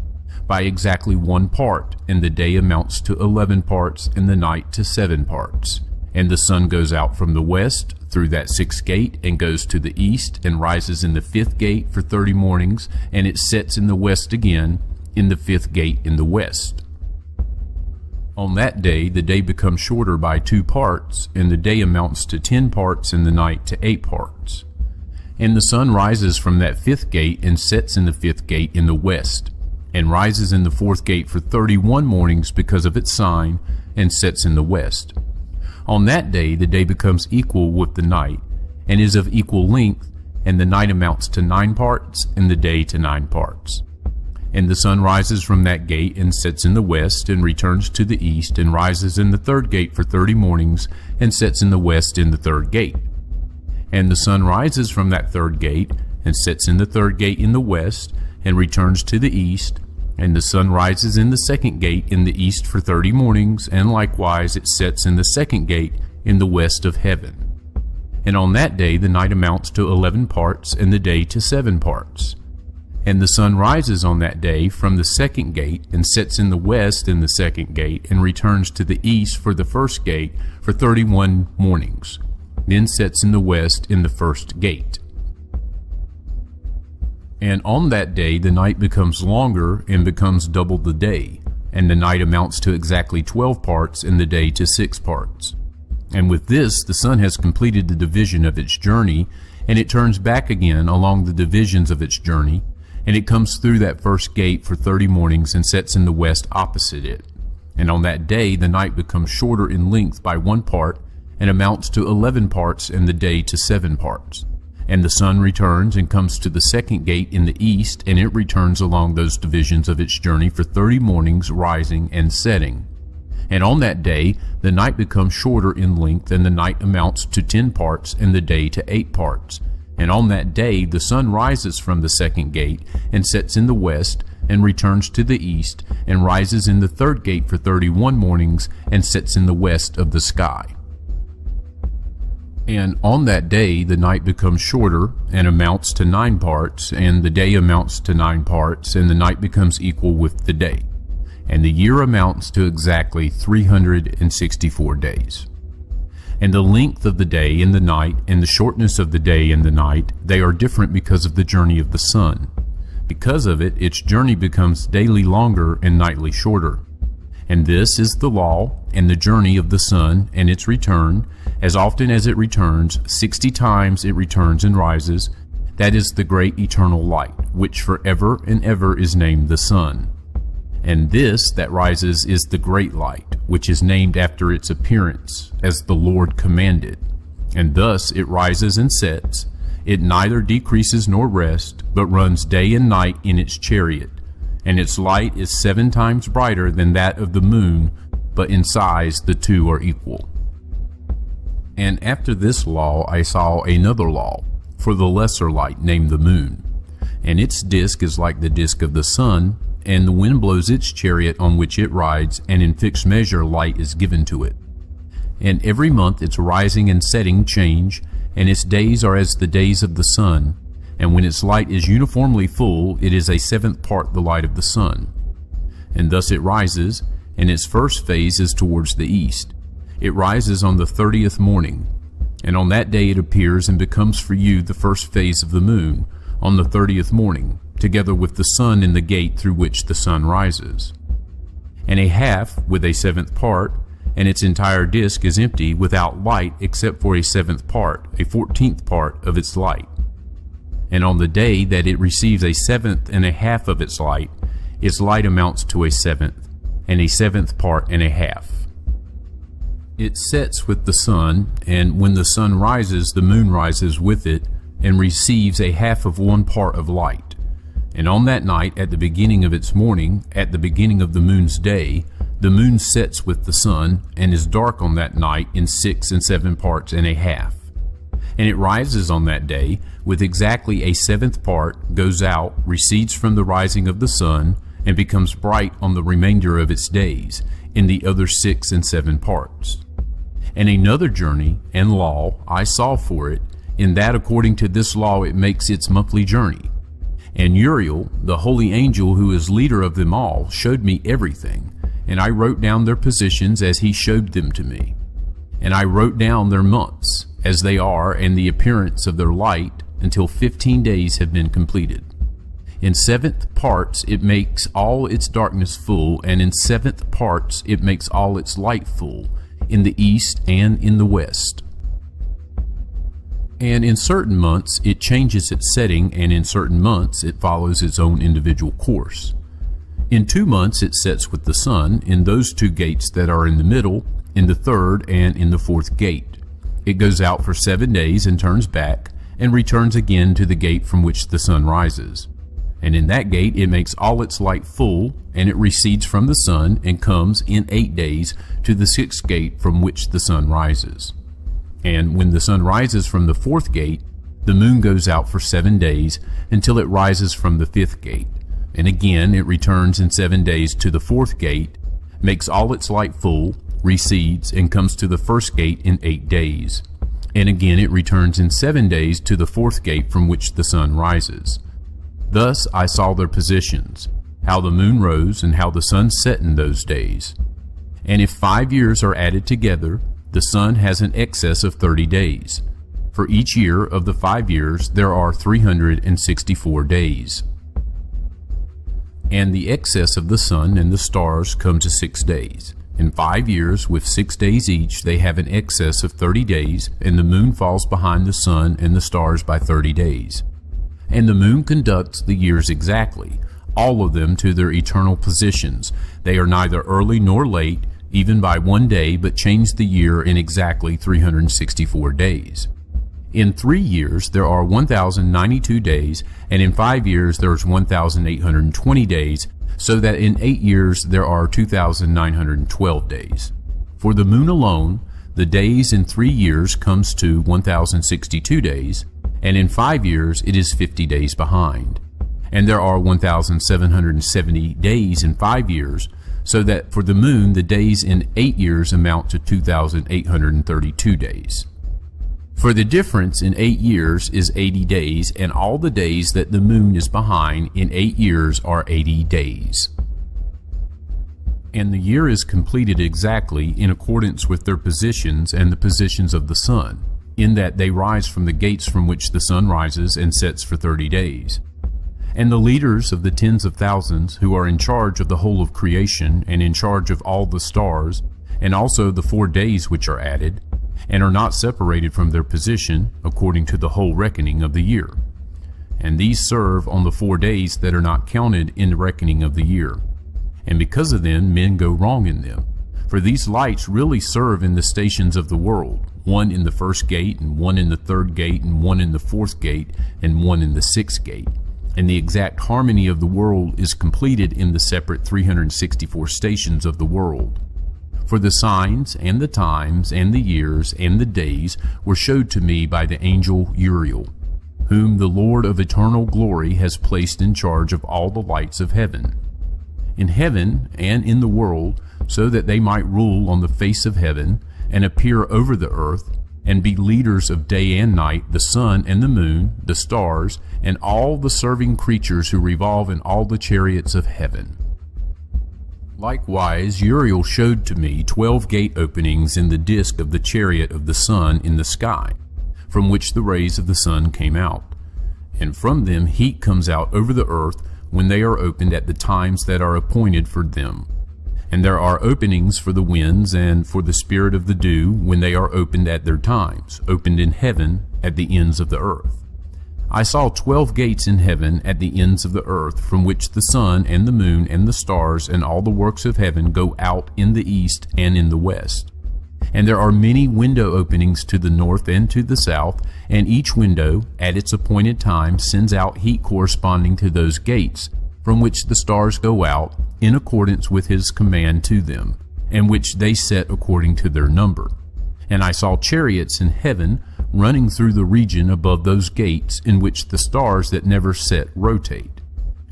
by exactly 1 part, and the day amounts to 11 parts, and the night to 7 parts. And the sun goes out from the west, through that 6th gate, and goes to the east, and rises in the 5th gate for 30 mornings, and it sets in the west again, in the 5th gate in the west. On that day the day becomes shorter by 2 parts, and the day amounts to 10 parts, and the night to 8 parts. And the sun rises from that 5th gate and sets in the 5th gate in the west, and rises in the 4th gate for 31 mornings because of its sign, and sets in the west. On that day the day becomes equal with the night, and is of equal length, and the night amounts to 9 parts, and the day to 9 parts. And the sun rises from that gate and sets in the west, and returns to the east, and rises in the 3rd gate for 30 mornings, and sets in the west in the 3rd gate. And the sun rises from that 3rd gate, and sets in the 3rd gate in the west, and returns to the east, and the sun rises in the 2nd gate in the east for 30 mornings, and likewise it sets in the 2nd gate in the west of heaven. And on that day the night amounts to 11 parts, and the day to 7 parts. And the sun rises on that day from the 2nd gate, and sets in the west in the 2nd gate, and returns to the east for the 1st gate for 31 mornings, then sets in the west in the 1st gate. And on that day the night becomes longer, and becomes double the day, and the night amounts to exactly 12 parts, and the day to 6 parts. And with this the sun has completed the division of its journey, and it turns back again along the divisions of its journey, and it comes through that 1st gate for 30 mornings, and sets in the west opposite it. And on that day the night becomes shorter in length by 1 part, and amounts to 11 parts, and the day to 7 parts. And the sun returns and comes to the second gate in the east, and it returns along those divisions of its journey for 30 mornings, rising and setting. And on that day the night becomes shorter in length, and the night amounts to 10 parts, and the day to 8 parts. And on that day the sun rises from the second gate, and sets in the west, and returns to the east, and rises in the third gate for 31 mornings, and sets in the west of the sky. And on that day the night becomes shorter, and amounts to 9 parts, and the day amounts to 9 parts, and the night becomes equal with the day. And the year amounts to exactly 364 days. And the length of the day and the night, and the shortness of the day and the night, they are different because of the journey of the sun. Because of it, its journey becomes daily longer and nightly shorter. And this is the law and the journey of the sun and its return. As often as it returns, 60 times it returns and rises. That is the great eternal light, which forever and ever is named the sun. And this that rises is the great light, which is named after its appearance, as the Lord commanded. And thus it rises and sets. It neither decreases nor rests, but runs day and night in its chariot. And its light is 7 times brighter than that of the moon, but in size the two are equal. And after this law I saw another law, for the lesser light, named the moon. And its disk is like the disk of the sun, and the wind blows its chariot on which it rides, and in fixed measure light is given to it. And every month its rising and setting change, and its days are as the days of the sun. And when its light is uniformly full, it is a 7th part the light of the sun. And thus it rises, and its first phase is towards the east. It rises on the 30th morning, and on that day it appears and becomes for you the first phase of the moon, on the 30th morning, together with the sun in the gate through which the sun rises. And a half with a 7th part, and its entire disk is empty, without light except for a 7th part, a 14th part of its light. And on the day that it receives a 7th and a half of its light amounts to a 7th, and a 7th part and a half. It sets with the sun, and when the sun rises, the moon rises with it, and receives a half of 1 part of light. And on that night, at the beginning of its morning, at the beginning of the moon's day, the moon sets with the sun, and is dark on that night in 6 and 7 parts and a half. And it rises on that day, with exactly a 7th part, goes out, recedes from the rising of the sun, and becomes bright on the remainder of its days, in the other 6 and 7 parts. And another journey and law I saw for it, in that according to this law it makes its monthly journey. And Uriel, the holy angel who is leader of them all, showed me everything, and I wrote down their positions as he showed them to me. And I wrote down their months, as they are, and the appearance of their light, until 15 days have been completed. In 7th parts it makes all its darkness full, and in 7th parts it makes all its light full, in the east and in the west. And in certain months it changes its setting, and in certain months it follows its own individual course. In 2 months it sets with the sun, in those 2 gates that are in the middle, in the 3rd and in the 4th gate. It goes out for 7 days and turns back, and returns again to the gate from which the sun rises. And in that gate it makes all its light full, and it recedes from the sun, and comes in 8 days to the 6th gate from which the sun rises. And when the sun rises from the 4th gate, the moon goes out for 7 days, until it rises from the 5th gate. And again it returns in 7 days to the 4th gate, makes all its light full, recedes, and comes to the 1st gate in 8 days. And again it returns in 7 days to the 4th gate from which the sun rises. Thus I saw their positions, how the moon rose and how the sun set in those days. And if 5 years are added together, the sun has an excess of 30 days. For each year of the 5 years there are 364 days. And the excess of the sun and the stars come to 6 days. In 5 years, with 6 days each, they have an excess of 30 days, and the moon falls behind the sun and the stars by 30 days. And the moon conducts the years exactly, all of them to their eternal positions. They are neither early nor late, even by 1 day, but change the year in exactly 364 days. In 3 years there are 1,092 days, and in 5 years there is 1,820 days, so that in 8 years there are 2,912 days. For the moon alone, the days in 3 years comes to 1,062 days, and in 5 years it is 50 days behind. And there are 1,770 days in 5 years, so that for the moon the days in 8 years amount to 2,832 days. For the difference in 8 years is 80 days, and all the days that the moon is behind in 8 years are 80 days. And the year is completed exactly in accordance with their positions and the positions of the sun, in that they rise from the gates from which the sun rises and sets for 30 days. And the leaders of the tens of thousands, who are in charge of the whole of creation and in charge of all the stars, and also the 4 days which are added, and are not separated from their position according to the whole reckoning of the year. And these serve on the 4 days that are not counted in the reckoning of the year. And because of them men go wrong in them. For these lights really serve in the stations of the world, one in the first gate, and one in the third gate, and one in the fourth gate, and one in the sixth gate. And the exact harmony of the world is completed in the separate 364 stations of the world. For the signs, and the times, and the years, and the days were showed to me by the angel Uriel, whom the Lord of eternal glory has placed in charge of all the lights of heaven, in heaven and in the world, so that they might rule on the face of heaven, and appear over the earth, and be leaders of day and night, the sun and the moon, the stars, and all the serving creatures who revolve in all the chariots of heaven. Likewise Uriel showed to me 12 gate openings in the disk of the chariot of the sun in the sky, from which the rays of the sun came out. And from them heat comes out over the earth when they are opened at the times that are appointed for them. And there are openings for the winds and for the spirit of the dew when they are opened at their times, opened in heaven at the ends of the earth. I saw 12 gates in heaven at the ends of the earth, from which the sun and the moon and the stars and all the works of heaven go out in the east and in the west. And there are many window openings to the north and to the south, and each window at its appointed time sends out heat corresponding to those gates, from which the stars go out in accordance with his command to them, and which they set according to their number. And I saw chariots in heaven running through the region above those gates in which the stars that never set rotate.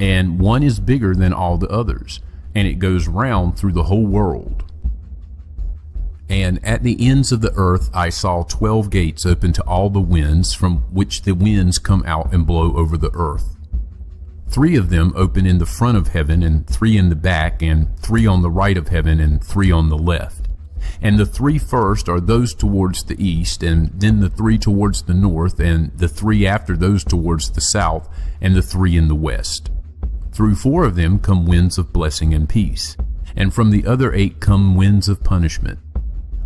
And one is bigger than all the others, and it goes round through the whole world. And at the ends of the earth I saw 12 gates open to all the winds, from which the winds come out and blow over the earth. 3 of them open in the front of heaven, and 3 in the back, and 3 on the right of heaven, and 3 on the left. And the 3 first are those towards the east, and then the 3 towards the north, and the 3 after those towards the south, and the 3 in the west. Through 4 of them come winds of blessing and peace, and from the other 8 come winds of punishment.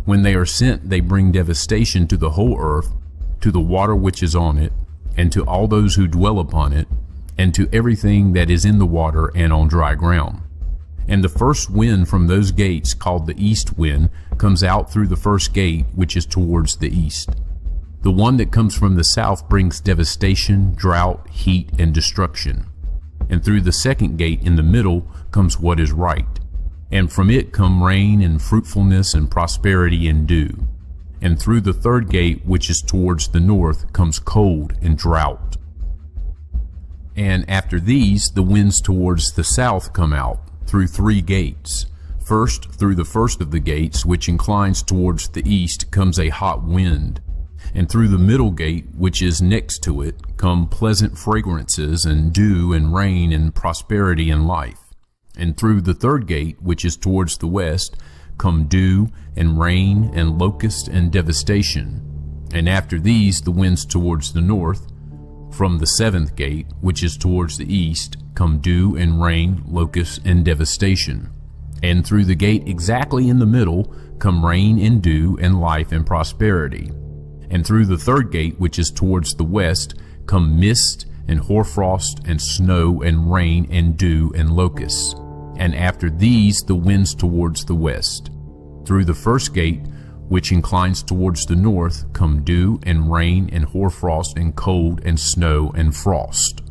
When they are sent, they bring devastation to the whole earth, to the water which is on it, and to all those who dwell upon it, and to everything that is in the water and on dry ground. And the first wind from those gates, called the east wind, comes out through the first gate, which is towards the east. The one that comes from the south brings devastation, drought, heat, and destruction. And through the second gate in the middle comes what is right. And from it come rain and fruitfulness and prosperity and dew. And through the third gate, which is towards the north, comes cold and drought. And after these, the winds towards the south come out, through 3 gates. First, through the first of the gates, which inclines towards the east, comes a hot wind. And through the middle gate, which is next to it, come pleasant fragrances and dew and rain and prosperity and life. And through the third gate, which is towards the west, come dew and rain and locust and devastation. And after these, the winds towards the north. From the 7th gate, which is towards the east, come dew and rain, locusts and devastation. And through the gate exactly in the middle come rain and dew and life and prosperity. And through the third gate, which is towards the west, come mist and hoarfrost and snow and rain and dew and locusts. And after these, the winds towards the west. Through the first gate, which inclines towards the north, come dew and rain and hoarfrost and cold and snow and frost.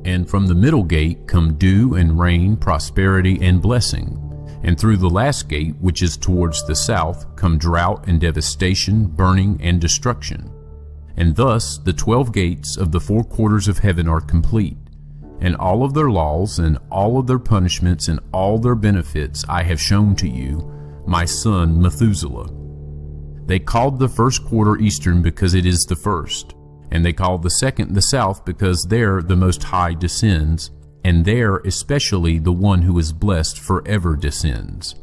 And from the middle gate come dew and rain, prosperity and blessing. And through the last gate, which is towards the south, come drought and devastation, burning and destruction. And thus the 12 gates of the 4 quarters of heaven are complete. And all of their laws and all of their punishments and all their benefits I have shown to you, my son Methuselah. They called the first quarter eastern because it is the first, and they called the second the south because there the Most High descends, and there especially the one who is blessed forever descends.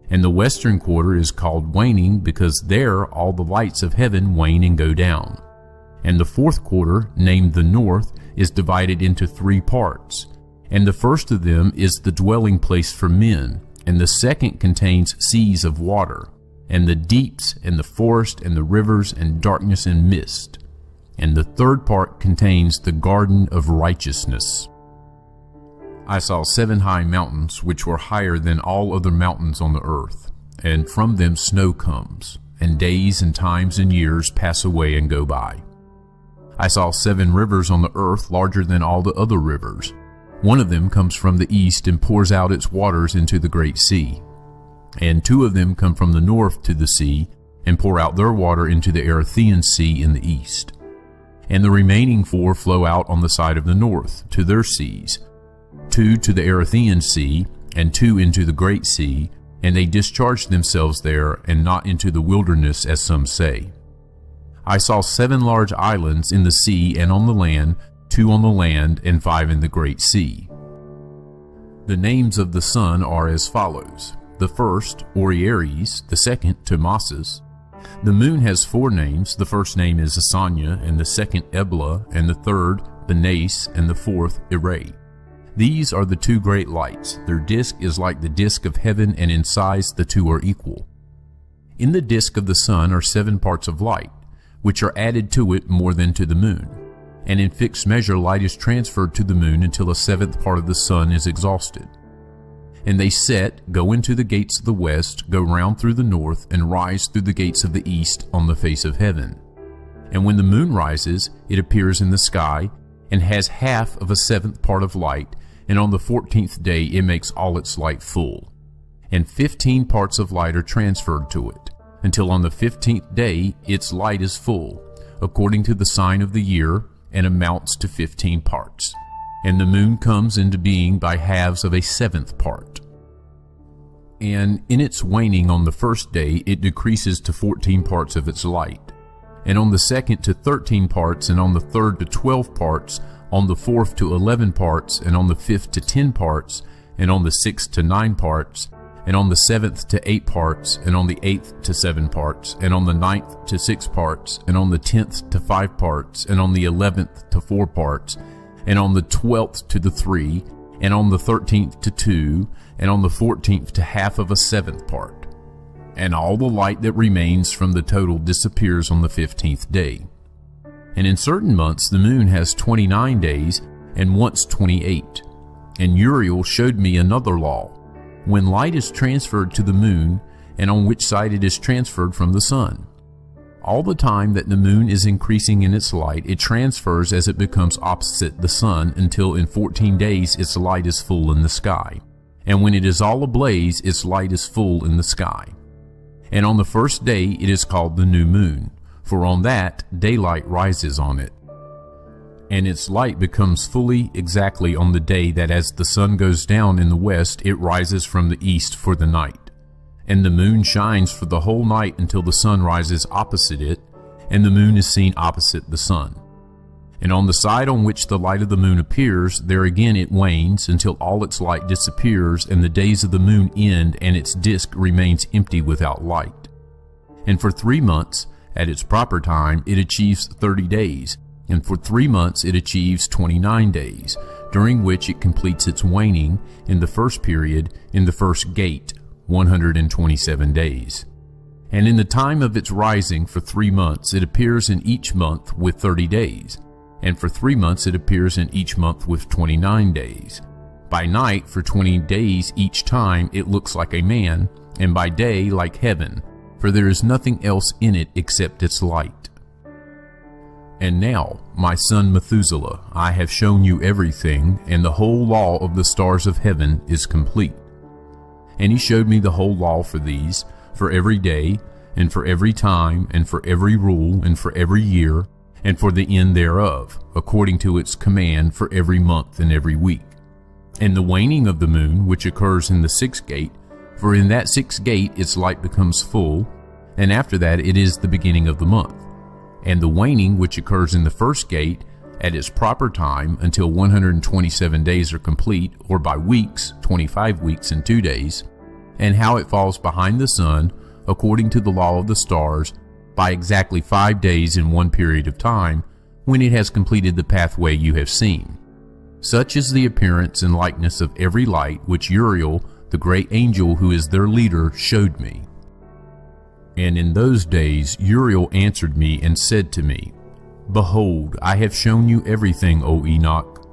And the western quarter is called waning because there all the lights of heaven wane and go down. And the 4th quarter, named the north, is divided into 3 parts, and the first of them is the dwelling place for men, and the second contains seas of water, and the deeps, and the forest, and the rivers, and darkness and mist. And the 3rd part contains the garden of righteousness. I saw 7 high mountains, which were higher than all other mountains on the earth, and from them snow comes, and days and times and years pass away and go by. I saw 7 rivers on the earth larger than all the other rivers. One of them comes from the east and pours out its waters into the great sea. And 2 of them come from the north to the sea and pour out their water into the Erythraean Sea in the east. And the remaining 4 flow out on the side of the north to their seas, 2 to the Erythraean Sea and 2 into the great sea, and they discharge themselves there and not into the wilderness as some say. I saw 7 large islands in the sea and on the land, 2 on the land and 5 in the great sea. The names of the sun are as follows: the first, Orieres; the second, Tomasis. The moon has 4 names. The first name is Asanya, and the second Ebla, and the third Benace, and the fourth Irae. These are the 2 great lights. Their disk is like the disk of heaven, and in size the 2 are equal. In the disk of the sun are 7 parts of light, which are added to it more than to the moon. And in fixed measure light is transferred to the moon until a 7th part of the sun is exhausted. And they set, go into the gates of the west, go round through the north, and rise through the gates of the east on the face of heaven. And when the moon rises, it appears in the sky, and has half of a 7th part of light, and on the 14th day it makes all its light full. And 15 parts of light are transferred to it, until on the 15th day its light is full, according to the sign of the year, and amounts to 15 parts. And the moon comes into being by halves of a 7th part. And in its waning on the first day it decreases to 14 parts of its light, and on the second to 13 parts, and on the third to 12 parts, on the 4th to 11 parts, and on the 5th to 10 parts, and on the 6th to 9 parts, and on the 7th to 8 parts, and on the 8th to 7 parts, and on the 9th to 6 parts, and on the 10th to 5 parts, and on the 11th to 4 parts, and on the 12th to the 3, and on the 13th to 2, and on the 14th to half of a 7th part. And all the light that remains from the total disappears on the 15th day. And in certain months the moon has 29 days, and once 28. And Uriel showed me another law, when light is transferred to the moon, and on which side it is transferred from the sun. All the time that the moon is increasing in its light, it transfers as it becomes opposite the sun, until in 14 days its light is full in the sky. And when it is all ablaze, its light is full in the sky. And on the first day it is called the new moon, for on that daylight rises on it. And its light becomes fully exactly on the day that as the sun goes down in the west, it rises from the east for the night. And the moon shines for the whole night until the sun rises opposite it, and the moon is seen opposite the sun. And on the side on which the light of the moon appears, there again it wanes until all its light disappears, and the days of the moon end, and its disk remains empty without light. And for 3 months, at its proper time, it achieves 30 days, and for 3 months it achieves 29 days, during which it completes its waning in the first period, in the first gate, 127 days. And in the time of its rising for 3 months, it appears in each month with 30 days, and for 3 months it appears in each month with 29 days. By night for 20 days each time it looks like a man, and by day like heaven, for there is nothing else in it except its light. And now, my son Methuselah, I have shown you everything, and the whole law of the stars of heaven is complete. And he showed me the whole law for these, for every day, and for every time, and for every rule, and for every year, and for the end thereof, according to its command for every month and every week. And the waning of the moon, which occurs in the sixth gate, for in that sixth gate its light becomes full, and after that it is the beginning of the month. And the waning which occurs in the first gate, at its proper time, until 127 days are complete, or by weeks, 25 weeks and 2 days, and how it falls behind the sun, according to the law of the stars, by exactly 5 days in one period of time, when it has completed the pathway you have seen. Such is the appearance and likeness of every light which Uriel, the great angel who is their leader, showed me. And in those days Uriel answered me and said to me, Behold, I have shown you everything, O Enoch,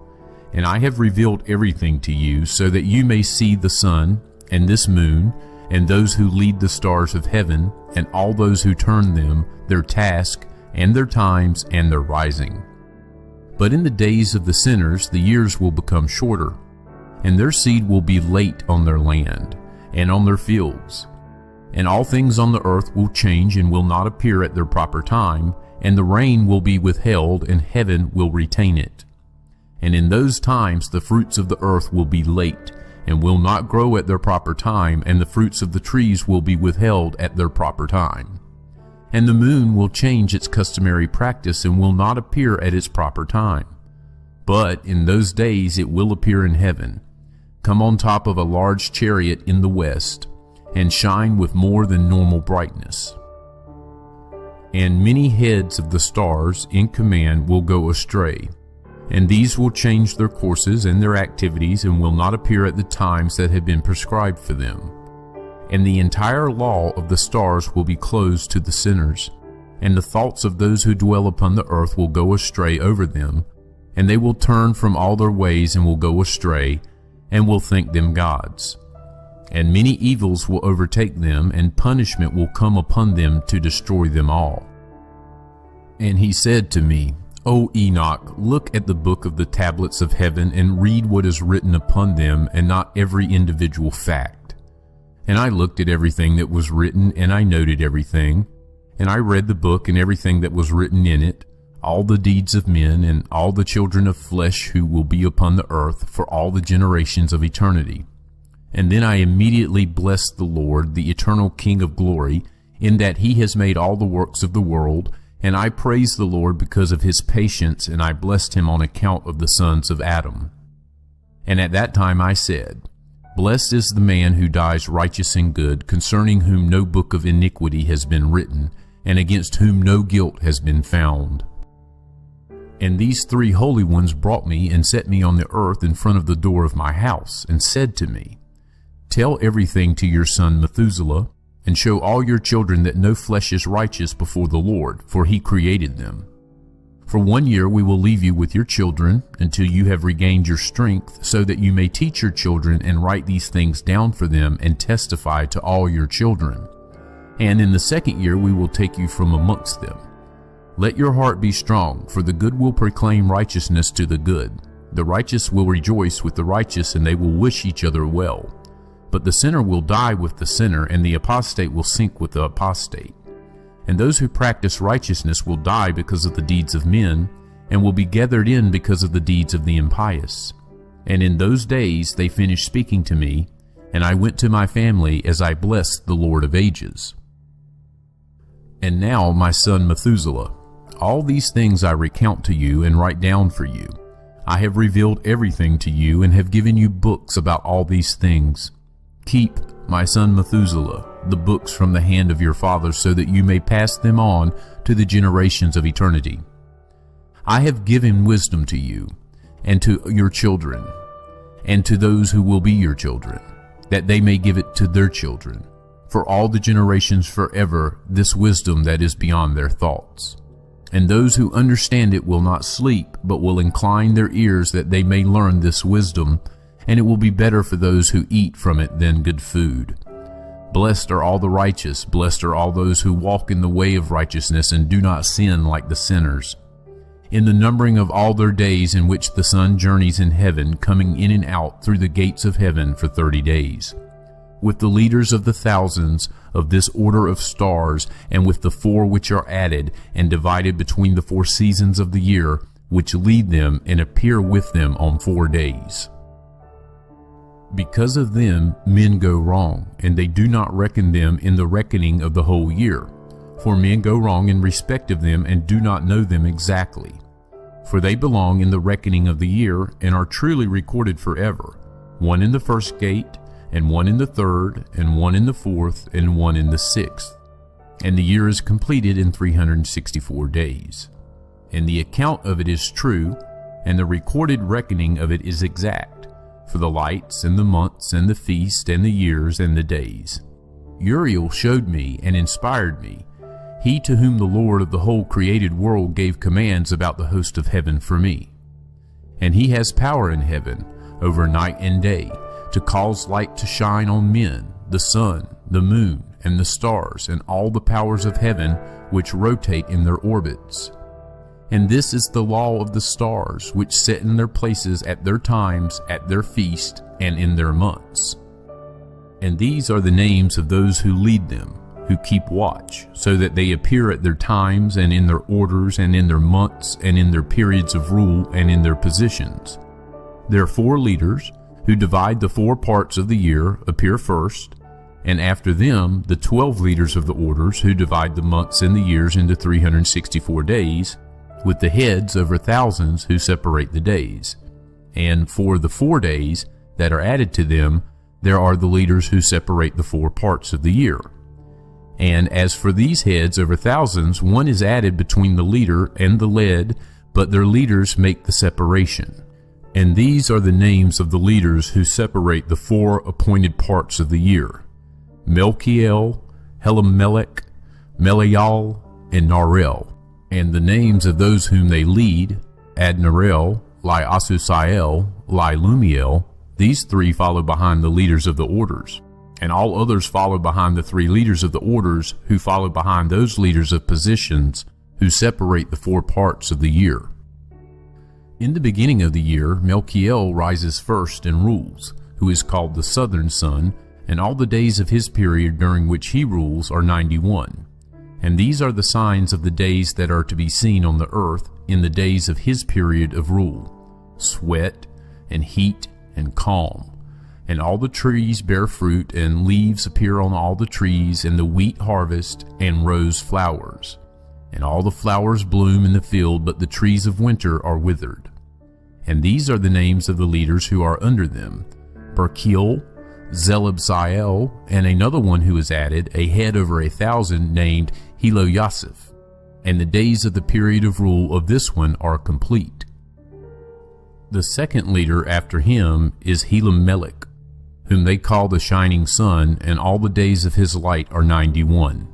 and I have revealed everything to you, so that you may see the sun, and this moon, and those who lead the stars of heaven, and all those who turn them, their task, and their times, and their rising. But in the days of the sinners the years will become shorter, and their seed will be late on their land, and on their fields. And all things on the earth will change and will not appear at their proper time, and the rain will be withheld, and heaven will retain it. And in those times the fruits of the earth will be late, and will not grow at their proper time, and the fruits of the trees will be withheld at their proper time. And the moon will change its customary practice, and will not appear at its proper time. But in those days it will appear in heaven, come on top of a large chariot in the west, and shine with more than normal brightness. And many heads of the stars in command will go astray, and these will change their courses and their activities, and will not appear at the times that have been prescribed for them. And the entire law of the stars will be closed to the sinners, and the thoughts of those who dwell upon the earth will go astray over them, and they will turn from all their ways and will go astray, and will think them gods. And many evils will overtake them, and punishment will come upon them to destroy them all. And he said to me, O Enoch, look at the book of the tablets of heaven, and read what is written upon them, and not every individual fact. And I looked at everything that was written, and I noted everything. And I read the book and everything that was written in it, all the deeds of men, and all the children of flesh who will be upon the earth for all the generations of eternity. And then I immediately blessed the Lord, the eternal King of glory, in that he has made all the works of the world, and I praised the Lord because of his patience, and I blessed him on account of the sons of Adam. And at that time I said, Blessed is the man who dies righteous and good, concerning whom no book of iniquity has been written, and against whom no guilt has been found. And these three holy ones brought me and set me on the earth in front of the door of my house, and said to me, Tell everything to your son Methuselah, and show all your children that no flesh is righteous before the Lord, for he created them. For 1 year we will leave you with your children, until you have regained your strength, so that you may teach your children and write these things down for them, and testify to all your children. And in the 2nd year we will take you from amongst them. Let your heart be strong, for the good will proclaim righteousness to the good. The righteous will rejoice with the righteous, and they will wish each other well. But the sinner will die with the sinner, and the apostate will sink with the apostate. And those who practice righteousness will die because of the deeds of men, and will be gathered in because of the deeds of the impious. And in those days they finished speaking to me, and I went to my family as I blessed the Lord of ages. And now, my son Methuselah, all these things I recount to you and write down for you. I have revealed everything to you, and have given you books about all these things. Keep, my son Methuselah, the books from the hand of your father, so that you may pass them on to the generations of eternity. I have given wisdom to you, and to your children, and to those who will be your children, that they may give it to their children, for all the generations forever, this wisdom that is beyond their thoughts. And those who understand it will not sleep, but will incline their ears that they may learn this wisdom, and it will be better for those who eat from it than good food. Blessed are all the righteous, blessed are all those who walk in the way of righteousness and do not sin like the sinners. In the numbering of all their days in which the sun journeys in heaven, coming in and out through the gates of heaven for 30 days. With the leaders of the thousands of this order of stars, and with the 4 which are added and divided between the 4 seasons of the year, which lead them and appear with them on 4 days. Because of them men go wrong, and they do not reckon them in the reckoning of the whole year. For men go wrong in respect of them, and do not know them exactly. For they belong in the reckoning of the year, and are truly recorded forever, one in the first gate, and one in the third, and one in the fourth, and one in the sixth. And the year is completed in 364 days. And the account of it is true, and the recorded reckoning of it is exact, for the lights, and the months, and the feast, and the years, and the days. Uriel showed me and inspired me, he to whom the Lord of the whole created world gave commands about the host of heaven for me. And he has power in heaven, over night and day, to cause light to shine on men, the sun, the moon, and the stars, and all the powers of heaven which rotate in their orbits. And this is the law of the stars, which set in their places at their times, at their feast, and in their months. And these are the names of those who lead them, who keep watch, so that they appear at their times, and in their orders, and in their months, and in their periods of rule, and in their positions. Their 4 leaders, who divide the 4 parts of the year, appear first, and after them the 12 leaders of the orders, who divide the months and the years into 364 days, with the heads over thousands who separate the days. And for the 4 days that are added to them, there are the leaders who separate the 4 parts of the year. And as for these heads over thousands, one is added between the leader and the led, but their leaders make the separation. And these are the names of the leaders who separate the 4 appointed parts of the year: Melchiel, Helamelech, Melial, and Narel. And the names of those whom they lead: Adnarel, Asusael, Lumiel. These 3 follow behind the leaders of the orders. And all others follow behind the 3 leaders of the orders, who follow behind those leaders of positions, who separate the 4 parts of the year. In the beginning of the year, Melchiel rises first and rules, who is called the southern sun, and all the days of his period during which he rules are 91. And these are the signs of the days that are to be seen on the earth in the days of his period of rule: sweat, and heat, and calm. And all the trees bear fruit, and leaves appear on all the trees, and the wheat harvest, and rose flowers. And all the flowers bloom in the field, but the trees of winter are withered. And these are the names of the leaders who are under them: Berkiel, Zelabziel, and another one who is added, a head over 1,000, named Heloyaseph. And the days of the period of rule of this one are complete. The second leader after him is Helamelech, whom they call the shining sun, and all the days of his light are 91.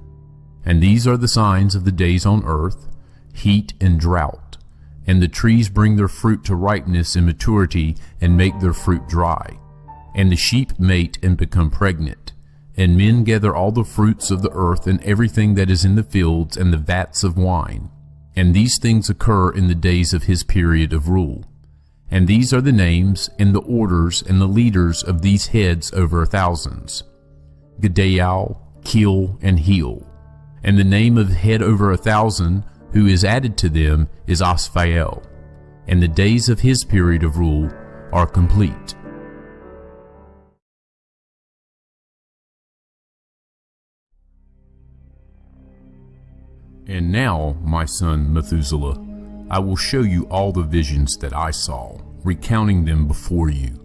And these are the signs of the days on earth: heat and drought. And the trees bring their fruit to ripeness and maturity, and make their fruit dry. And the sheep mate and become pregnant. And men gather all the fruits of the earth, and everything that is in the fields, and the vats of wine. And these things occur in the days of his period of rule. And these are the names, and the orders, and the leaders of these heads over thousands: Gedael, Keel, and Heel. And the name of head over 1,000, who is added to them, is Asphael. And the days of his period of rule are complete. And now, my son Methuselah, I will show you all the visions that I saw, recounting them before you.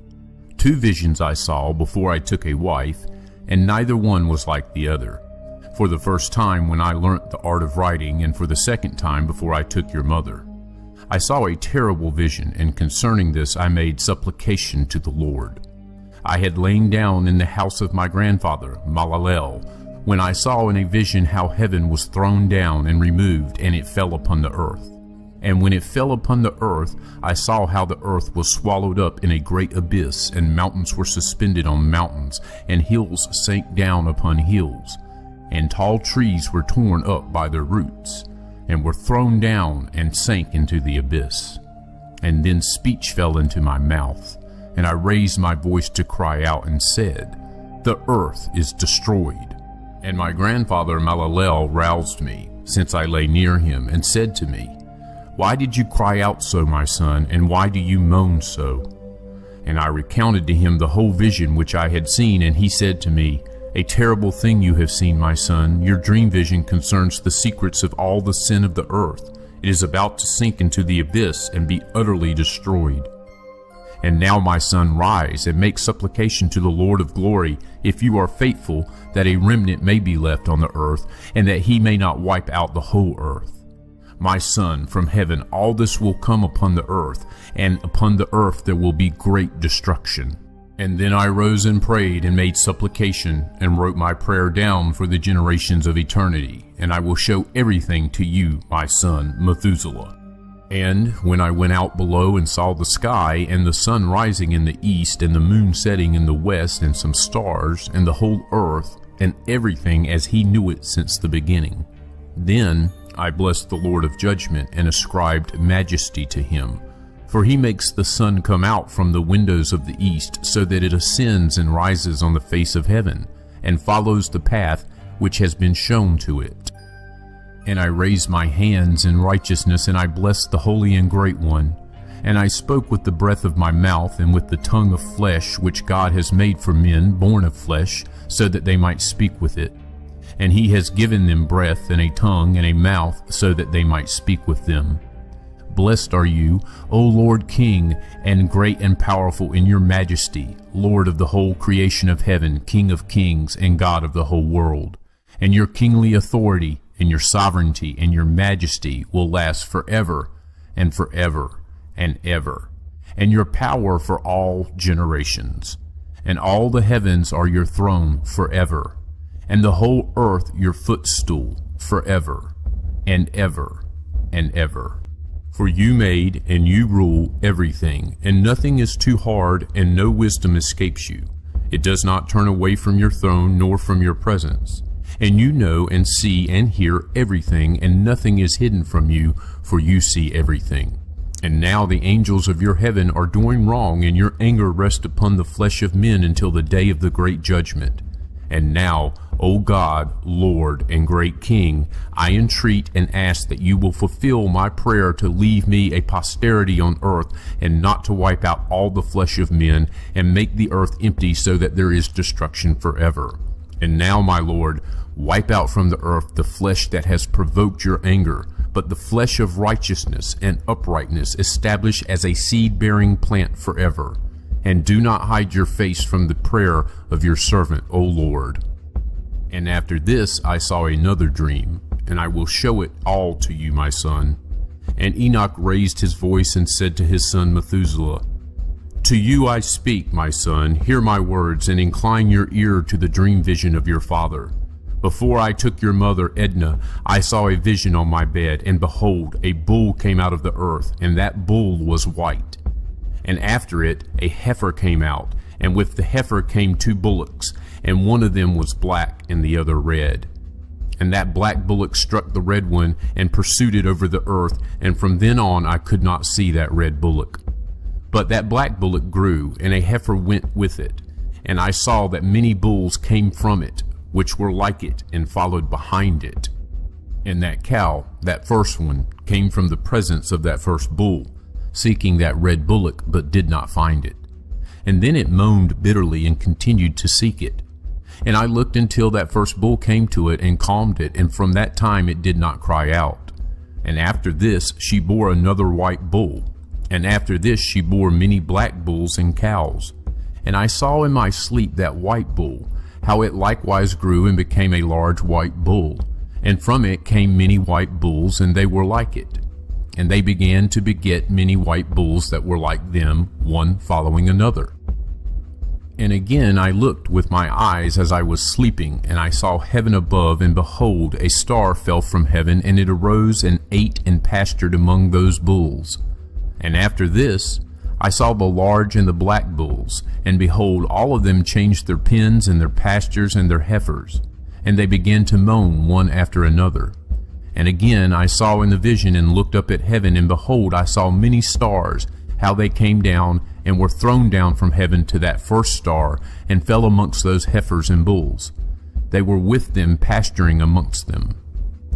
2 visions I saw before I took a wife, and neither one was like the other. For the first time when I learnt the art of writing, and for the second time before I took your mother. I saw a terrible vision, and concerning this I made supplication to the Lord. I had lain down in the house of my grandfather, Malalel, when I saw in a vision how heaven was thrown down and removed, and it fell upon the earth. And when it fell upon the earth, I saw how the earth was swallowed up in a great abyss, and mountains were suspended on mountains, and hills sank down upon hills. And tall trees were torn up by their roots, and were thrown down and sank into the abyss. And then speech fell into my mouth, and I raised my voice to cry out and said, The earth is destroyed. And my grandfather Malalel roused me, since I lay near him, and said to me, Why did you cry out so, my son, and why do you moan so? And I recounted to him the whole vision which I had seen, and he said to me, A terrible thing you have seen, my son. Your dream vision concerns the secrets of all the sin of the earth. It is about to sink into the abyss and be utterly destroyed. And now, my son, rise and make supplication to the Lord of glory, if you are faithful, that a remnant may be left on the earth, and that he may not wipe out the whole earth. My son, from heaven all this will come upon the earth, and upon the earth there will be great destruction. And then I rose and prayed and made supplication, and wrote my prayer down for the generations of eternity, and I will show everything to you, my son, Methuselah. And when I went out below and saw the sky, and the sun rising in the east, and the moon setting in the west, and some stars, and the whole earth, and everything as he knew it since the beginning, then I blessed the Lord of judgment, and ascribed majesty to him. For he makes the sun come out from the windows of the east, so that it ascends and rises on the face of heaven, and follows the path which has been shown to it. And I raised my hands in righteousness, and I blessed the Holy and Great One. And I spoke with the breath of my mouth, and with the tongue of flesh, which God has made for men born of flesh, so that they might speak with it. And he has given them breath, and a tongue, and a mouth, so that they might speak with them. Blessed are you, O Lord King, and great and powerful in your majesty, Lord of the whole creation of heaven, King of kings, and God of the whole world. And your kingly authority, and your sovereignty, and your majesty will last forever, and forever, and ever. And your power for all generations. And all the heavens are your throne forever, and the whole earth your footstool forever, and ever, and ever. For you made and you rule everything, and nothing is too hard, and no wisdom escapes you. It does not turn away from your throne, nor from your presence. And you know and see and hear everything, and nothing is hidden from you, for you see everything. And now the angels of your heaven are doing wrong, and your anger rests upon the flesh of men until the day of the great judgment. And now, O God, Lord, and great King, I entreat and ask that you will fulfill my prayer to leave me a posterity on earth, and not to wipe out all the flesh of men, and make the earth empty so that there is destruction forever. And now, my Lord, wipe out from the earth the flesh that has provoked your anger, but the flesh of righteousness and uprightness establish as a seed-bearing plant forever. And do not hide your face from the prayer of your servant, O Lord. And after this I saw another dream, and I will show it all to you, my son. And Enoch raised his voice and said to his son Methuselah, To you I speak, my son, hear my words, and incline your ear to the dream vision of your father. Before I took your mother Edna, I saw a vision on my bed, and behold, a bull came out of the earth, and that bull was white. And after it a heifer came out, and with the heifer came 2 bullocks, and one of them was black and the other red. And that black bullock struck the red one, and pursued it over the earth, and from then on I could not see that red bullock. But that black bullock grew, and a heifer went with it. And I saw that many bulls came from it, which were like it, and followed behind it. And that cow, that first one, came from the presence of that first bull, seeking that red bullock, but did not find it. And then it moaned bitterly and continued to seek it. And I looked until that first bull came to it and calmed it, and from that time it did not cry out. And after this she bore another white bull, and after this she bore many black bulls and cows. And I saw in my sleep that white bull, how it likewise grew and became a large white bull, and from it came many white bulls, and they were like it. And they began to beget many white bulls that were like them, one following another. And again I looked with my eyes as I was sleeping, and I saw heaven above, and behold, a star fell from heaven, and it arose and ate and pastured among those bulls. And after this I saw the large and the black bulls, and behold, all of them changed their pens and their pastures and their heifers, and they began to moan one after another. And again I saw in the vision, and looked up at heaven, and behold, I saw many stars, how they came down and were thrown down from heaven to that first star, and fell amongst those heifers and bulls. They were with them pasturing amongst them.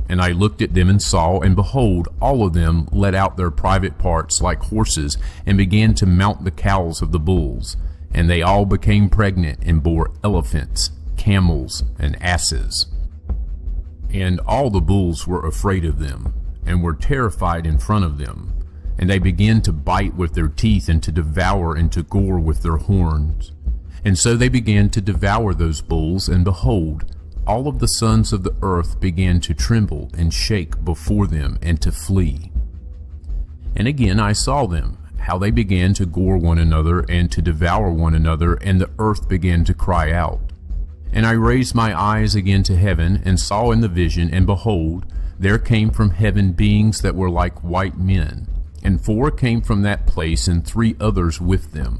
And I looked at them and saw, and behold, all of them let out their private parts like horses, and began to mount the cows of the bulls. And they all became pregnant, and bore elephants, camels, and asses. And all the bulls were afraid of them, and were terrified in front of them. And they began to bite with their teeth, and to devour and to gore with their horns. And so they began to devour those bulls, and behold, all of the sons of the earth began to tremble and shake before them, and to flee. And again I saw them, how they began to gore one another, and to devour one another, and the earth began to cry out. And I raised my eyes again to heaven, and saw in the vision, and behold, there came from heaven beings that were like white men. And 4 came from that place, and 3 others with them.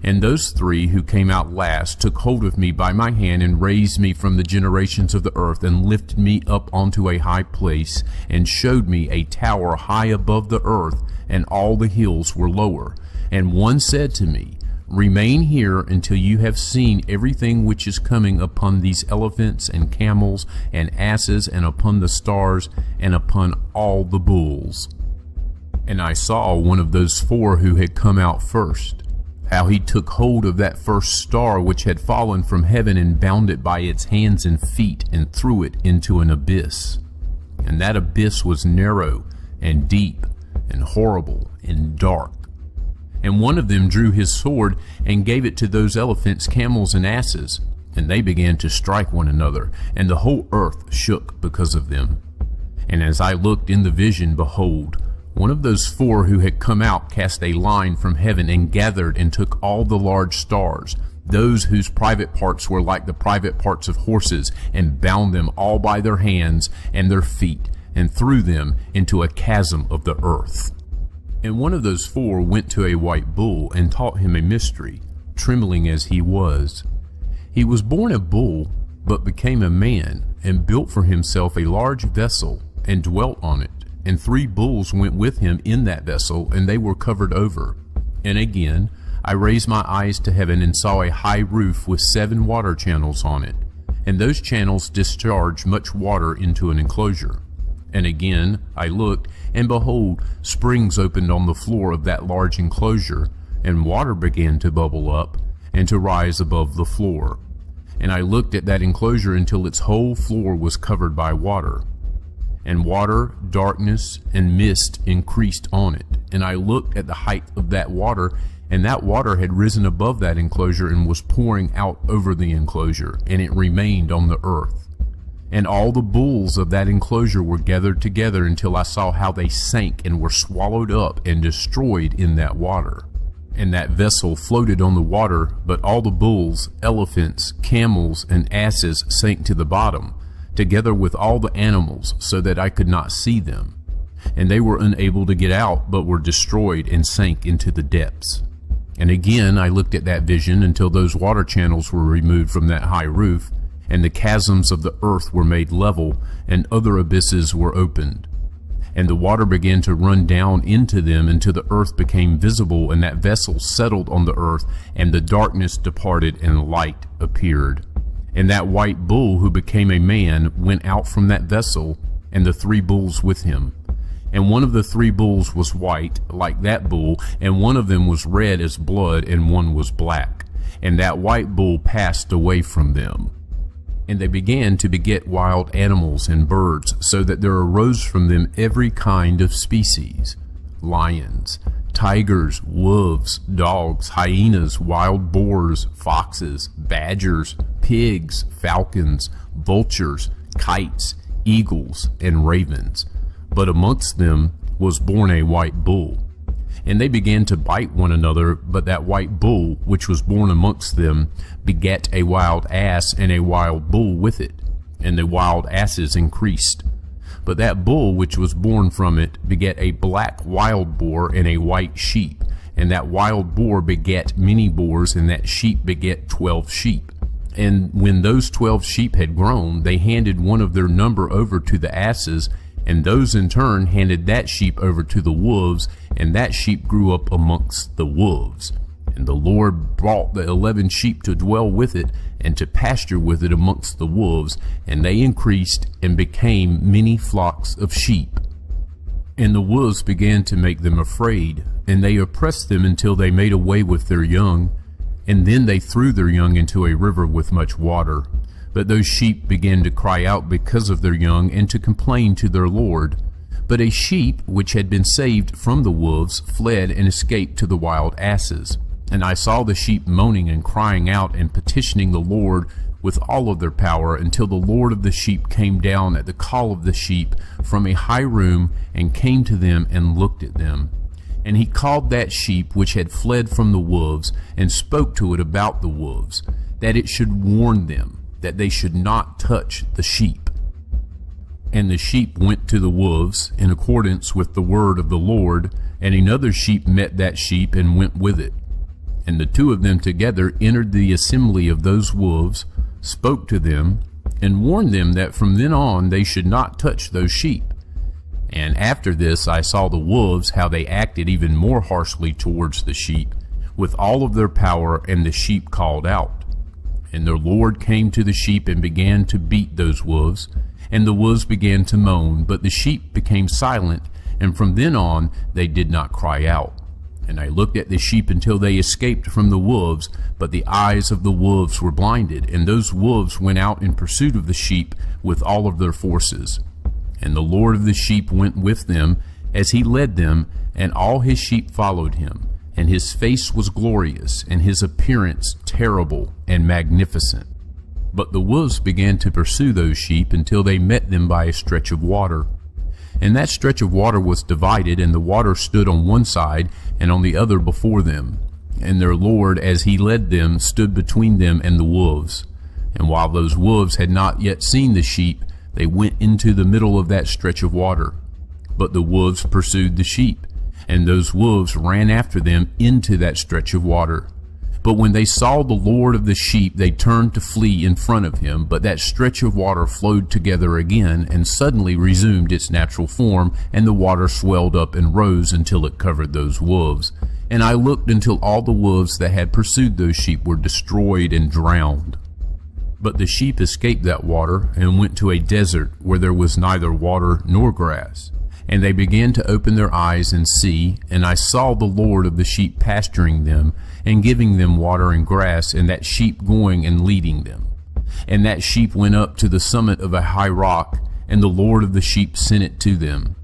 And those 3 who came out last took hold of me by my hand, and raised me from the generations of the earth, and lifted me up onto a high place, and showed me a tower high above the earth, and all the hills were lower. And one said to me, Remain here until you have seen everything which is coming upon these elephants and camels and asses, and upon the stars, and upon all the bulls. And I saw one of those 4 who had come out first, how he took hold of that first star which had fallen from heaven, and bound it by its hands and feet, and threw it into an abyss. And that abyss was narrow and deep and horrible and dark. And one of them drew his sword, and gave it to those elephants, camels, and asses, and they began to strike one another, and the whole earth shook because of them. And as I looked in the vision, behold, one of those 4 who had come out cast a line from heaven, and gathered and took all the large stars, those whose private parts were like the private parts of horses, and bound them all by their hands and their feet, and threw them into a chasm of the earth. And one of those 4 went to a white bull, and taught him a mystery, trembling as he was. He was born a bull, but became a man, and built for himself a large vessel, and dwelt on it. And 3 bulls went with him in that vessel, and they were covered over. And again I raised my eyes to heaven, and saw a high roof with 7 water channels on it, and those channels discharged much water into an enclosure. And again I looked, and behold, springs opened on the floor of that large enclosure, and water began to bubble up, and to rise above the floor. And I looked at that enclosure until its whole floor was covered by water. And water, darkness, and mist increased on it. And I looked at the height of that water, and that water had risen above that enclosure, and was pouring out over the enclosure, and it remained on the earth. And all the bulls of that enclosure were gathered together, until I saw how they sank, and were swallowed up and destroyed in that water. And that vessel floated on the water, but all the bulls, elephants, camels, and asses sank to the bottom, together with all the animals, so that I could not see them. And they were unable to get out, but were destroyed, and sank into the depths. And again I looked at that vision until those water channels were removed from that high roof, and the chasms of the earth were made level, and other abysses were opened. And the water began to run down into them until the earth became visible, and that vessel settled on the earth, and the darkness departed, and light appeared. And that white bull who became a man went out from that vessel, and the 3 bulls with him. And one of the 3 bulls was white, like that bull, and one of them was red as blood, and one was black. And that white bull passed away from them. And they began to beget wild animals and birds, so that there arose from them every kind of species: lions, tigers, wolves, dogs, hyenas, wild boars, foxes, badgers, pigs, falcons, vultures, kites, eagles, and ravens. But amongst them was born a white bull. And they began to bite one another, but that white bull, which was born amongst them, begat a wild ass, and a wild bull with it. And the wild asses increased. But that bull which was born from it begat a black wild boar and a white sheep. And that wild boar begat many boars, and that sheep begat 12 sheep. And when those 12 sheep had grown, they handed one of their number over to the asses, and those in turn handed that sheep over to the wolves, and that sheep grew up amongst the wolves. And the Lord brought the 11 sheep to dwell with it, and to pasture with it amongst the wolves, and they increased and became many flocks of sheep. And the wolves began to make them afraid, and they oppressed them until they made away with their young, and then they threw their young into a river with much water. But those sheep began to cry out because of their young, and to complain to their Lord. But a sheep which had been saved from the wolves fled and escaped to the wild asses. And I saw the sheep moaning and crying out and petitioning the Lord with all of their power, until the Lord of the sheep came down at the call of the sheep from a high room, and came to them and looked at them. And he called that sheep which had fled from the wolves, and spoke to it about the wolves, that it should warn them, that they should not touch the sheep. And the sheep went to the wolves in accordance with the word of the Lord, and another sheep met that sheep and went with it. And the two of them together entered the assembly of those wolves, spoke to them, and warned them that from then on they should not touch those sheep. And after this I saw the wolves, how they acted even more harshly towards the sheep, with all of their power, and the sheep called out. And their Lord came to the sheep and began to beat those wolves, and the wolves began to moan, but the sheep became silent, and from then on they did not cry out. And I looked at the sheep until they escaped from the wolves, but the eyes of the wolves were blinded, and those wolves went out in pursuit of the sheep with all of their forces. And the Lord of the sheep went with them as he led them, and all his sheep followed him. And his face was glorious, and his appearance terrible and magnificent. But the wolves began to pursue those sheep until they met them by a stretch of water. And that stretch of water was divided, and the water stood on one side and on the other before them. And their Lord, as he led them, stood between them and the wolves. And while those wolves had not yet seen the sheep, they went into the middle of that stretch of water. But the wolves pursued the sheep, and those wolves ran after them into that stretch of water. But when they saw the Lord of the sheep, they turned to flee in front of him. But that stretch of water flowed together again, and suddenly resumed its natural form, and the water swelled up and rose until it covered those wolves. And I looked until all the wolves that had pursued those sheep were destroyed and drowned. But the sheep escaped that water, and went to a desert where there was neither water nor grass. And they began to open their eyes and see, and I saw the Lord of the sheep pasturing them, and giving them water and grass, and that sheep going and leading them. And that sheep went up to the summit of a high rock, and the Lord of the sheep sent it to them.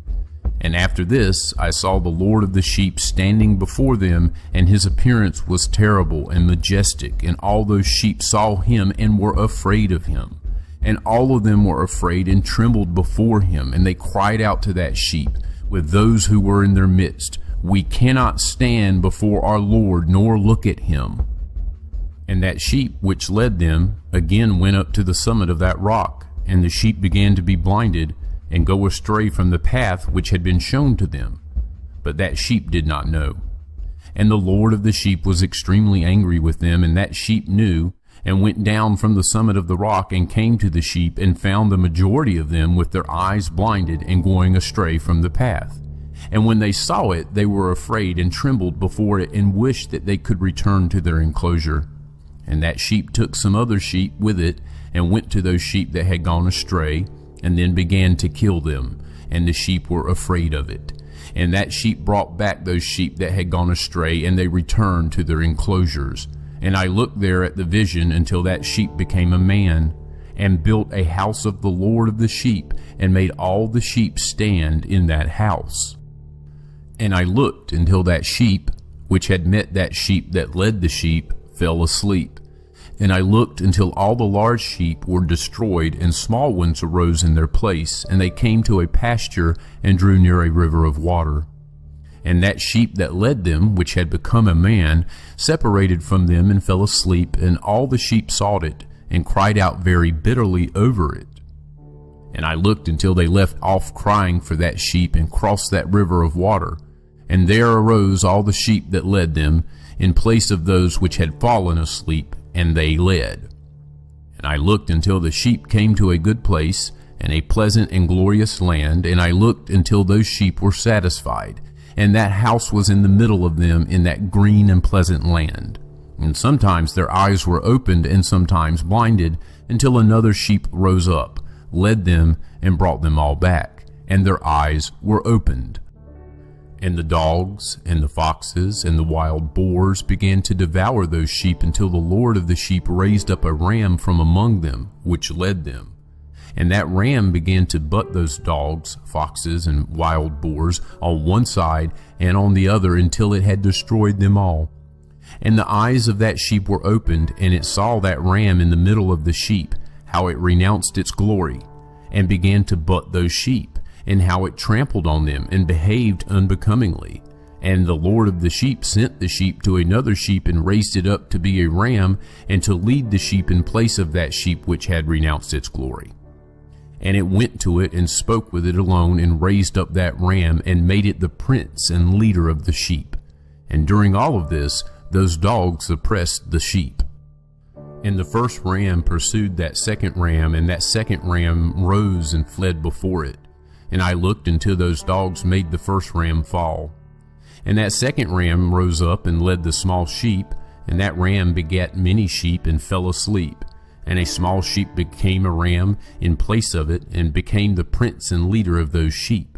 And after this I saw the Lord of the sheep standing before them, and his appearance was terrible and majestic, and all those sheep saw him and were afraid of him. And all of them were afraid and trembled before him, and they cried out to that sheep with those who were in their midst, "We cannot stand before our Lord, nor look at him." And that sheep which led them again went up to the summit of that rock, and the sheep began to be blinded, and go astray from the path which had been shown to them. But that sheep did not know. And the Lord of the sheep was extremely angry with them, and that sheep knew, and went down from the summit of the rock, and came to the sheep, and found the majority of them with their eyes blinded, and going astray from the path. And when they saw it, they were afraid, and trembled before it, and wished that they could return to their enclosure. And that sheep took some other sheep with it, and went to those sheep that had gone astray, and then began to kill them, and the sheep were afraid of it. And that sheep brought back those sheep that had gone astray, and they returned to their enclosures. And I looked there at the vision until that sheep became a man, and built a house of the Lord of the sheep, and made all the sheep stand in that house. And I looked until that sheep, which had met that sheep that led the sheep, fell asleep. And I looked until all the large sheep were destroyed, and small ones arose in their place, and they came to a pasture, and drew near a river of water. And that sheep that led them, which had become a man, separated from them and fell asleep, and all the sheep saw it, and cried out very bitterly over it. And I looked until they left off crying for that sheep, and crossed that river of water. And there arose all the sheep that led them, in place of those which had fallen asleep, and they led. And I looked until the sheep came to a good place, and a pleasant and glorious land, and I looked until those sheep were satisfied, and that house was in the middle of them in that green and pleasant land. And sometimes their eyes were opened, and sometimes blinded, until another sheep rose up, led them, and brought them all back, and their eyes were opened. And the dogs, and the foxes, and the wild boars began to devour those sheep, until the Lord of the sheep raised up a ram from among them, which led them. And that ram began to butt those dogs, foxes, and wild boars on one side and on the other, until it had destroyed them all. And the eyes of that sheep were opened, and it saw that ram in the middle of the sheep, how it renounced its glory, and began to butt those sheep, and how it trampled on them, and behaved unbecomingly. And the Lord of the sheep sent the sheep to another sheep, and raised it up to be a ram, and to lead the sheep in place of that sheep which had renounced its glory. And it went to it, and spoke with it alone, and raised up that ram, and made it the prince and leader of the sheep. And during all of this, those dogs oppressed the sheep. And the first ram pursued that second ram, and that second ram rose and fled before it. And I looked until those dogs made the first ram fall. And that second ram rose up and led the small sheep, and that ram begat many sheep, and fell asleep. And a small sheep became a ram in place of it, and became the prince and leader of those sheep.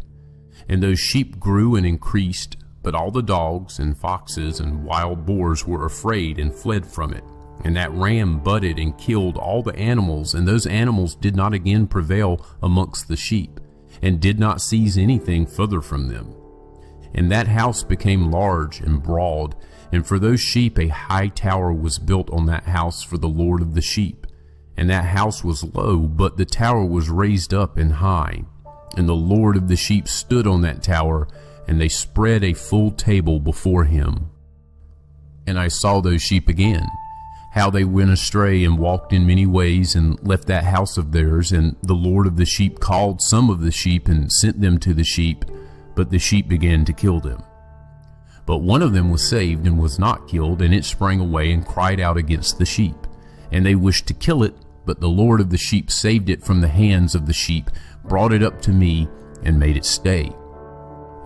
And those sheep grew and increased, but all the dogs and foxes and wild boars were afraid, and fled from it. And that ram butted and killed all the animals, and those animals did not again prevail amongst the sheep, and did not seize anything further from them. And that house became large and broad, and for those sheep a high tower was built on that house for the Lord of the sheep. And that house was low, but the tower was raised up and high. And the Lord of the sheep stood on that tower, and they spread a full table before him. And I saw those sheep again, how they went astray and walked in many ways, and left that house of theirs. And the Lord of the sheep called some of the sheep, and sent them to the sheep, but the sheep began to kill them. But one of them was saved, and was not killed, and it sprang away, and cried out against the sheep. And they wished to kill it, but the Lord of the sheep saved it from the hands of the sheep, brought it up to me, and made it stay.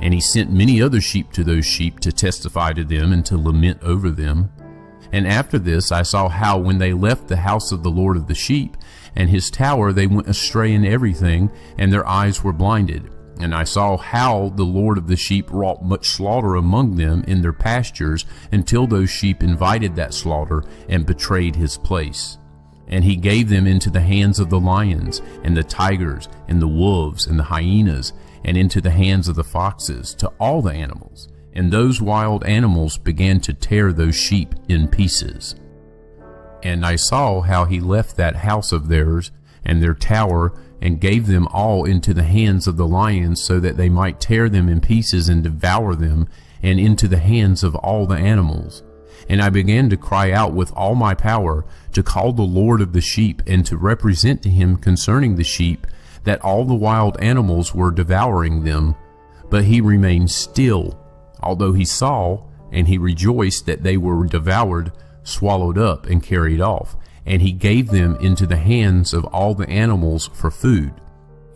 And he sent many other sheep to those sheep, to testify to them, and to lament over them. And after this I saw how, when they left the house of the Lord of the sheep, and his tower, they went astray in everything, and their eyes were blinded. And I saw how the Lord of the sheep wrought much slaughter among them in their pastures, until those sheep invited that slaughter, and betrayed his place. And he gave them into the hands of the lions, and the tigers, and the wolves, and the hyenas, and into the hands of the foxes, to all the animals. And those wild animals began to tear those sheep in pieces. And I saw how he left that house of theirs, and their tower, and gave them all into the hands of the lions, so that they might tear them in pieces and devour them, and into the hands of all the animals. And I began to cry out with all my power, to call the Lord of the sheep, and to represent to him concerning the sheep, that all the wild animals were devouring them. But he remained still, although he saw, and he rejoiced that they were devoured, swallowed up, and carried off. And he gave them into the hands of all the animals for food.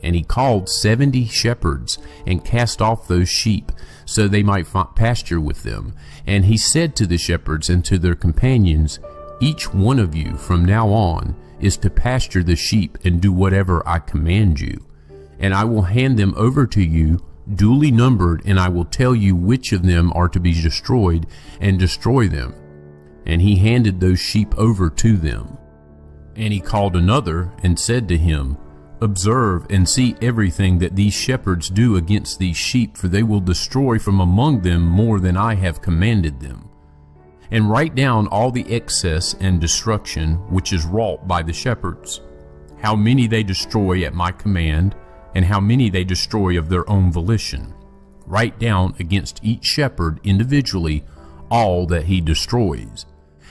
And he called 70 shepherds, and cast off those sheep, so they might pasture with them. And he said to the shepherds and to their companions, Each one of you from now on is to pasture the sheep, and do whatever I command you. And I will hand them over to you, duly numbered, and I will tell you which of them are to be destroyed, and destroy them. And he handed those sheep over to them. And he called another, and said to him, Observe and see everything that these shepherds do against these sheep, for they will destroy from among them more than I have commanded them. And write down all the excess and destruction which is wrought by the shepherds, how many they destroy at my command, and how many they destroy of their own volition. write down against each shepherd individually all that he destroys,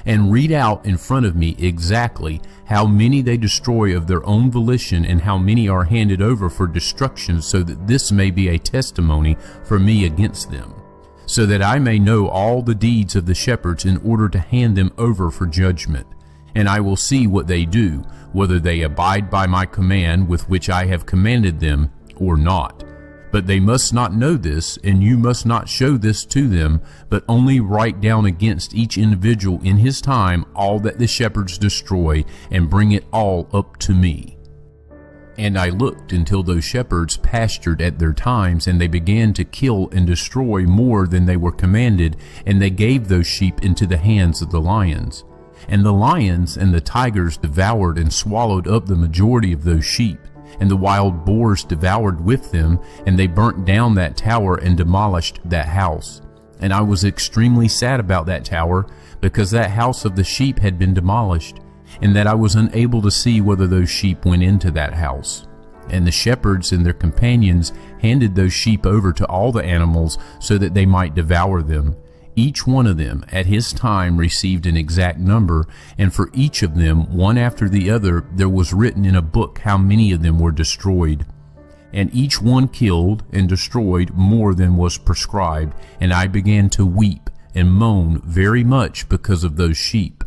and read out in front of me exactly how many they destroy of their own volition and how many are handed over for destruction, so that this may be a testimony for me against them, so that I may know all the deeds of the shepherds in order to hand them over for judgment. And I will see what they do, whether they abide by my command with which I have commanded them or not. But they must not know this, and you must not show this to them, but only write down against each individual in his time all that the shepherds destroy, and bring it all up to me. And I looked until those shepherds pastured at their times, and they began to kill and destroy more than they were commanded, and they gave those sheep into the hands of the lions. And the lions and the tigers devoured and swallowed up the majority of those sheep, and the wild boars devoured with them, and they burnt down that tower and demolished that house. And I was extremely sad about that tower, because that house of the sheep had been demolished, and that I was unable to see whether those sheep went into that house. And the shepherds and their companions handed those sheep over to all the animals so that they might devour them. Each one of them at his time received an exact number, and for each of them, one after the other, there was written in a book how many of them were destroyed. And each one killed and destroyed more than was prescribed, and I began to weep and moan very much because of those sheep.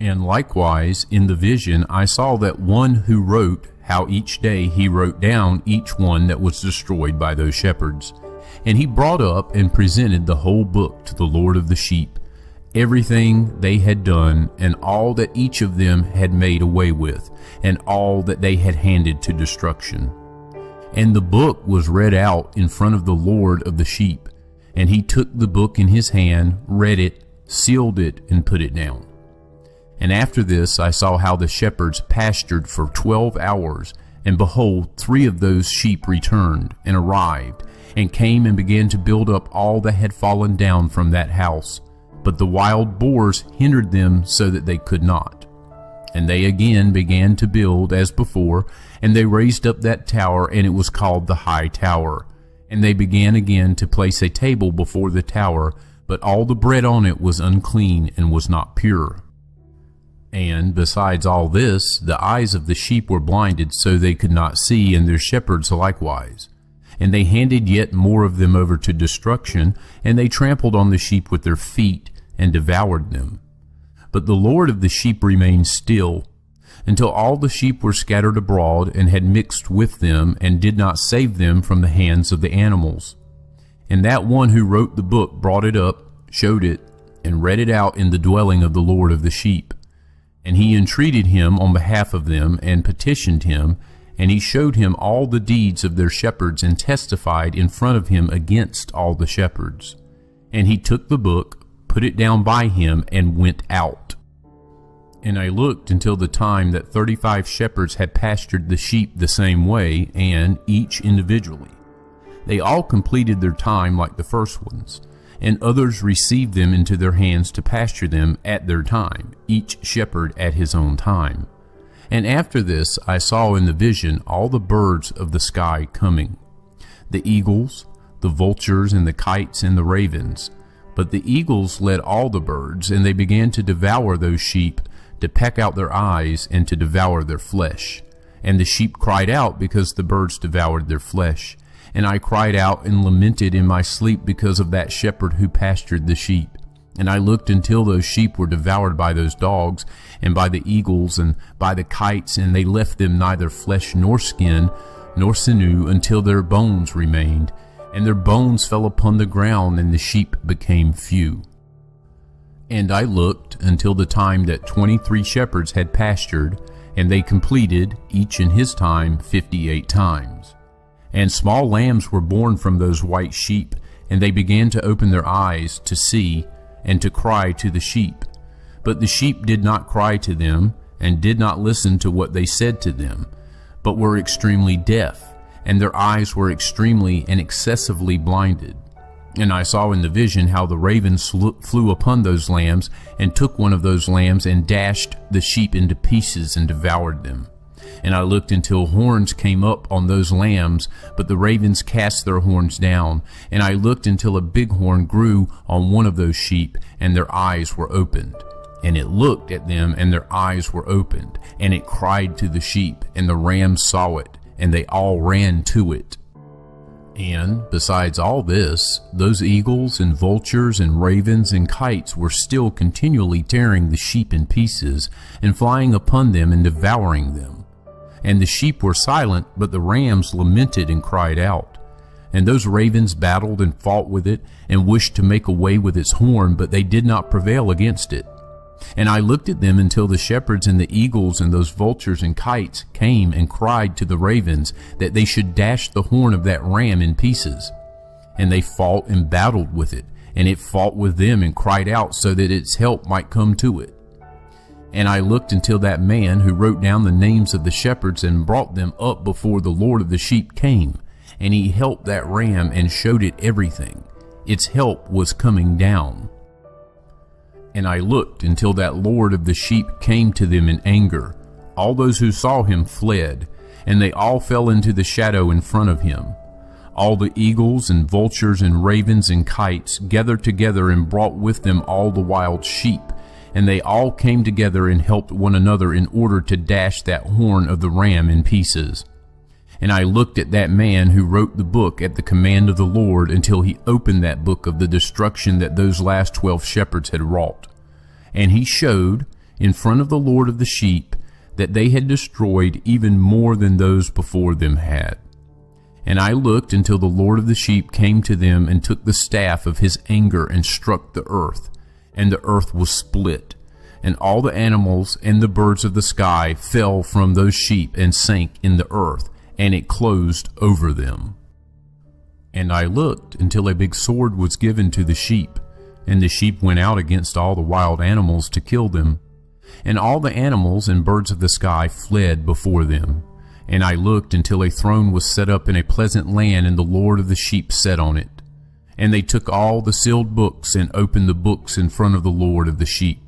And likewise, in the vision, I saw that one who wrote how each day he wrote down each one that was destroyed by those shepherds. And he brought up and presented the whole book to the Lord of the sheep, everything they had done, and all that each of them had made away with, and all that they had handed to destruction. And the book was read out in front of the Lord of the sheep, and he took the book in his hand, read it, sealed it, and put it down. And after this I saw how the shepherds pastured for 12 hours, and behold, 3 of those sheep returned, and arrived, and came and began to build up all that had fallen down from that house. But the wild boars hindered them so that they could not. And they again began to build as before, and they raised up that tower, and it was called the High Tower. And they began again to place a table before the tower, but all the bread on it was unclean and was not pure. And besides all this, the eyes of the sheep were blinded, so they could not see, and their shepherds likewise. And they handed yet more of them over to destruction, and they trampled on the sheep with their feet, and devoured them. But the Lord of the sheep remained still, until all the sheep were scattered abroad, and had mixed with them, and did not save them from the hands of the animals. And that one who wrote the book brought it up, showed it, and read it out in the dwelling of the Lord of the sheep. And he entreated him on behalf of them, and petitioned him, and he showed him all the deeds of their shepherds, and testified in front of him against all the shepherds. And he took the book, put it down by him, and went out. And I looked until the time that 35 shepherds had pastured the sheep the same way, and each individually. They all completed their time like the first ones, and others received them into their hands to pasture them at their time, each shepherd at his own time. And after this I saw in the vision all the birds of the sky coming, the eagles, the vultures, and the kites, and the ravens. But the eagles led all the birds, and they began to devour those sheep, to peck out their eyes, and to devour their flesh. And the sheep cried out because the birds devoured their flesh. And I cried out and lamented in my sleep because of that shepherd who pastured the sheep. And I looked until those sheep were devoured by those dogs, and by the eagles, and by the kites, and they left them neither flesh nor skin, nor sinew, until their bones remained. And their bones fell upon the ground, and the sheep became few. And I looked until the time that 23 shepherds had pastured, and they completed, each in his time, 58 times. And small lambs were born from those white sheep, and they began to open their eyes to see, and to cry to the sheep. But the sheep did not cry to them, and did not listen to what they said to them, but were extremely deaf, and their eyes were extremely and excessively blinded. And I saw in the vision how the ravens flew upon those lambs, and took one of those lambs, and dashed the sheep into pieces, and devoured them. And I looked until horns came up on those lambs, but the ravens cast their horns down. And I looked until a bighorn grew on one of those sheep, and their eyes were opened. And it looked at them, and their eyes were opened. And it cried to the sheep, and the rams saw it, and they all ran to it. And, besides all this, those eagles and vultures and ravens and kites were still continually tearing the sheep in pieces, and flying upon them and devouring them. And the sheep were silent, but the rams lamented and cried out. And those ravens battled and fought with it, and wished to make away with its horn, but they did not prevail against it. And I looked at them until the shepherds and the eagles and those vultures and kites came and cried to the ravens that they should dash the horn of that ram in pieces. And they fought and battled with it, and it fought with them and cried out so that its help might come to it. And I looked until that man who wrote down the names of the shepherds and brought them up before the Lord of the sheep came, and he helped that ram and showed it everything. Its help was coming down. And I looked until that Lord of the sheep came to them in anger. All those who saw him fled, and they all fell into the shadow in front of him. All the eagles and vultures and ravens and kites gathered together and brought with them all the wild sheep, and they all came together and helped one another in order to dash that horn of the ram in pieces. And I looked at that man who wrote the book at the command of the Lord until he opened that book of the destruction that those last 12 shepherds had wrought. And he showed, in front of the Lord of the sheep, that they had destroyed even more than those before them had. And I looked until the Lord of the sheep came to them and took the staff of his anger and struck the earth, and the earth was split, and all the animals and the birds of the sky fell from those sheep and sank in the earth, and it closed over them. And I looked until a big sword was given to the sheep, and the sheep went out against all the wild animals to kill them. And all the animals and birds of the sky fled before them. And I looked until a throne was set up in a pleasant land, and the Lord of the sheep sat on it. And they took all the sealed books and opened the books in front of the Lord of the sheep.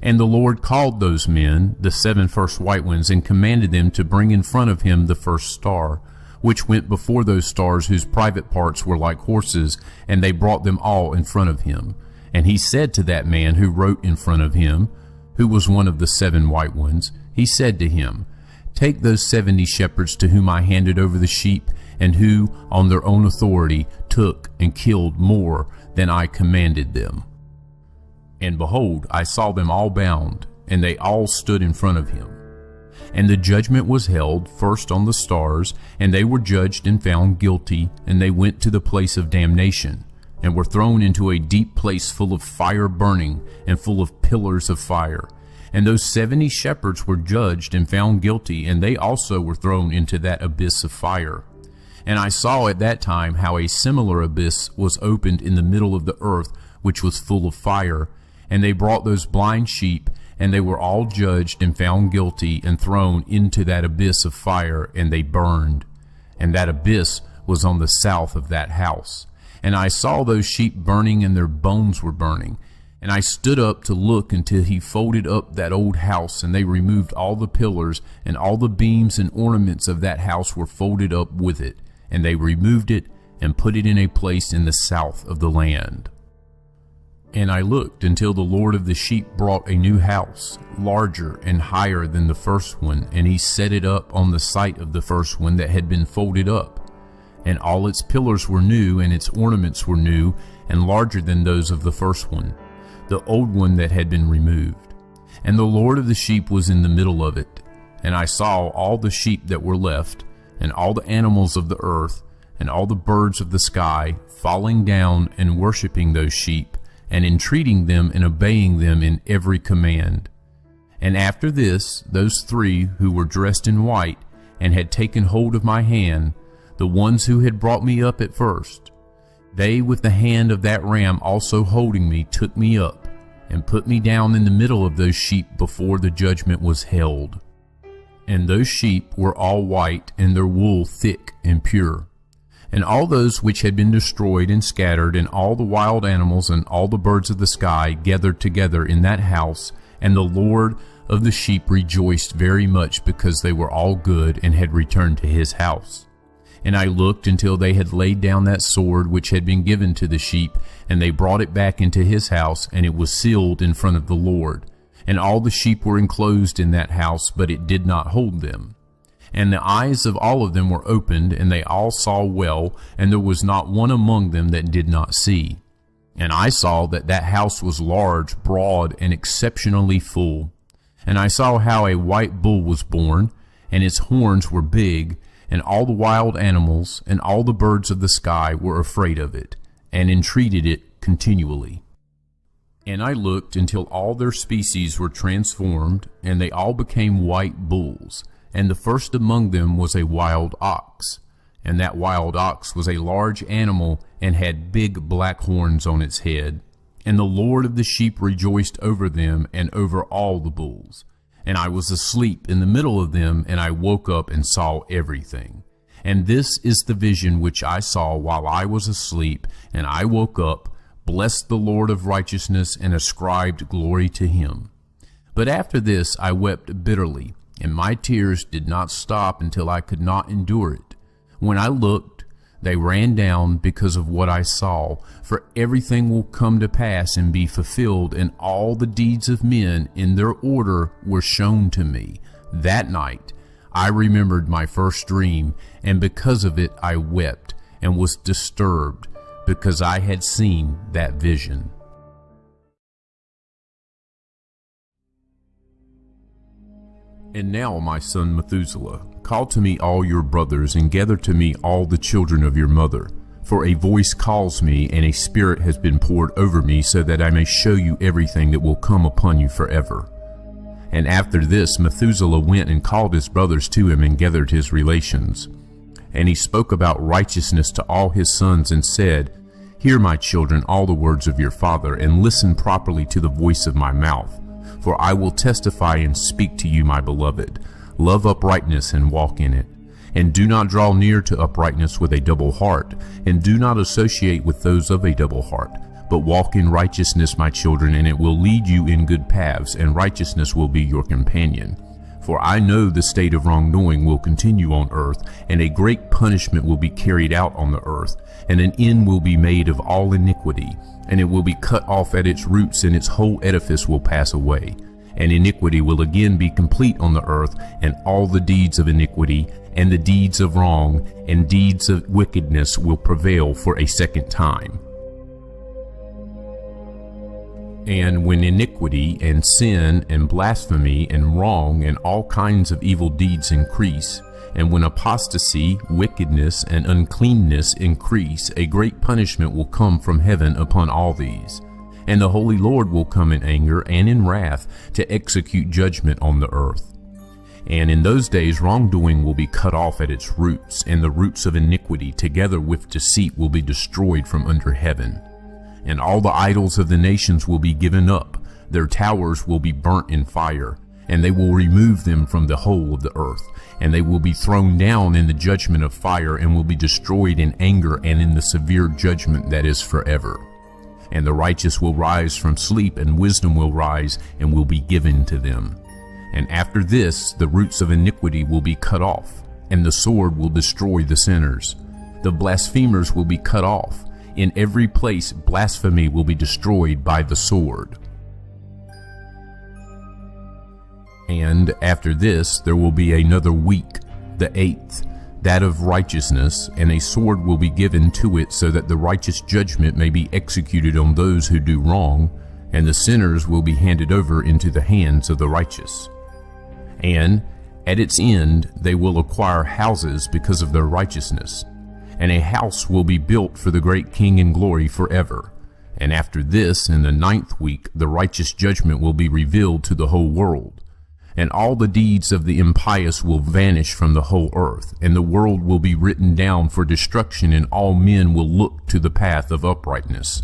And the Lord called those men, the 7 first white ones, and commanded them to bring in front of him the first star, which went before those stars whose private parts were like horses, and they brought them all in front of him. And he said to that man who wrote in front of him, who was one of the 7 white ones, he said to him, "Take those 70 shepherds to whom I handed over the sheep, and who, on their own authority, took and killed more than I commanded them." And behold, I saw them all bound, and they all stood in front of him. And the judgment was held first on the stars, and they were judged and found guilty, and they went to the place of damnation, and were thrown into a deep place full of fire burning, and full of pillars of fire. And those 70 shepherds were judged and found guilty, and they also were thrown into that abyss of fire. And I saw at that time how a similar abyss was opened in the middle of the earth, which was full of fire. And they brought those blind sheep, and they were all judged and found guilty, and thrown into that abyss of fire, and they burned. And that abyss was on the south of that house. And I saw those sheep burning, and their bones were burning. And I stood up to look until he folded up that old house, and they removed all the pillars, and all the beams and ornaments of that house were folded up with it. And they removed it, and put it in a place in the south of the land. And I looked until the Lord of the sheep brought a new house, larger and higher than the first one, and he set it up on the site of the first one that had been folded up. And all its pillars were new, and its ornaments were new, and larger than those of the first one, the old one that had been removed. And the Lord of the sheep was in the middle of it. And I saw all the sheep that were left, and all the animals of the earth, and all the birds of the sky, falling down and worshiping those sheep, and entreating them and obeying them in every command. And after this, those 3 who were dressed in white, and had taken hold of my hand, the ones who had brought me up at first, they with the hand of that ram also holding me took me up, and put me down in the middle of those sheep before the judgment was held. And those sheep were all white, and their wool thick and pure. And all those which had been destroyed and scattered, and all the wild animals and all the birds of the sky gathered together in that house, and the Lord of the sheep rejoiced very much because they were all good and had returned to his house. And I looked until they had laid down that sword which had been given to the sheep, and they brought it back into his house, and it was sealed in front of the Lord. And all the sheep were enclosed in that house, but it did not hold them. And the eyes of all of them were opened, and they all saw well, and there was not one among them that did not see. And I saw that that house was large, broad, and exceptionally full. And I saw how a white bull was born, and its horns were big, and all the wild animals and all the birds of the sky were afraid of it, and entreated it continually. And I looked until all their species were transformed, and they all became white bulls. And the first among them was a wild ox. And that wild ox was a large animal, and had big black horns on its head. And the Lord of the sheep rejoiced over them and over all the bulls. And I was asleep in the middle of them, and I woke up and saw everything. And this is the vision which I saw while I was asleep, and I woke up, blessed the Lord of righteousness, and ascribed glory to him. But after this I wept bitterly, and my tears did not stop until I could not endure it. When I looked, they ran down because of what I saw, for everything will come to pass and be fulfilled, and all the deeds of men in their order were shown to me. That night I remembered my first dream, and because of it I wept and was disturbed, because I had seen that vision. And now, my son Methuselah, call to me all your brothers, and gather to me all the children of your mother. For a voice calls me, and a spirit has been poured over me, so that I may show you everything that will come upon you forever. And after this Methuselah went and called his brothers to him, and gathered his relations. And he spoke about righteousness to all his sons, and said, Hear, my children, all the words of your father, and listen properly to the voice of my mouth. For I will testify and speak to you, my beloved. Love uprightness and walk in it. And do not draw near to uprightness with a double heart, and do not associate with those of a double heart. But walk in righteousness, my children, and it will lead you in good paths, and righteousness will be your companion. For I know the state of wrongdoing will continue on earth, and a great punishment will be carried out on the earth, and an end will be made of all iniquity, and it will be cut off at its roots, and its whole edifice will pass away. And iniquity will again be complete on the earth, and all the deeds of iniquity, and the deeds of wrong, and deeds of wickedness will prevail for a second time. And when iniquity and sin and blasphemy and wrong and all kinds of evil deeds increase, and when apostasy, wickedness, and uncleanness increase, a great punishment will come from heaven upon all these. And the Holy Lord will come in anger and in wrath to execute judgment on the earth. And in those days wrongdoing will be cut off at its roots, and the roots of iniquity together with deceit will be destroyed from under heaven. And all the idols of the nations will be given up, their towers will be burnt in fire, and they will remove them from the whole of the earth, and they will be thrown down in the judgment of fire, and will be destroyed in anger and in the severe judgment that is forever. And the righteous will rise from sleep, and wisdom will rise, and will be given to them. And after this the roots of iniquity will be cut off, and the sword will destroy the sinners. The blasphemers will be cut off. In every place blasphemy will be destroyed by the sword. And after this there will be another week, the 8th, that of righteousness, and a sword will be given to it, so that the righteous judgment may be executed on those who do wrong, and the sinners will be handed over into the hands of the righteous. And at its end they will acquire houses because of their righteousness, and a house will be built for the great King in glory forever. And after this, in the 9th week, the righteous judgment will be revealed to the whole world. And all the deeds of the impious will vanish from the whole earth, and the world will be written down for destruction, and all men will look to the path of uprightness.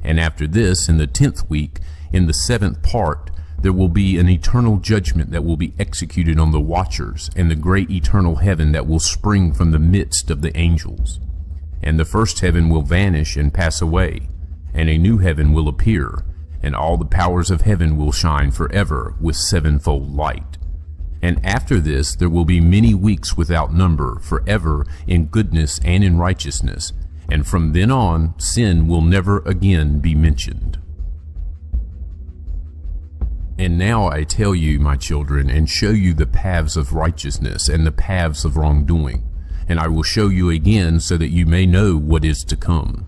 And after this, in the 10th week, in the 7th part, there will be an eternal judgment that will be executed on the watchers, and the great eternal heaven that will spring from the midst of the angels. And the first heaven will vanish and pass away, and a new heaven will appear, and all the powers of heaven will shine forever with sevenfold light. And after this there will be many weeks without number forever in goodness and in righteousness, and from then on sin will never again be mentioned. And now I tell you, my children, and show you the paths of righteousness and the paths of wrongdoing, and I will show you again so that you may know what is to come.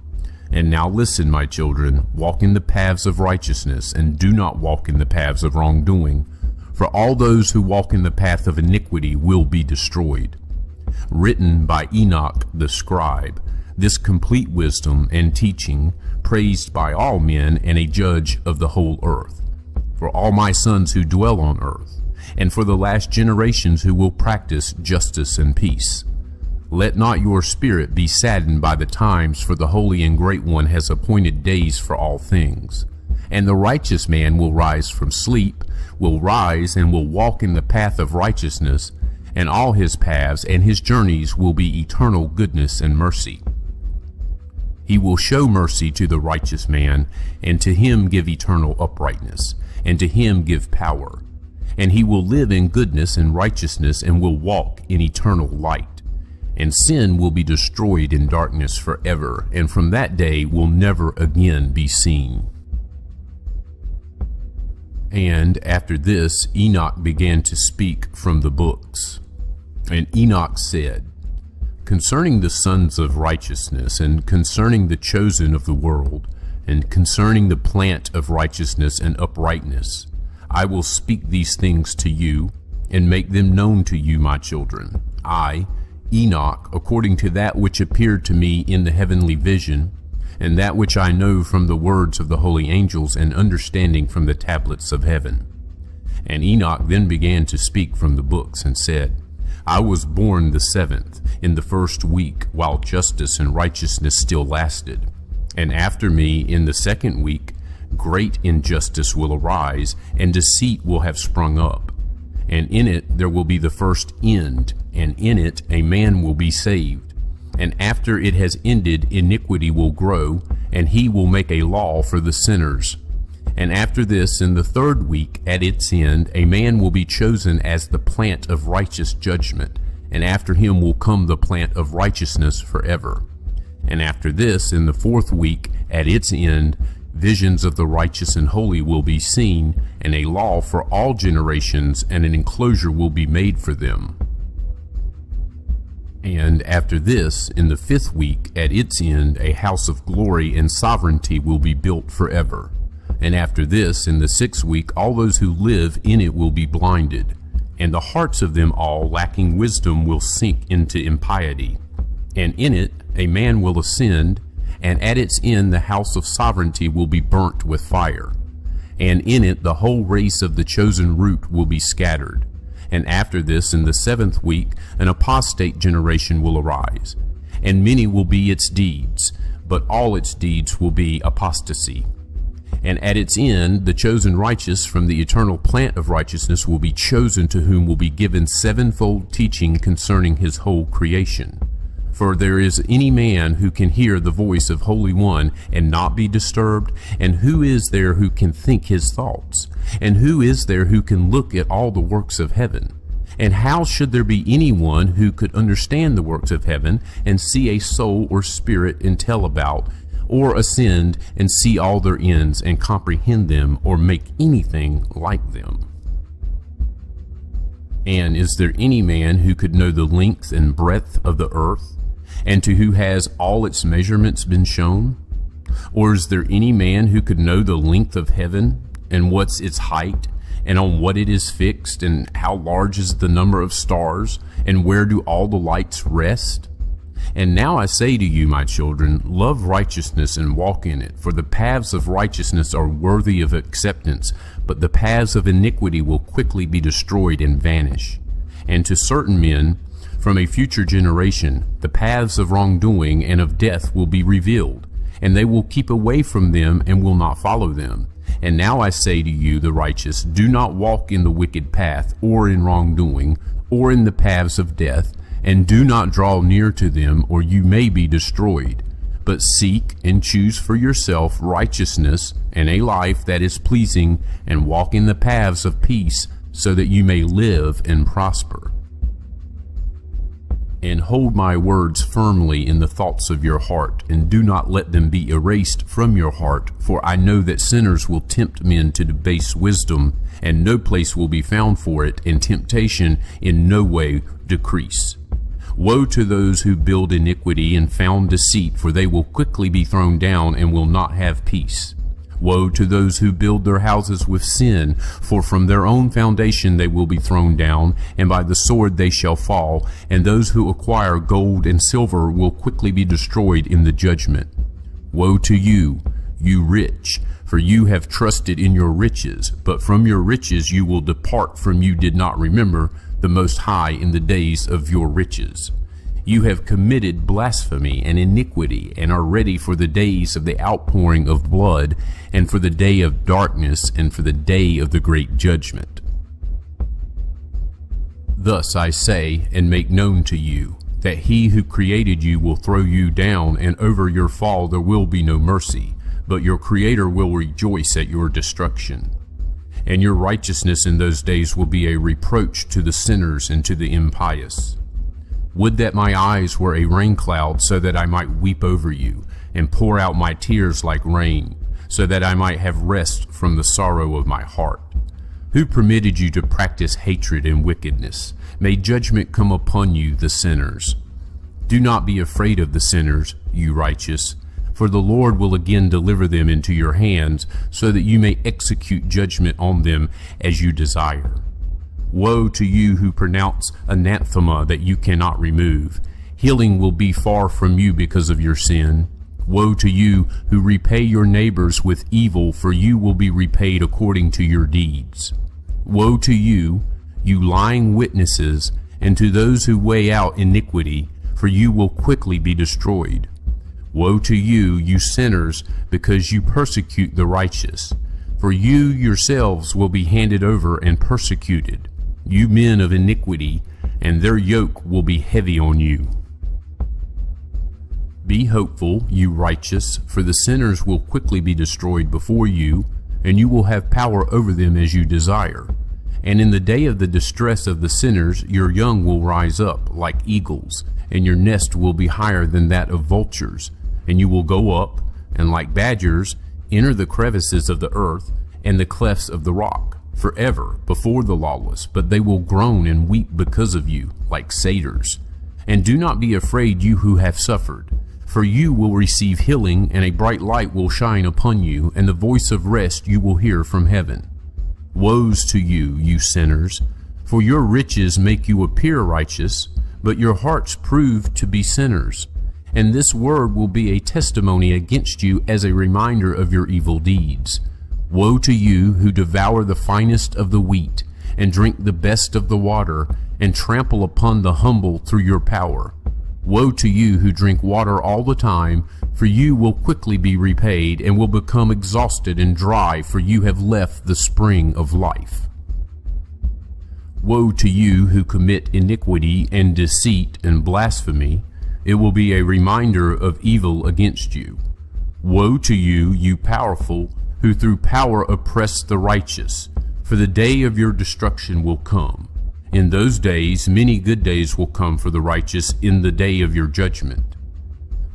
And now listen, my children, walk in the paths of righteousness, and do not walk in the paths of wrongdoing, for all those who walk in the path of iniquity will be destroyed. Written by Enoch the scribe, this complete wisdom and teaching, praised by all men and a judge of the whole earth, for all my sons who dwell on earth, and for the last generations who will practice justice and peace. Let not your spirit be saddened by the times, for the Holy and Great One has appointed days for all things. And the righteous man will rise from sleep, will rise and will walk in the path of righteousness, and all his paths and his journeys will be eternal goodness and mercy. He will show mercy to the righteous man, and to him give eternal uprightness, and to him give power. And he will live in goodness and righteousness, and will walk in eternal light. And sin will be destroyed in darkness forever, and from that day will never again be seen. And after this Enoch began to speak from the books. And Enoch said, concerning the sons of righteousness, and concerning the chosen of the world, and concerning the plant of righteousness and uprightness, I will speak these things to you, and make them known to you, my children. I, Enoch, according to that which appeared to me in the heavenly vision, and that which I know from the words of the holy angels, and understanding from the tablets of heaven. And Enoch then began to speak from the books, and said, I was born the 7th, in the 1st week, while justice and righteousness still lasted. And after me, in the 2nd week, great injustice will arise, and deceit will have sprung up. And in it there will be the first end, and in it a man will be saved. And after it has ended, iniquity will grow, and he will make a law for the sinners. And after this, in the 3rd week, at its end, a man will be chosen as the plant of righteous judgment, and after him will come the plant of righteousness forever. And after this, in the 4th week, at its end, visions of the righteous and holy will be seen, and a law for all generations, and an enclosure will be made for them. And after this, in the 5th week, at its end, a house of glory and sovereignty will be built forever. And after this, in the 6th week, all those who live in it will be blinded, and the hearts of them all, lacking wisdom, will sink into impiety. And in it a man will ascend, and at its end the house of sovereignty will be burnt with fire. And in it the whole race of the chosen root will be scattered. And after this, in the 7th week, an apostate generation will arise, and many will be its deeds, but all its deeds will be apostasy. And at its end, the chosen righteous from the eternal plant of righteousness will be chosen, to whom will be given sevenfold teaching concerning his whole creation. For there is any man who can hear the voice of Holy One and not be disturbed? And who is there who can think his thoughts? And who is there who can look at all the works of heaven? And how should there be anyone who could understand the works of heaven, and see a soul or spirit and tell about, or ascend and see all their ends, and comprehend them, or make anything like them? And is there any man who could know the length and breadth of the earth, and to who has all its measurements been shown? Or is there any man who could know the length of heaven, and what's its height, and on what it is fixed, and how large is the number of stars, and where do all the lights rest? And now I say to you, my children, love righteousness and walk in it, for the paths of righteousness are worthy of acceptance, but the paths of iniquity will quickly be destroyed and vanish. And to certain men, from a future generation, the paths of wrongdoing and of death will be revealed, and they will keep away from them and will not follow them. And now I say to you, the righteous, do not walk in the wicked path, or in wrongdoing, or in the paths of death, and do not draw near to them, or you may be destroyed. but seek and choose for yourself righteousness and a life that is pleasing, and walk in the paths of peace, so that you may live and prosper. And hold my words firmly in the thoughts of your heart, and do not let them be erased from your heart, for I know that sinners will tempt men to debase wisdom, and no place will be found for it, and temptation in no way decrease. Woe to those who build iniquity and found deceit, for they will quickly be thrown down and will not have peace. Woe to those who build their houses with sin, for from their own foundation they will be thrown down, and by the sword they shall fall, and those who acquire gold and silver will quickly be destroyed in the judgment. Woe to you, you rich, for you have trusted in your riches, but from your riches you will depart, from you did not remember the Most High in the days of your riches. You have committed blasphemy and iniquity, and are ready for the days of the outpouring of blood, and for the day of darkness, and for the day of the great judgment. Thus I say and make known to you, that he who created you will throw you down, and over your fall there will be no mercy, but your Creator will rejoice at your destruction. And your righteousness in those days will be a reproach to the sinners and to the impious. Would that my eyes were a rain cloud, so that I might weep over you, and pour out my tears like rain, so that I might have rest from the sorrow of my heart. Who permitted you to practice hatred and wickedness? May judgment come upon you, the sinners. Do not be afraid of the sinners, you righteous, for the Lord will again deliver them into your hands, so that you may execute judgment on them as you desire. Woe to you who pronounce anathema that you cannot remove. Healing will be far from you because of your sin. Woe to you who repay your neighbors with evil, for you will be repaid according to your deeds. Woe to you, you lying witnesses, and to those who weigh out iniquity, for you will quickly be destroyed. Woe to you, you sinners, because you persecute the righteous, for you yourselves will be handed over and persecuted. You men of iniquity, and their yoke will be heavy on you. Be hopeful, you righteous, for the sinners will quickly be destroyed before you, and you will have power over them as you desire. And in the day of the distress of the sinners, your young will rise up like eagles, and your nest will be higher than that of vultures. And you will go up, and like badgers, enter the crevices of the earth and the clefts of the rock, forever before the lawless, but they will groan and weep because of you, like satyrs. And do not be afraid, you who have suffered, for you will receive healing, and a bright light will shine upon you, and the voice of rest you will hear from heaven. Woes to you, you sinners, for your riches make you appear righteous, but your hearts prove to be sinners. And this word will be a testimony against you as a reminder of your evil deeds. Woe to you who devour the finest of the wheat, and drink the best of the water, and trample upon the humble through your power. Woe to you who drink water all the time, for you will quickly be repaid, and will become exhausted and dry, for you have left the spring of life. Woe to you who commit iniquity and deceit and blasphemy. It will be a reminder of evil against you. Woe to you, you powerful, who through power oppress the righteous, for the day of your destruction will come. In those days many good days will come for the righteous in the day of your judgment.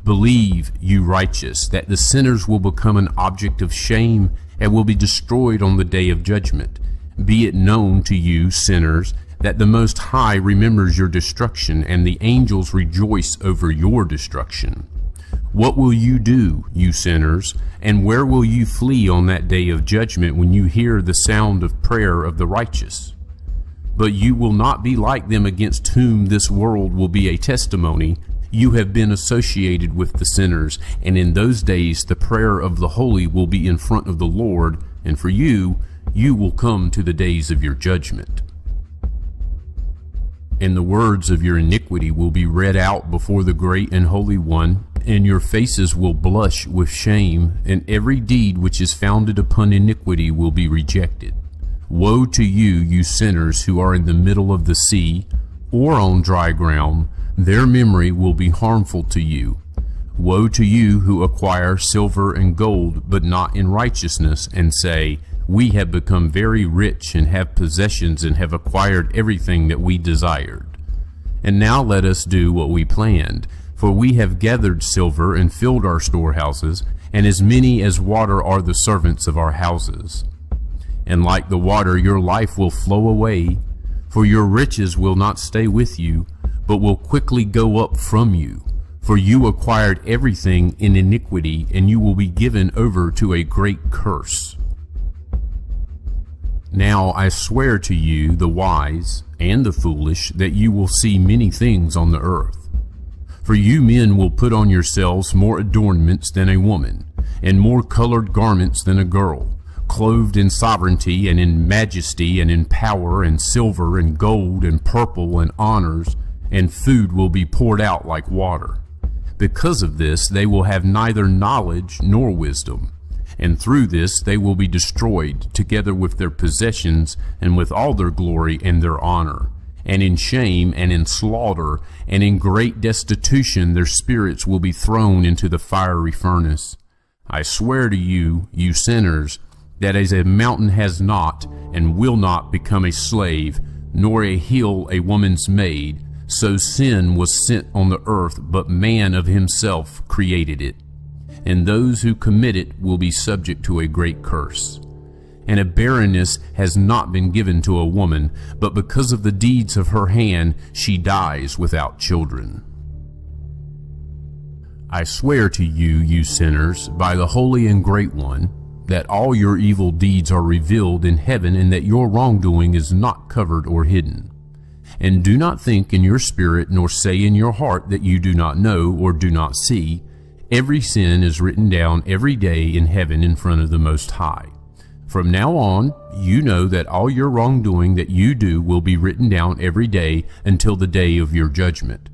Believe, you righteous, that the sinners will become an object of shame and will be destroyed on the day of judgment. Be it known to you, sinners, that the Most High remembers your destruction, and the angels rejoice over your destruction. What will you do, you sinners, and where will you flee on that day of judgment when you hear the sound of prayer of the righteous? But you will not be like them, against whom this world will be a testimony. You have been associated with the sinners, and in those days the prayer of the holy will be in front of the Lord, and for you, you will come to the days of your judgment. And the words of your iniquity will be read out before the great and holy one, and your faces will blush with shame, and every deed which is founded upon iniquity will be rejected. Woe to you, you sinners who are in the middle of the sea, or on dry ground, their memory will be harmful to you. Woe to you who acquire silver and gold, but not in righteousness, and say, we have become very rich and have possessions and have acquired everything that we desired. And now let us do what we planned, for we have gathered silver and filled our storehouses, and as many as water are the servants of our houses. And like the water your life will flow away, for your riches will not stay with you, but will quickly go up from you. For you acquired everything in iniquity, and you will be given over to a great curse. Now I swear to you, the wise and the foolish, that you will see many things on the earth. For you men will put on yourselves more adornments than a woman, and more colored garments than a girl, clothed in sovereignty and in majesty and in power and silver and gold and purple and honors, and food will be poured out like water. Because of this they will have neither knowledge nor wisdom, and through this they will be destroyed together with their possessions and with all their glory and their honor. And in shame and in slaughter and in great destitution their spirits will be thrown into the fiery furnace. I swear to you, you sinners, that as a mountain has not and will not become a slave, nor a hill a woman's maid, so sin was sent on the earth, but man of himself created it. And those who commit it will be subject to a great curse. And a barrenness has not been given to a woman, but because of the deeds of her hand she dies without children. I swear to you, you sinners, by the Holy and Great One, that all your evil deeds are revealed in heaven, and that your wrongdoing is not covered or hidden. And do not think in your spirit, nor say in your heart that you do not know or do not see. Every sin is written down every day in heaven in front of the Most High. From now on, you know that all your wrongdoing that you do will be written down every day until the day of your judgment.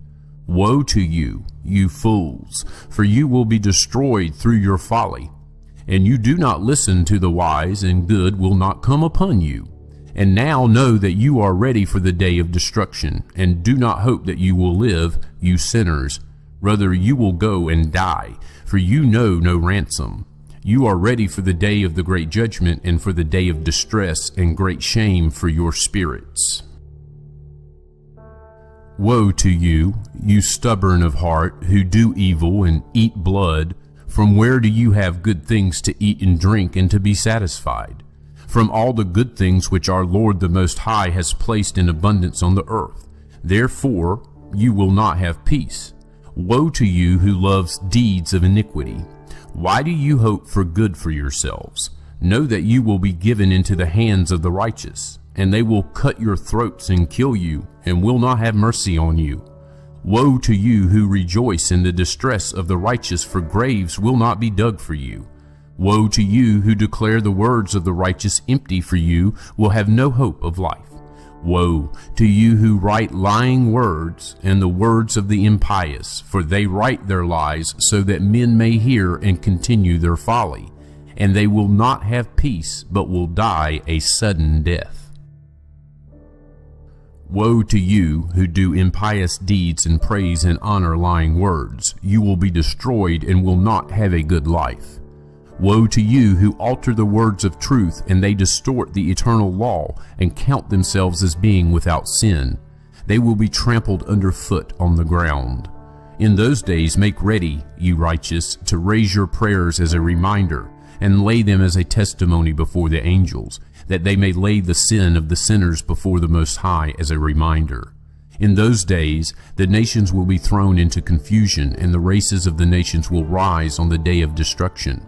Woe to you, you fools, for you will be destroyed through your folly. And you do not listen to the wise, and good will not come upon you. And now know that you are ready for the day of destruction, and do not hope that you will live, you sinners. Rather you will go and die, for you know no ransom. You are ready for the day of the great judgment, and for the day of distress and great shame for your spirits. Woe to you, you stubborn of heart, who do evil and eat blood. From where do you have good things to eat and drink and to be satisfied? From all the good things which our Lord the Most High has placed in abundance on the earth. Therefore you will not have peace. Woe to you who loves deeds of iniquity. Why do you hope for good for yourselves? Know that you will be given into the hands of the righteous, and they will cut your throats and kill you, and will not have mercy on you. Woe to you who rejoice in the distress of the righteous, for graves will not be dug for you. Woe to you who declare the words of the righteous empty, for you will have no hope of life. Woe to you who write lying words and the words of the impious, for they write their lies so that men may hear and continue their folly, and they will not have peace, but will die a sudden death. Woe to you who do impious deeds and praise and honor lying words. You will be destroyed and will not have a good life. Woe to you who alter the words of truth, and they distort the eternal law, and count themselves as being without sin. They will be trampled underfoot on the ground. In those days make ready, you righteous, to raise your prayers as a reminder, and lay them as a testimony before the angels, that they may lay the sin of the sinners before the Most High as a reminder. In those days the nations will be thrown into confusion, and the races of the nations will rise on the day of destruction.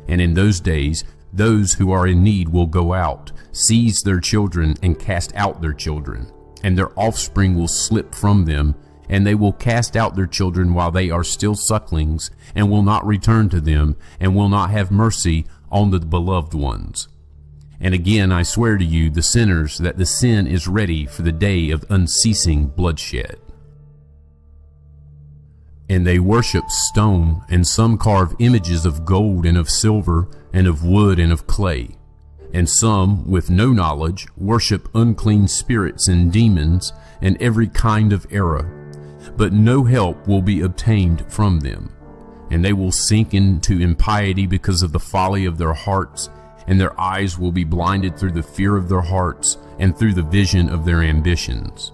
And in those days, those who are in need will go out, seize their children, and cast out their children. And their offspring will slip from them, and they will cast out their children while they are still sucklings, and will not return to them, and will not have mercy on the beloved ones. And again I swear to you, the sinners, that the sin is ready for the day of unceasing bloodshed. And they worship stone, and some carve images of gold and of silver, and of wood and of clay. And some, with no knowledge, worship unclean spirits and demons, and every kind of error. But no help will be obtained from them. and they will sink into impiety because of the folly of their hearts, and their eyes will be blinded through the fear of their hearts and through the vision of their ambitions.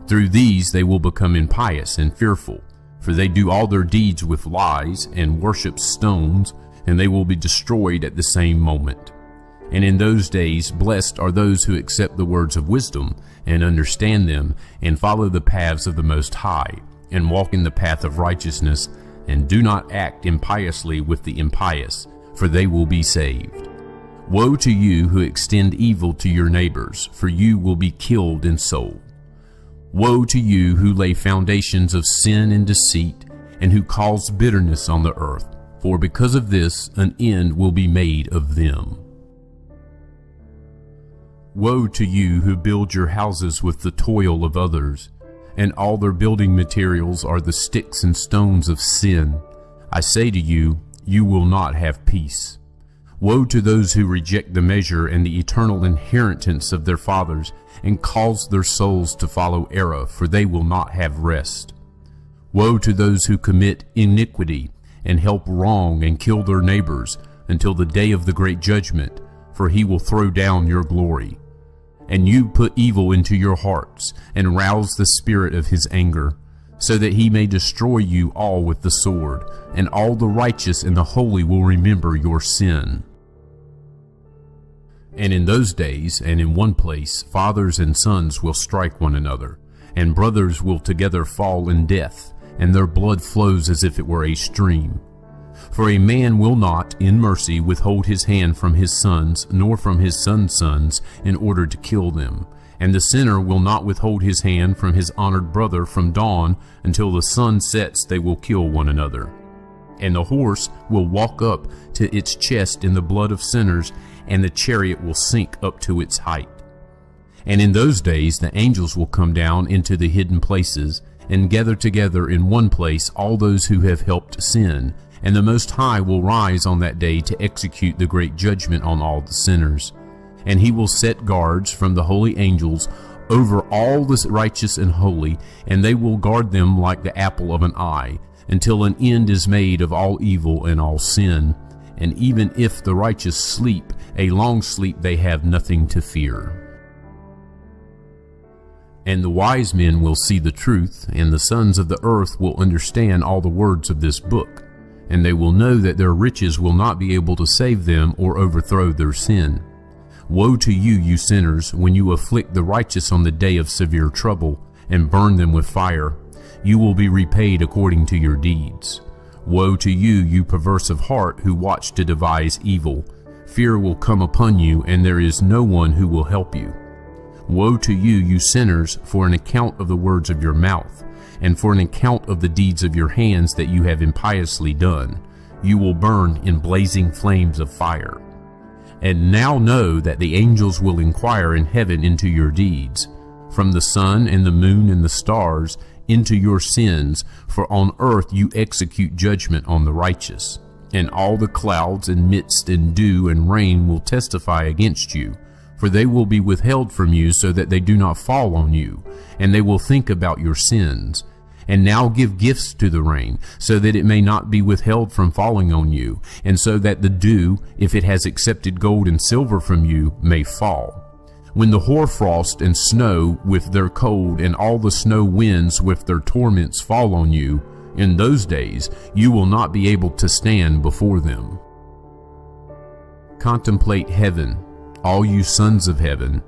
Through these they will become impious and fearful, for they do all their deeds with lies and worship stones, and they will be destroyed at the same moment. And in those days blessed are those who accept the words of wisdom and understand them, and follow the paths of the Most High, and walk in the path of righteousness, and do not act impiously with the impious, for they will be saved. Woe to you who extend evil to your neighbors, for you will be killed in soul. Woe to you who lay foundations of sin and deceit, and who cause bitterness on the earth, for because of this an end will be made of them. Woe to you who build your houses with the toil of others, and all their building materials are the sticks and stones of sin. I say to you, you will not have peace. Woe to those who reject the measure and the eternal inheritance of their fathers, and cause their souls to follow error, for they will not have rest. Woe to those who commit iniquity, and help wrong and kill their neighbors, until the day of the great judgment, for he will throw down your glory. And you put evil into your hearts, and rouse the spirit of his anger, so that he may destroy you all with the sword, and all the righteous and the holy will remember your sin. And in those days, and in one place, fathers and sons will strike one another, and brothers will together fall in death, and their blood flows as if it were a stream. For a man will not, in mercy, withhold his hand from his sons, nor from his sons' sons, in order to kill them. And the sinner will not withhold his hand from his honored brother from dawn until the sun sets. They will kill one another. And the horse will walk up to its chest in the blood of sinners, and the chariot will sink up to its height. And in those days the angels will come down into the hidden places, and gather together in one place all those who have helped sin, and the Most High will rise on that day to execute the great judgment on all the sinners. And he will set guards from the holy angels over all the righteous and holy, and they will guard them like the apple of an eye, until an end is made of all evil and all sin. And even if the righteous sleep, a long sleep, they have nothing to fear. And the wise men will see the truth, and the sons of the earth will understand all the words of this book. And they will know that their riches will not be able to save them or overthrow their sin. Woe to you, you sinners, when you afflict the righteous on the day of severe trouble, and burn them with fire. You will be repaid according to your deeds. Woe to you, you perverse of heart, who watch to devise evil. Fear will come upon you, and there is no one who will help you. Woe to you, you sinners, for an account of the words of your mouth, and for an account of the deeds of your hands that you have impiously done. You will burn in blazing flames of fire. And now know that the angels will inquire in heaven into your deeds, from the sun and the moon and the stars, into your sins, for on earth you execute judgment on the righteous. And all the clouds and mist and dew and rain will testify against you, for they will be withheld from you so that they do not fall on you, and they will think about your sins. And now give gifts to the rain, so that it may not be withheld from falling on you, and so that the dew, if it has accepted gold and silver from you, may fall. When the hoarfrost and snow with their cold, and all the snow winds with their torments fall on you, in those days you will not be able to stand before them. Contemplate heaven, all you sons of heaven,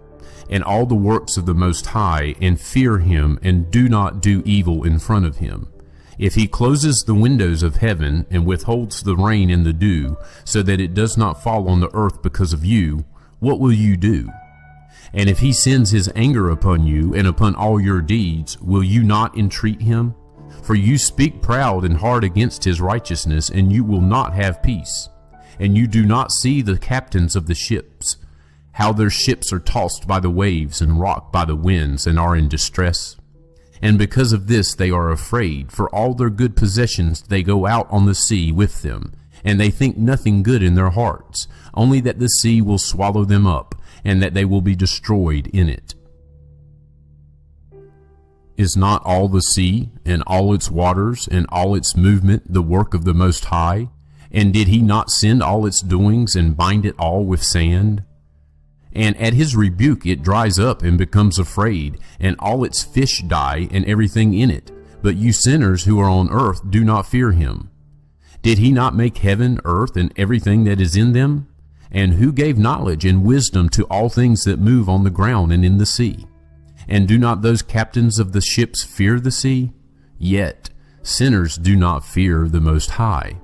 and all the works of the Most High, and fear him, and do not do evil in front of him. If he closes the windows of heaven, and withholds the rain and the dew, so that it does not fall on the earth because of you, what will you do? And if he sends his anger upon you, and upon all your deeds, will you not entreat him? For you speak proud and hard against his righteousness, and you will not have peace. And you do not see the captains of the ships, how their ships are tossed by the waves and rocked by the winds, and are in distress. And because of this they are afraid, for all their good possessions they go out on the sea with them, and they think nothing good in their hearts, only that the sea will swallow them up, and that they will be destroyed in it. Is not all the sea, and all its waters, and all its movement the work of the Most High? And did he not send all its doings, and bind it all with sand? And at his rebuke it dries up and becomes afraid, and all its fish die, and everything in it. But you sinners who are on earth do not fear him. Did he not make heaven, earth, and everything that is in them? And who gave knowledge and wisdom to all things that move on the ground and in the sea? And do not those captains of the ships fear the sea? Yet sinners do not fear the Most High.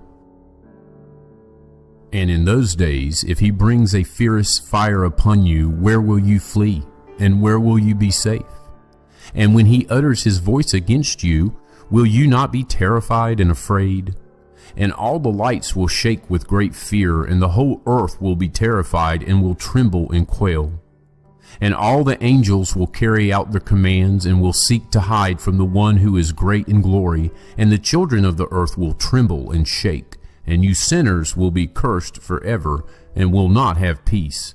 And in those days, if he brings a fierce fire upon you, where will you flee? And where will you be safe? And when he utters his voice against you, will you not be terrified and afraid? And all the lights will shake with great fear, and the whole earth will be terrified and will tremble and quail. And all the angels will carry out their commands and will seek to hide from the one who is great in glory, and the children of the earth will tremble and shake, and you sinners will be cursed forever and will not have peace.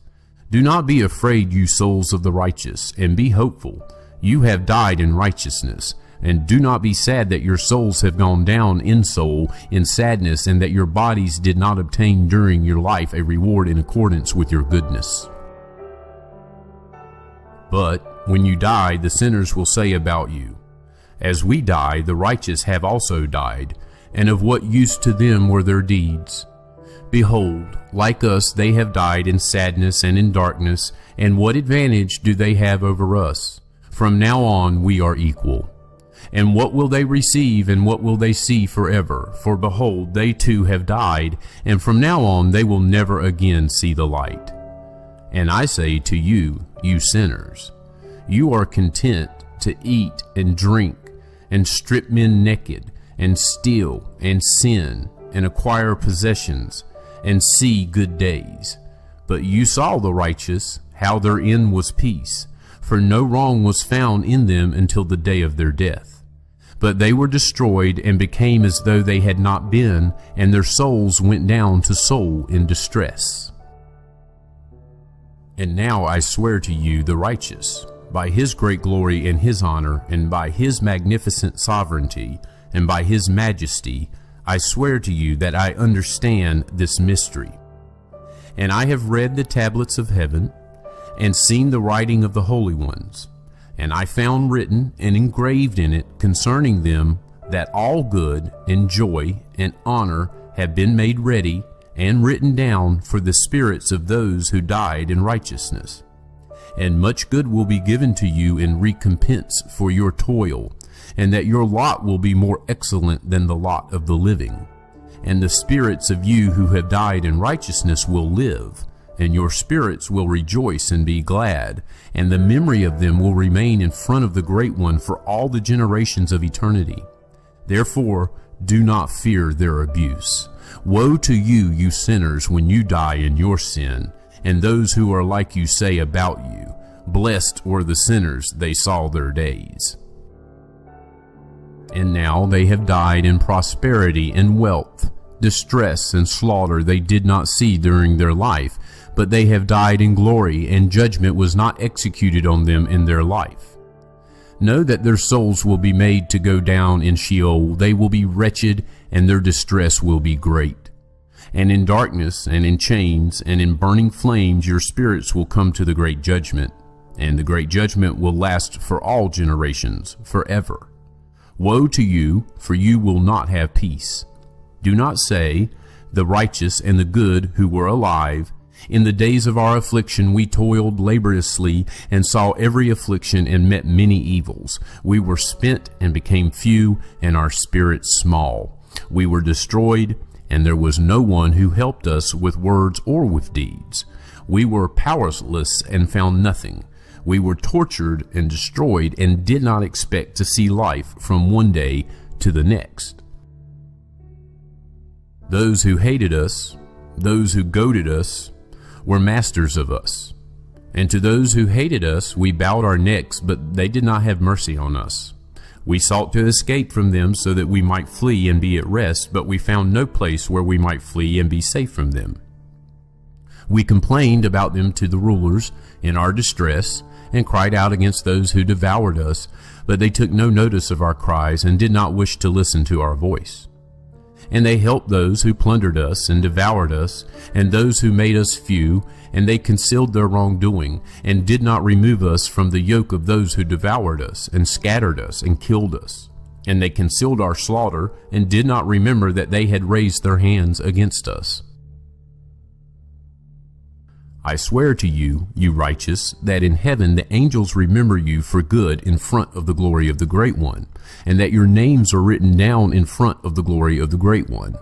Do not be afraid, you souls of the righteous, and be hopeful. You have died in righteousness. And do not be sad that your souls have gone down in soul in sadness, and that your bodies did not obtain during your life a reward in accordance with your goodness. But when you die, the sinners will say about you, as we die, the righteous have also died, and of what use to them were their deeds? Behold, like us they have died in sadness and in darkness, and what advantage do they have over us? From now on we are equal. And what will they receive, and what will they see forever? For behold, they too have died, and from now on they will never again see the light. And I say to you, you sinners, you are content to eat and drink, and strip men naked, and steal, and sin, and acquire possessions, and see good days. But you saw the righteous, how their end was peace, for no wrong was found in them until the day of their death. But they were destroyed and became as though they had not been, and their souls went down to Sheol in distress. And now I swear to you, the righteous, by his great glory and his honor, and by his magnificent sovereignty, and by his majesty, I swear to you that I understand this mystery. And I have read the tablets of heaven, and seen the writing of the holy ones. And I found written and engraved in it concerning them that all good and joy and honor have been made ready and written down for the spirits of those who died in righteousness. And much good will be given to you in recompense for your toil, and that your lot will be more excellent than the lot of the living. And the spirits of you who have died in righteousness will live, and your spirits will rejoice and be glad, and the memory of them will remain in front of the Great One for all the generations of eternity. Therefore, do not fear their abuse. Woe to you, you sinners, when you die in your sin, and those who are like you say about you, blessed were the sinners, they saw their days. And now they have died in prosperity and wealth. Distress and slaughter they did not see during their life, but they have died in glory, and judgment was not executed on them in their life. Know that their souls will be made to go down in Sheol. They will be wretched, and their distress will be great. And in darkness, and in chains, and in burning flames your spirits will come to the great judgment, and the great judgment will last for all generations, forever. Woe to you, for you will not have peace. Do not say, the righteous and the good who were alive, in the days of our affliction we toiled laboriously, and saw every affliction, and met many evils. We were spent and became few, and our spirits small. We were destroyed, and there was no one who helped us with words or with deeds. We were powerless and found nothing. We were tortured and destroyed, and did not expect to see life from one day to the next. Those who hated us, those who goaded us, were masters of us. And to those who hated us we bowed our necks, but they did not have mercy on us. We sought to escape from them so that we might flee and be at rest, but we found no place where we might flee and be safe from them. We complained about them to the rulers in our distress, and cried out against those who devoured us, but they took no notice of our cries and did not wish to listen to our voice. And they helped those who plundered us and devoured us, and those who made us few, and they concealed their wrongdoing, and did not remove us from the yoke of those who devoured us, and scattered us, and killed us. And they concealed our slaughter, and did not remember that they had raised their hands against us. I swear to you, you righteous, that in heaven the angels remember you for good in front of the glory of the Great One, and that your names are written down in front of the glory of the Great One.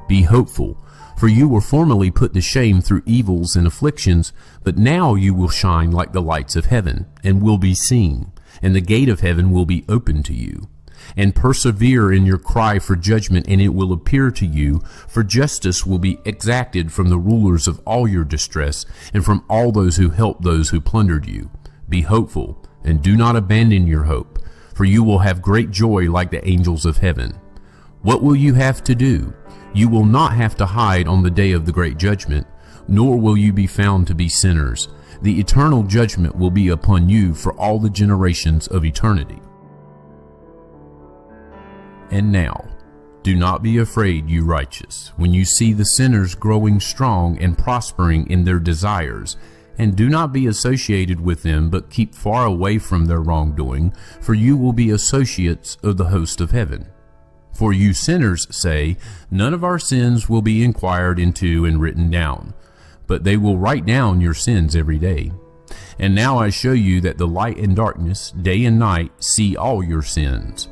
Be hopeful, for you were formerly put to shame through evils and afflictions, but now you will shine like the lights of heaven, and will be seen, and the gate of heaven will be opened to you. And persevere in your cry for judgment, and it will appear to you, for justice will be exacted from the rulers of all your distress, and from all those who helped those who plundered you. Be hopeful, and do not abandon your hope, for you will have great joy like the angels of heaven. What will you have to do? You will not have to hide on the day of the great judgment, nor will you be found to be sinners. The eternal judgment will be upon you for all the generations of eternity. And now, do not be afraid, you righteous, when you see the sinners growing strong and prospering in their desires, and do not be associated with them, but keep far away from their wrongdoing, for you will be associates of the host of heaven. For you sinners say, none of our sins will be inquired into and written down, but they will write down your sins every day. And now I show you that the light and darkness, day and night, see all your sins.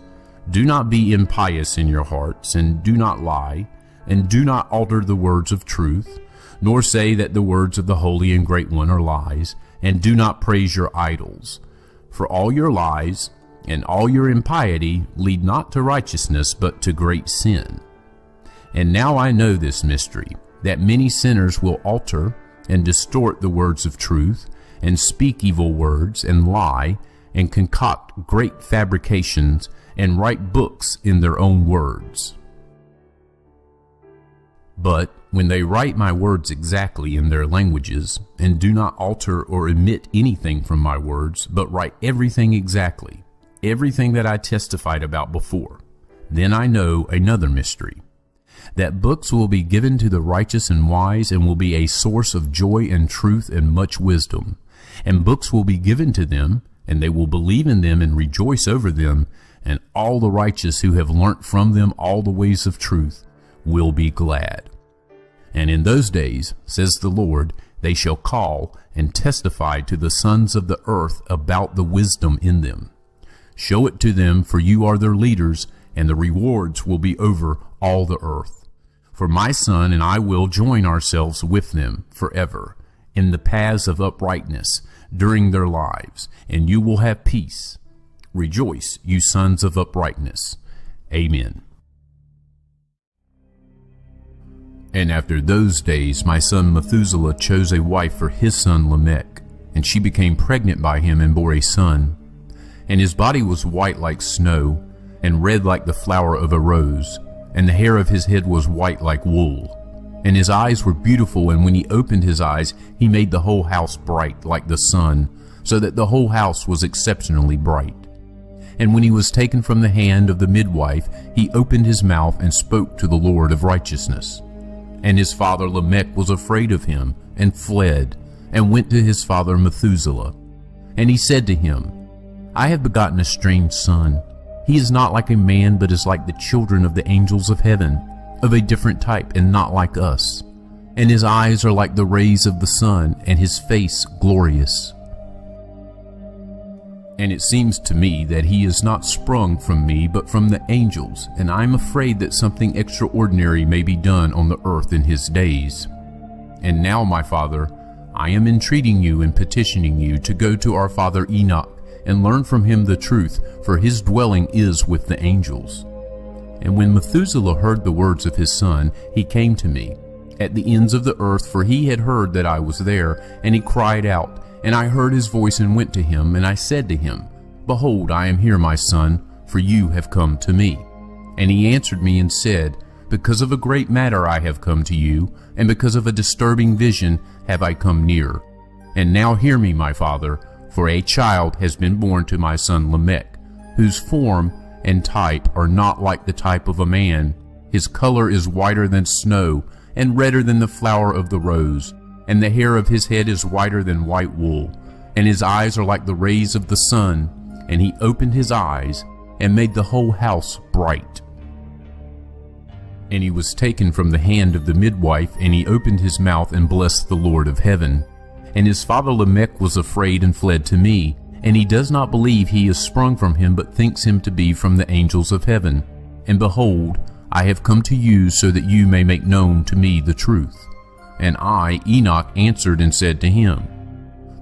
Do not be impious in your hearts, and do not lie, and do not alter the words of truth, nor say that the words of the Holy and Great One are lies, and do not praise your idols. For all your lies and all your impiety lead not to righteousness, but to great sin. And now I know this mystery, that many sinners will alter and distort the words of truth, and speak evil words, and lie, and concoct great fabrications, and write books in their own words. But when they write my words exactly in their languages, and do not alter or omit anything from my words, but write everything exactly, everything that I testified about before, then I know another mystery, that books will be given to the righteous and wise, and will be a source of joy and truth and much wisdom. And books will be given to them, and they will believe in them and rejoice over them, and all the righteous who have learnt from them all the ways of truth will be glad. And in those days, says the Lord, they shall call and testify to the sons of the earth about the wisdom in them. Show it to them, for you are their leaders, and the rewards will be over all the earth. For my son and I will join ourselves with them forever in the paths of uprightness during their lives, and you will have peace. Rejoice, you sons of uprightness. Amen. And after those days my son Methuselah chose a wife for his son Lamech, and she became pregnant by him and bore a son. And his body was white like snow, and red like the flower of a rose, and the hair of his head was white like wool. And his eyes were beautiful, and when he opened his eyes, he made the whole house bright like the sun, so that the whole house was exceptionally bright. And when he was taken from the hand of the midwife, he opened his mouth and spoke to the Lord of righteousness. And his father Lamech was afraid of him, and fled, and went to his father Methuselah. And he said to him, I have begotten a strange son. He is not like a man, but is like the children of the angels of heaven, of a different type, and not like us. And his eyes are like the rays of the sun, and his face glorious. And it seems to me that he is not sprung from me, but from the angels, and I am afraid that something extraordinary may be done on the earth in his days. And now, my father, I am entreating you and petitioning you to go to our father Enoch, and learn from him the truth, for his dwelling is with the angels. And when Methuselah heard the words of his son, he came to me, at the ends of the earth, for he had heard that I was there, and he cried out. And I heard his voice and went to him, and I said to him, Behold, I am here, my son, for you have come to me. And he answered me and said, Because of a great matter I have come to you, and because of a disturbing vision, have I come near. And now hear me, my father, for a child has been born to my son Lamech, whose form and type are not like the type of a man. His color is whiter than snow, and redder than the flower of the rose, and the hair of his head is whiter than white wool, and his eyes are like the rays of the sun. And he opened his eyes, and made the whole house bright. And he was taken from the hand of the midwife, and he opened his mouth and blessed the Lord of heaven. And his father Lamech was afraid and fled to me, and he does not believe he is sprung from him, but thinks him to be from the angels of heaven. And behold, I have come to you so that you may make known to me the truth. And I, Enoch, answered and said to him,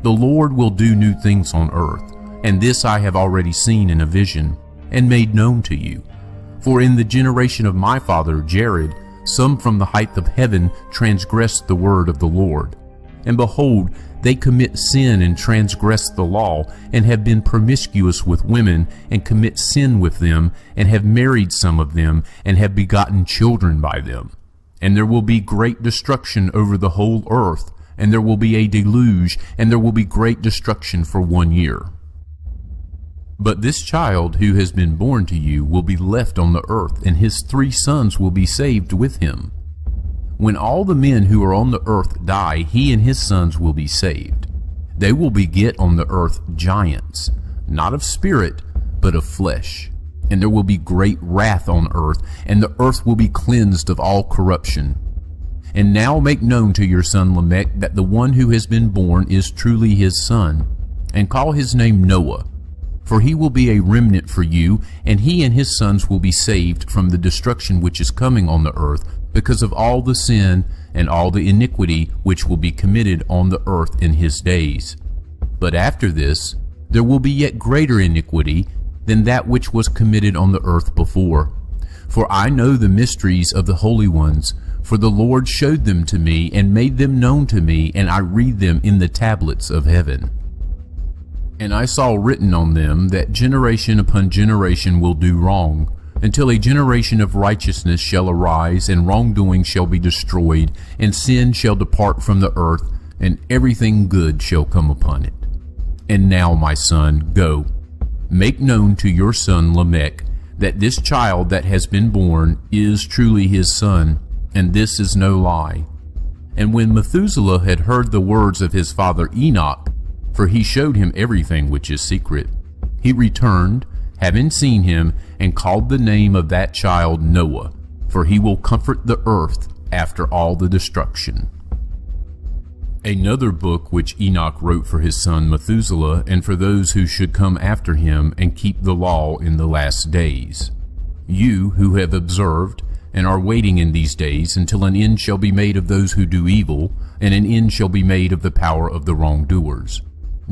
The Lord will do new things on earth, and this I have already seen in a vision, and made known to you. For in the generation of my father Jared, some from the height of heaven transgressed the word of the Lord. And behold, they commit sin and transgress the law, and have been promiscuous with women, and commit sin with them, and have married some of them, and have begotten children by them. And there will be great destruction over the whole earth, and there will be a deluge, and there will be great destruction for 1 year. But this child who has been born to you will be left on the earth, and his 3 sons will be saved with him. When all the men who are on the earth die, he and his sons will be saved. They will beget on the earth giants, not of spirit, but of flesh. And there will be great wrath on earth, and the earth will be cleansed of all corruption. And now make known to your son Lamech that the one who has been born is truly his son, and call his name Noah. For he will be a remnant for you, and he and his sons will be saved from the destruction which is coming on the earth, because of all the sin and all the iniquity which will be committed on the earth in his days. But after this, there will be yet greater iniquity than that which was committed on the earth before. For I know the mysteries of the holy ones, for the Lord showed them to me and made them known to me, and I read them in the tablets of heaven. And I saw written on them that generation upon generation will do wrong, until a generation of righteousness shall arise, and wrongdoing shall be destroyed, and sin shall depart from the earth, and everything good shall come upon it. And now, my son, go, make known to your son Lamech that this child that has been born is truly his son, and this is no lie. And when Methuselah had heard the words of his father Enoch, for he showed him everything which is secret, he returned, having seen him, and called the name of that child Noah, for he will comfort the earth after all the destruction. Another book which Enoch wrote for his son Methuselah, and for those who should come after him and keep the law in the last days. You who have observed and are waiting in these days until an end shall be made of those who do evil, and an end shall be made of the power of the wrongdoers.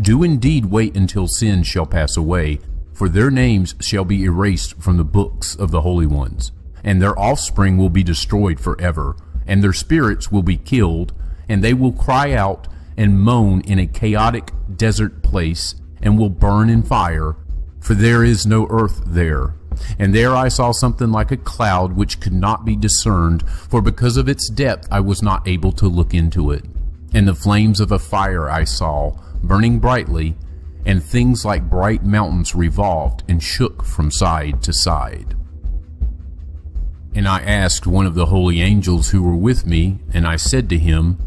Do indeed wait until sin shall pass away, for their names shall be erased from the books of the holy ones, and their offspring will be destroyed forever, and their spirits will be killed, and they will cry out and moan in a chaotic desert place, and will burn in fire, for there is no earth there. And there I saw something like a cloud which could not be discerned, for because of its depth I was not able to look into it. And the flames of a fire I saw, burning brightly, and things like bright mountains revolved and shook from side to side. And I asked one of the holy angels who were with me, and I said to him,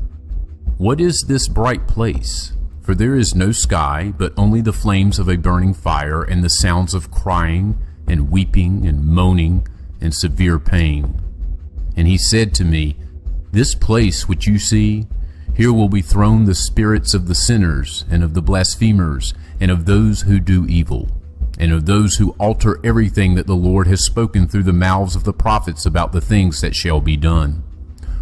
What is this bright place? For there is no sky, but only the flames of a burning fire, and the sounds of crying, and weeping, and moaning, and severe pain. And he said to me, This place which you see, here will be thrown the spirits of the sinners, and of the blasphemers, and of those who do evil, and of those who alter everything that the Lord has spoken through the mouths of the prophets about the things that shall be done.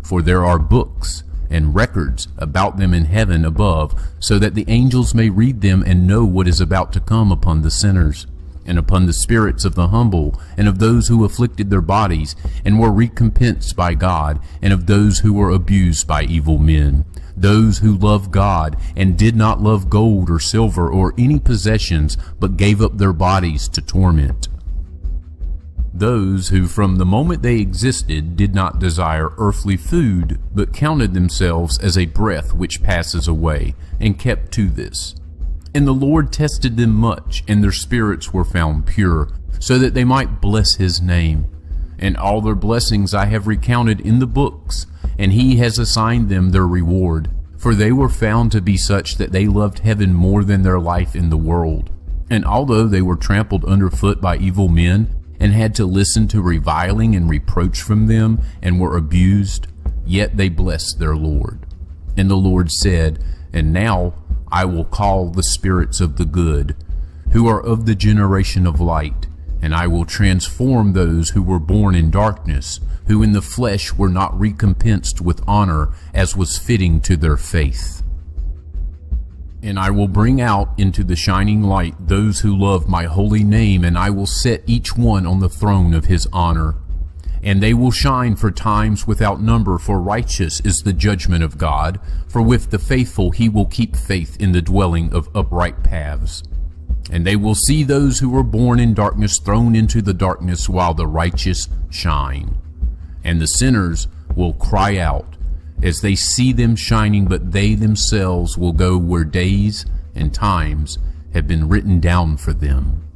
For there are books and records about them in heaven above, so that the angels may read them and know what is about to come upon the sinners, and upon the spirits of the humble, and of those who afflicted their bodies, and were recompensed by God, and of those who were abused by evil men, those who loved God, and did not love gold or silver or any possessions, but gave up their bodies to torment. those who from the moment they existed did not desire earthly food, but counted themselves as a breath which passes away, and kept to this. And the Lord tested them much, and their spirits were found pure, so that they might bless his name. And all their blessings I have recounted in the books, and he has assigned them their reward. For they were found to be such that they loved heaven more than their life in the world. And although they were trampled underfoot by evil men, and had to listen to reviling and reproach from them, and were abused, yet they blessed their Lord. And the Lord said, And now I will call the spirits of the good, who are of the generation of light, and I will transform those who were born in darkness, who in the flesh were not recompensed with honor, as was fitting to their faith. And I will bring out into the shining light those who love my holy name, and I will set each one on the throne of his honor. And they will shine for times without number, for righteous is the judgment of God. For with the faithful he will keep faith in the dwelling of upright paths. And they will see those who were born in darkness thrown into the darkness, while the righteous shine. And the sinners will cry out as they see them shining, but they themselves will go where days and times have been written down for them.